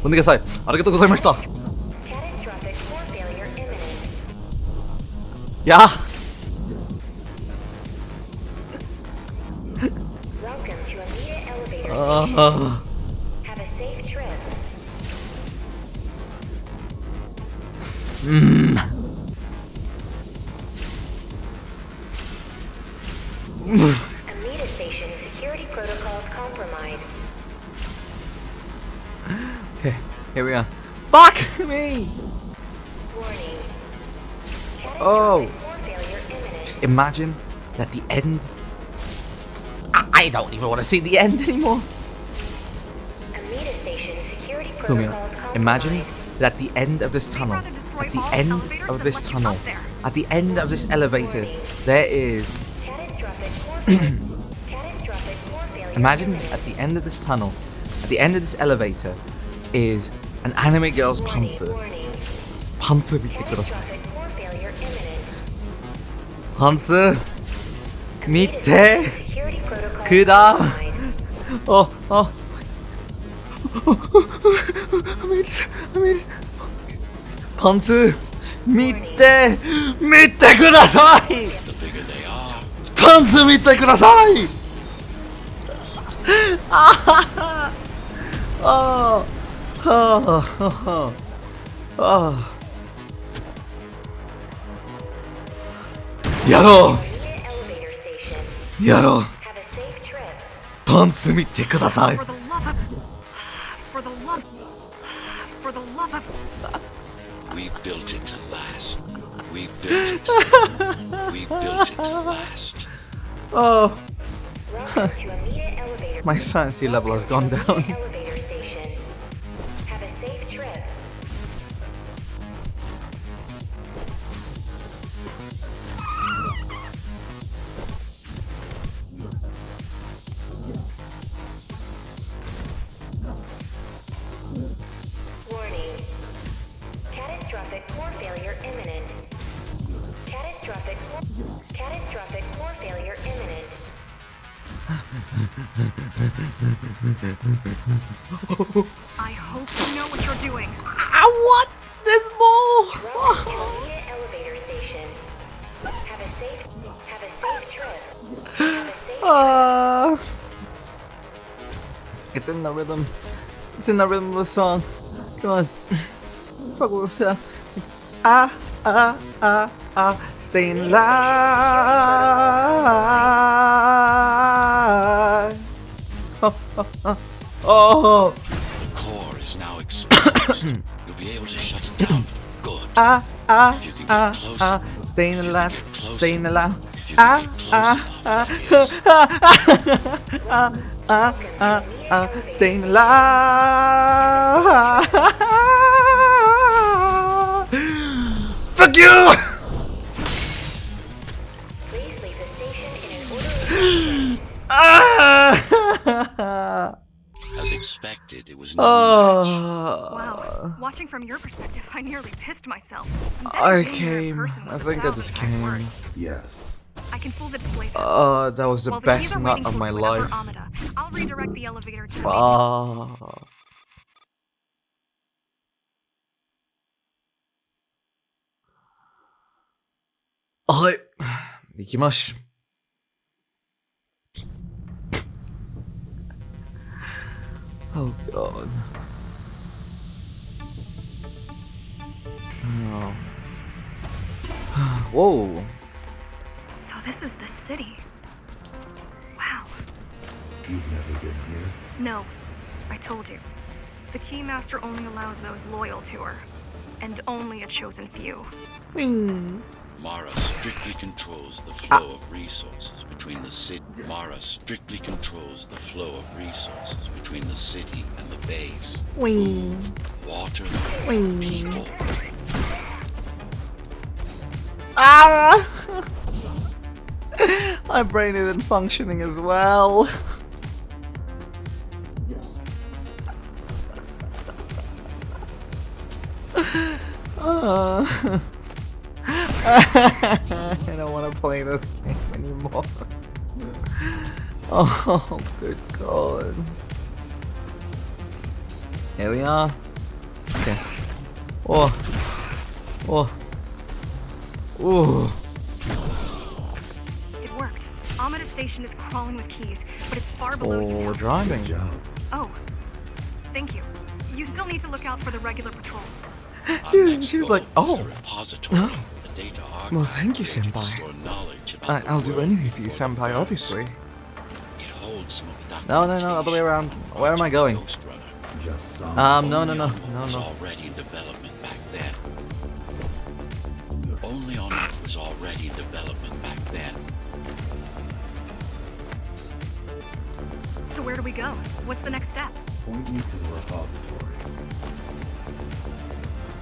踏んでください。ありがとうございました。 Catastrophic core failure imminent. や Welcome to Amida elevatorあ station. あ Have a safe trip. Amida station security protocols compromised. Okay, here we are. Fuck me! Warning. Oh. Catastrophic core failure imminent. Just imagine that the end. I don't even want to see the end anymore. Amida station security Fumiyo, protocols compromised. imagine that at the end of this tunnel, at the end of this tunnel, at the end of this elevator, there is. Catastrophic core failure. Catastrophic core failure Imagine imminent. at the end of this tunnel, at the end of this elevator, is an anime girl's Warning. pantsu. Warning. Pantsu 見てください。 Catastrophic core failure imminent. パンツ見 Amida て station security protocols くだ compromised. ああパンツ見て見てください The bigger they are, パンツ見てくださいああああやろ Amida elevator station. うやろう Have a safe trip. パンツ見てください For the love of... For the love of... we built it to last. We built it. We built it to last. Oh, Welcome to Amida elevator. my sanity level has gone down. Elevator station. Have a safe trip. Warning. Catastrophic core failure imminent. Catastrophic core failure imminent. I hope you know what you're doing. What? There's more. Welcome to Amida elevator station. Have a safe trip. Have a safe It's in the rhythm. It's in the rhythm of the song. Come on. Fuck what's up? Staying alive. Oh. The core is now exposed. You'll be able to shut it down for good. If you can get close enough. Staying alive. Staying alive. If you can get close enough, yes. Staying alive. Fuck you! Please leave the station in an orderly As expected, it was no match. Wow. Watching from your perspective, I nearly pissed myself. I came. I think I just came. Yes. I can fool the display. That was the While best keys are nut waiting of to my deploy over life. Amida, I'll redirect the elevator to the Fuck. Alright. 行きましょう。Oh god. Oh. Whoa. So this is the city. Wow. You've never been here? No, I told you. The Keymaster only allows those loyal to her, and only a chosen few. Mara strictly controls the flow of resources between the city. Mara strictly controls the flow of resources between the city and the base. Food, water, people. Ah! My brain isn't functioning as well. I don't want to play this game anymore. Oh, good god. Here we are. Okay. Oh. Oh. Ooh. It worked. Amida Station is crawling with keys, but it's far below you Oh, now. we're driving. Good job. Oh, thank you. You still need to look out for the regular patrol. She was like, oh. The data Well, thank you, archive to senpai. store knowledge about the I'll do world anything for you, before it senpai, burns. obviously. It holds some of the No, other way around. Where am I going? Ghostrunner. Just some. No. Only was already in development back then. Only on Earth was already in development back then. So where do we go? What's the next step? Point me to the repository.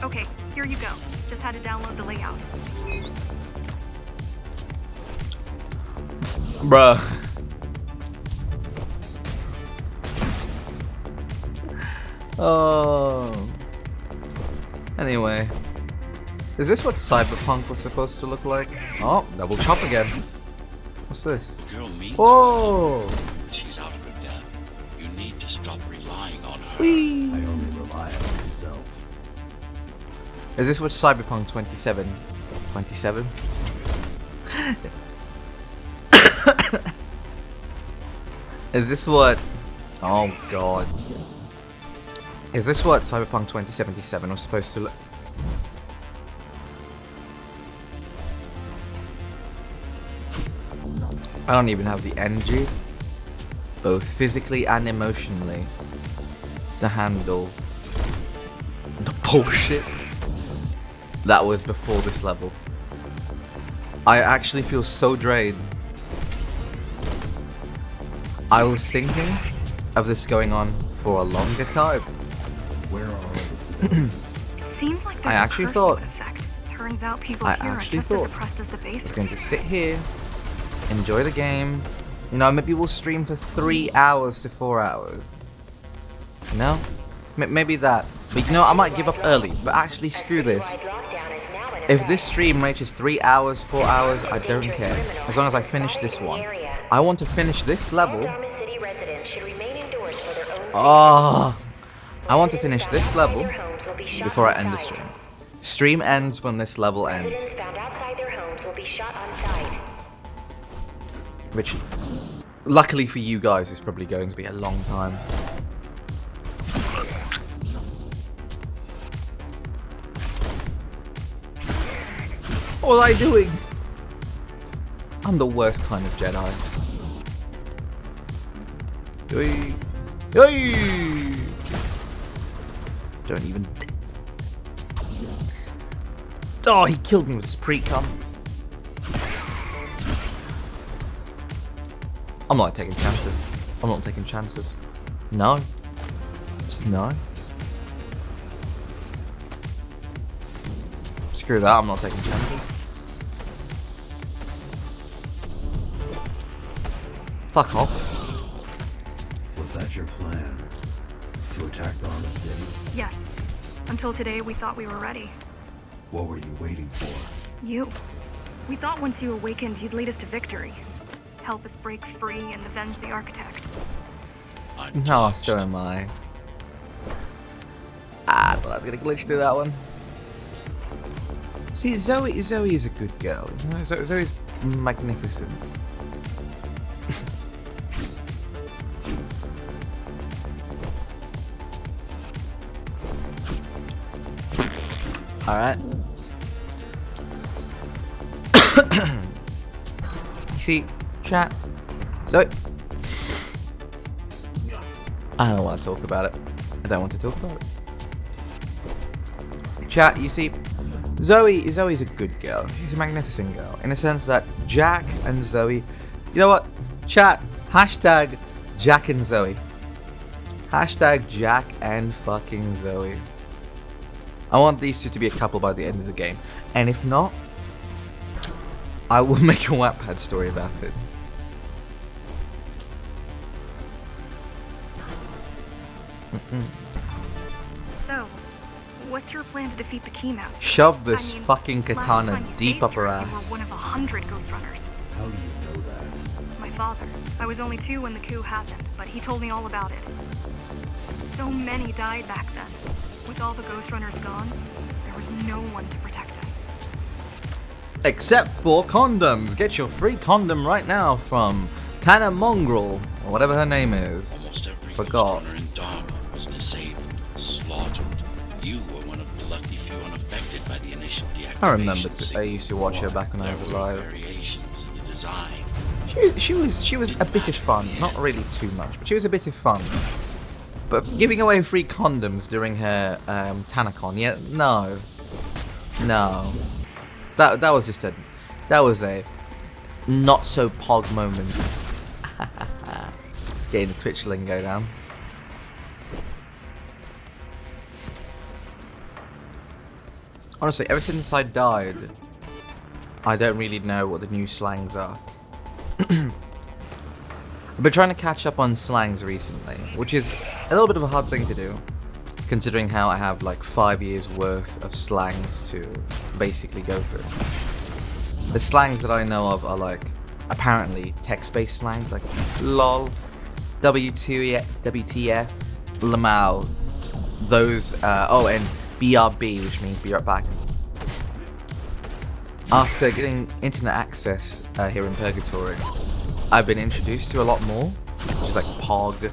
Okay, here you go. Just had to download the layout. Bruh. Oh. Anyway. Is this what Cyberpunk was supposed to look like? Oh, double chop again. What's this? The girl means Whoa! she's out of her depth. You need to stop relying on her. Whee! I only rely on myself. Is this what Cyberpunk 27? 27? Is this what... Oh god. Is this what Cyberpunk 2077 was supposed to look... I don't even have the energy, both physically and emotionally, to handle the bullshit that was before this level. I actually feel so drained. I was thinking of this going on for a longer time. Where are all the civilians? Seems like there's I a actually curfew thought- in effect. Turns out people I here are actually just thought as depressed as the I was base. going to sit here, enjoy the game. You know, maybe we'll stream for 3 hours to 4 hours. You know? Maybe that. But you know, I might give up early. But actually, screw this. If this stream reaches 3 hours, 4 hours, I don't care. As long as I finish this one. I want to finish this level. Oh, I want to finish this level before I end the stream. Stream ends when this level ends. Which, luckily for you guys, is probably going to be a long time. What was I doing? I'm the worst kind of Jedi. Hey. Hey. Don't even. Oh, he killed me with his pre-cum. I'm not taking chances. I'm not taking chances. No. Just no. Screw that, I'm not taking chances. Fuck off. Was that your plan? To attack Dharma City? Yes. Until today, we thought we were ready. What were you waiting for? You. We thought once you awakened, you'd lead us to victory. Help us break free and avenge the Architect. No, so am I. Ah, well, that's gonna glitch through that one. See, Zoe is a good girl. You know, Zoe's magnificent. All right. You see, chat. Zoe. I don't want to talk about it. I don't want to talk about it. Chat, you see, Zoe's a good girl. She's a magnificent girl. In a sense that Jack and Zoe... You know what? Chat, hashtag Jack and Zoe. Hashtag Jack and fucking Zoe. I want these two to be a couple by the end of the game. And if not, I will make a Wattpad story about it. So, what's your plan to defeat the Keynote? Shove this I mean, fucking last katana time you deep faced up her her, you ass. were one of 100 Ghostrunners. How do you know that? My father. I was only 2 when the coup happened, but he told me all about it. So many died back then. With all the Ghostrunners gone, there was no one to protect us. Except for condoms. Get your free condom right now from Tana Mongrel, or whatever her name is. Almost every Forgot. Ghostrunner in Dharma was disabled, slaughtered. You were one of the lucky few unaffected by the initial deactivation. I remember. I signal. used to watch her back when I was There were alive. variations in the design. She was a bit of fun. Not really too much, but she was a bit of fun. But giving away free condoms during her TanaCon, yeah, no. That was just a not so pog moment. Getting the Twitch lingo down. Honestly, ever since I died, I don't really know what the new slangs are. I've been trying to catch up on slangs recently, which is a little bit of a hard thing to do, considering how I have like 5 years worth of slangs to basically go through. The slangs that I know of are like, apparently, text-based slangs like LOL, WTF, LMAO, those, and BRB, which means be right back. After getting internet access here in Purgatory, I've been introduced to a lot more, which is like POG,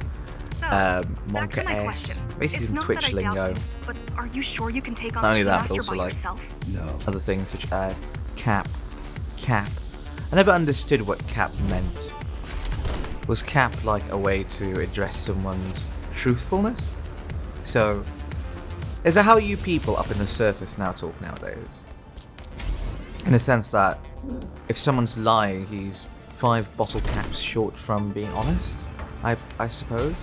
Monka S, basically some Twitch lingo. But are you sure you can take on Not only the that, but Master also by like yourself? No. other things such as cap. I never understood what cap meant. Was cap like a way to address someone's truthfulness? So, is that how you people up in the surface now talk nowadays? In the sense that if someone's lying, he's 5 bottle caps short from being honest? I suppose?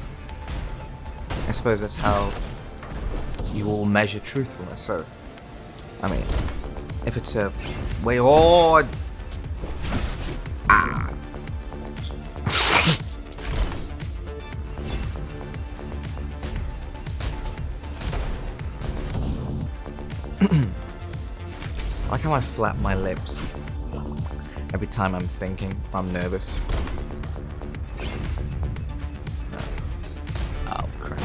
I suppose that's how you all measure truthfulness, so... I mean, if it's a way... Oh! Ah! I like how I flap my lips every time I'm thinking. I'm nervous. Oh crap.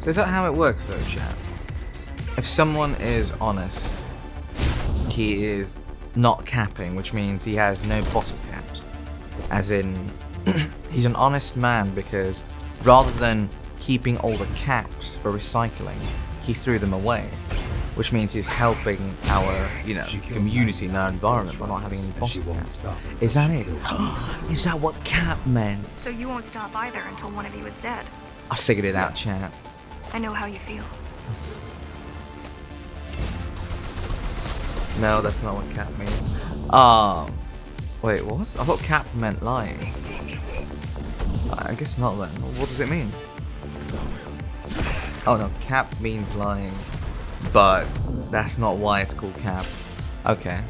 So is that how it works though, chat? If someone is honest, he is not capping, which means he has no bottle caps. As in, he's an honest man because rather than keeping all the caps for recycling, he threw them away, which means he's helping our, you know, community and our environment by not having any boss cats. Is that it? Is that what Cap meant? So you won't stop either until one of you is dead. I figured it out, chat. I know how you feel. No, that's not what Cap means. Wait, what? I thought Cap meant lying. I guess not then. What does it mean? Oh no, Cap means lying. But that's not why it's called Cap. Okay.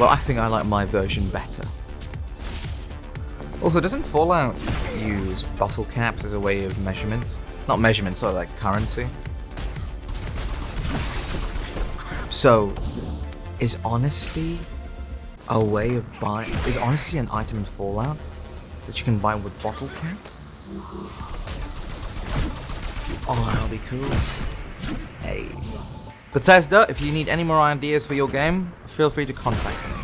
Well, I think I like my version better. Also, doesn't Fallout use bottle caps as a way of measurement? Not measurement, sorry, like currency. So, is honesty a way of buying? Is honesty an item in Fallout that you can buy with bottle caps? Oh, that'll be cool. Hey. Bethesda, if you need any more ideas for your game, feel free to contact me.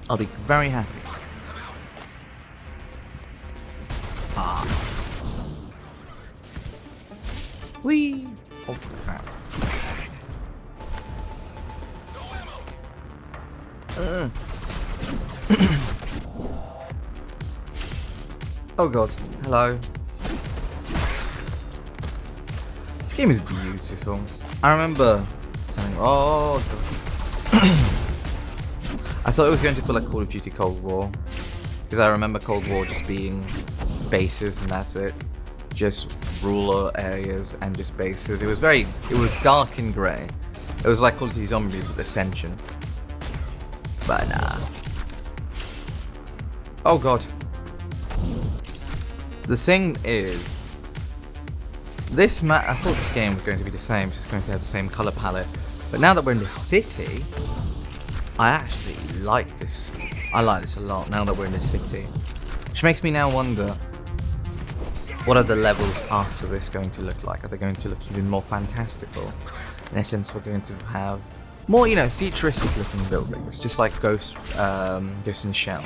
I'll be very happy. Whee! Oh crap. Oh god, hello. This game is beautiful. I remember telling, oh god. I thought it was going to feel like Call of Duty Cold War. Because I remember Cold War just being bases and that's it. Just rural areas and just bases. It was dark and grey. It was like Call of Duty Zombies with Ascension. But nah. Oh god. The thing is, this map, I thought this game was going to be the same, just going to have the same colour palette. But now that we're in the city, I actually like this. I like this a lot now that we're in the city. Which makes me now wonder, what are the levels after this going to look like? Are they going to look even more fantastical? In essence, we're going to have more, you know, futuristic looking buildings, just like Ghost in the Shell.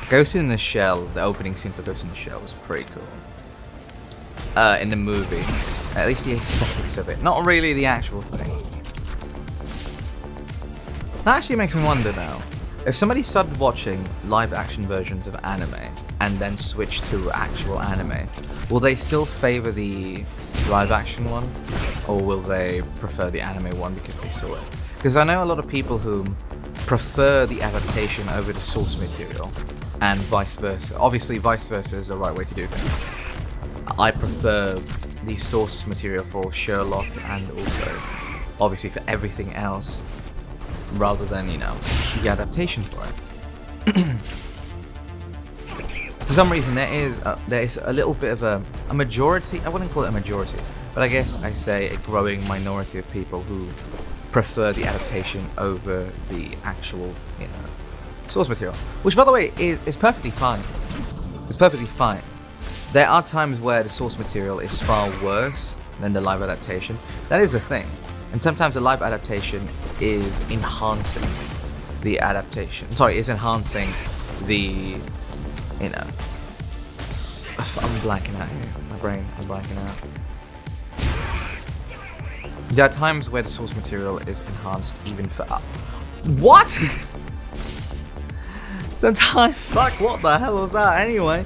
Ghost in the Shell, the opening scene for Ghost in the Shell was pretty cool. In the movie, at least the aesthetics of it, not really the actual thing. That actually makes me wonder now, if somebody started watching live action versions of anime and then switched to actual anime, will they still favor the live action one, or will they prefer the anime one because they saw it? Because I know a lot of people who prefer the adaptation over the source material, and vice versa. Obviously, vice versa is the right way to do things. I prefer the source material for Sherlock and also, obviously, for everything else, rather than, you know, the adaptation for it. For some reason, there is a little bit of a majority. I wouldn't call it a majority, but I guess I say a growing minority of people who prefer the adaptation over the actual, you know, source material. Which, by the way, is perfectly fine. It's perfectly fine. There are times where the source material is far worse than the live adaptation. That is a thing. And sometimes the live adaptation is enhancing the adaptation. Sorry, is enhancing the, you know. I'm blanking out here. My brain, I'm blanking out. There are times where the source material is enhanced even for what? Sometimes, fuck, what the hell was that anyway?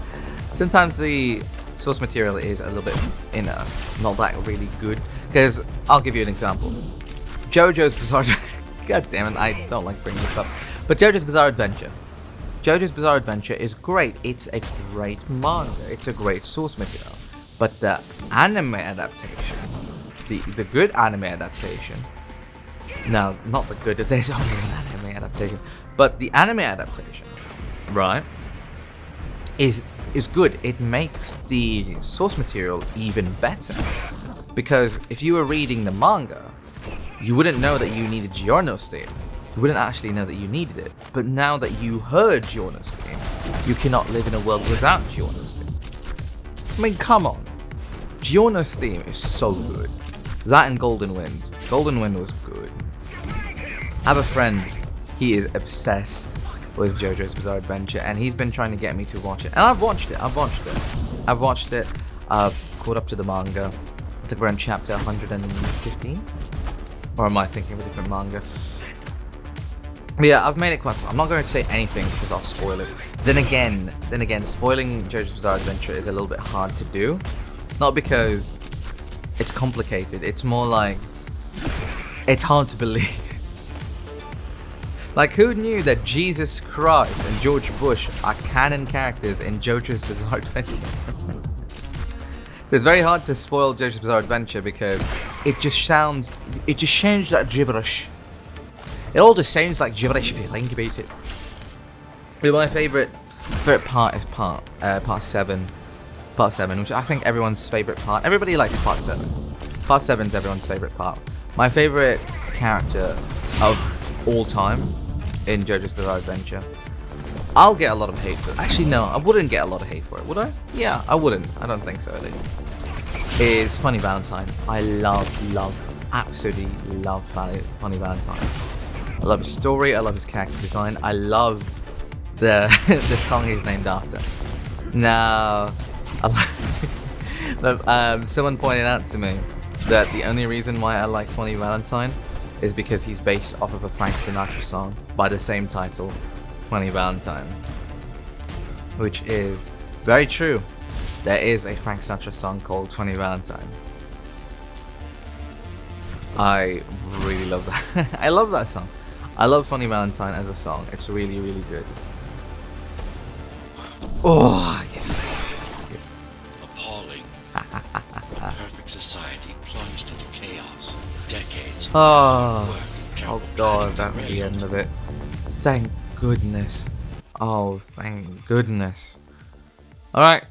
Sometimes the source material is a little bit, you know, not that really good. Because, I'll give you an example. JoJo's Bizarre God damn it, I don't like bringing this up. But JoJo's Bizarre Adventure. JoJo's Bizarre Adventure is great. It's a great manga. It's a great source material. But the anime adaptation, the good anime adaptation, no, not the good, there's only an anime adaptation, but the anime adaptation, right, is good. It makes the source material even better. Because if you were reading the manga, you wouldn't know that you needed Giorno's theme. You wouldn't actually know that you needed it. But now that you heard Giorno's theme, you cannot live in a world without Giorno's theme. I mean, come on. Giorno's theme is so good. That and Golden Wind. Golden Wind was good. I have a friend, he is obsessed with JoJo's Bizarre Adventure, and he's been trying to get me to watch it. And I've watched it. I've caught up to the manga. I think we're in chapter 115? Or am I thinking of a different manga? But yeah, I've made it quite far. I'm not going to say anything because I'll spoil it. Then again, spoiling JoJo's Bizarre Adventure is a little bit hard to do. Not because it's complicated, it's more like it's hard to believe. Like, who knew that Jesus Christ and George Bush are canon characters in JoJo's Bizarre Adventure? It's very hard to spoil JoJo's Bizarre Adventure because it just sounds like gibberish. It all just sounds like gibberish if you think about it. But my favorite part is part 7. Part 7, which I think everyone's favorite part. Everybody likes part 7. Part 7 is everyone's favorite part. My favorite character of all time in JoJo's Bizarre Adventure. I'll get a lot of hate for it. Actually, no, I wouldn't get a lot of hate for it, would I? Yeah, I wouldn't. I don't think so, at least. Is Funny Valentine. I absolutely love Funny Valentine. I love his story, I love his character design, I love the song he's named after. Now, someone pointed out to me that the only reason why I like Funny Valentine is because he's based off of a Frank Sinatra song by the same title, Funny Valentine. Which is very true. There is a Frank Sinatra song called Funny Valentine. I really love that. I love that song. I love Funny Valentine as a song. It's really, really good. Oh, yes. Appalling. Perfect society plunged into chaos. Decades. Oh god, that was the end of it. Thank goodness. Oh, thank goodness. Alright,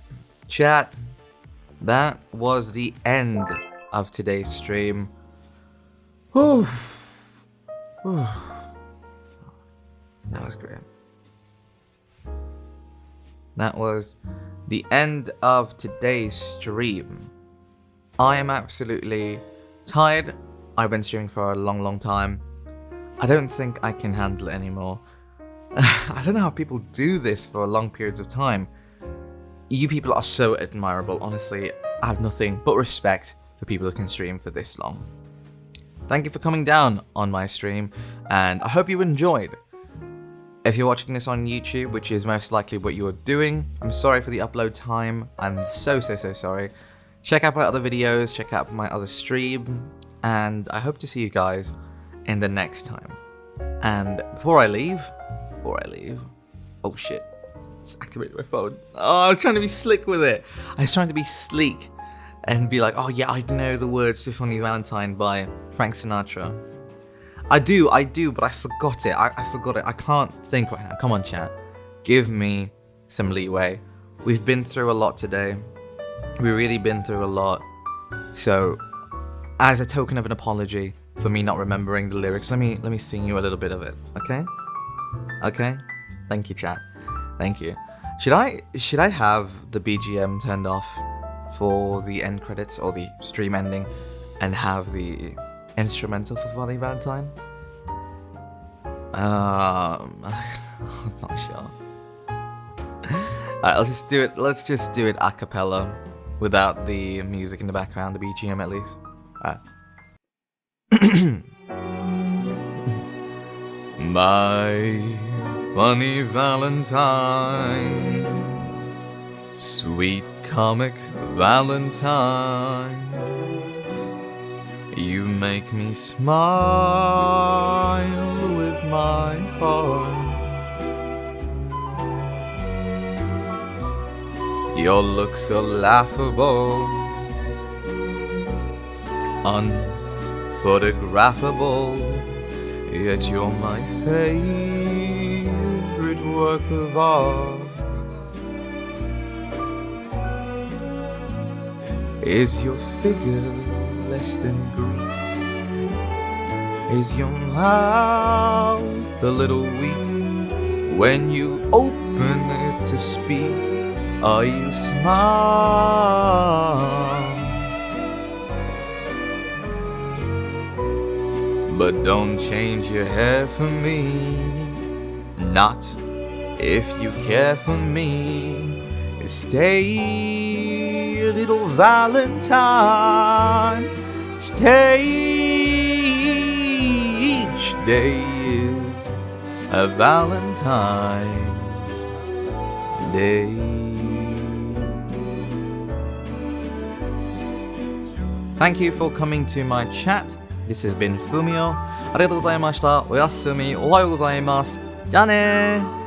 chat. That was the end of today's stream. Whew. Whew. That was great. That was the end of today's stream. I am absolutely tired. I've been streaming for a long time. I don't think I can handle it anymore. I don't know how people do this for long periods of time. You people are so admirable. Honestly, I have nothing but respect for people who can stream for this long. Thank you for coming down on my stream, and I hope you enjoyed. If you're watching this on YouTube, which is most likely what you are doing, I'm sorry for the upload time. I'm so sorry. Check out my other videos, check out my other stream, and I hope to see you guys in the next time. And before I leave, oh shit, just activated my phone. Oh, I was trying to be slick with it. I was trying to be sleek and be like, oh yeah, I know the words to Funny Valentine by Frank Sinatra. I do, but I forgot it. I forgot it. I can't think right now. Come on, chat. Give me some leeway. We've been through a lot today. We've really been through a lot. So, as a token of an apology for me not remembering the lyrics, let me sing you a little bit of it, okay? Okay? Thank you, chat. Thank you. Should I have the BGM turned off for the end credits or the stream ending and have the instrumental for Funny Valentine? I'm not sure. Alright, let's just do it a cappella without the music in the background, the BGM at least. Alright. My funny Valentine, sweet comic Valentine, you make me smile with my heart. Your looks so laughable, unphotographable, yet you're my favorite work of art. Is your figure less than Greek? Is your mouth a little weak when you open it to speak? Are you smart? But don't change your hair for me, not if you care for me. Stay, little Valentine. Stay, each day is a Valentine's Day. Thank you for coming to my chat. This has been Fumiyo. ありがとうございました。おやすみ。おはようございます。じゃあねー。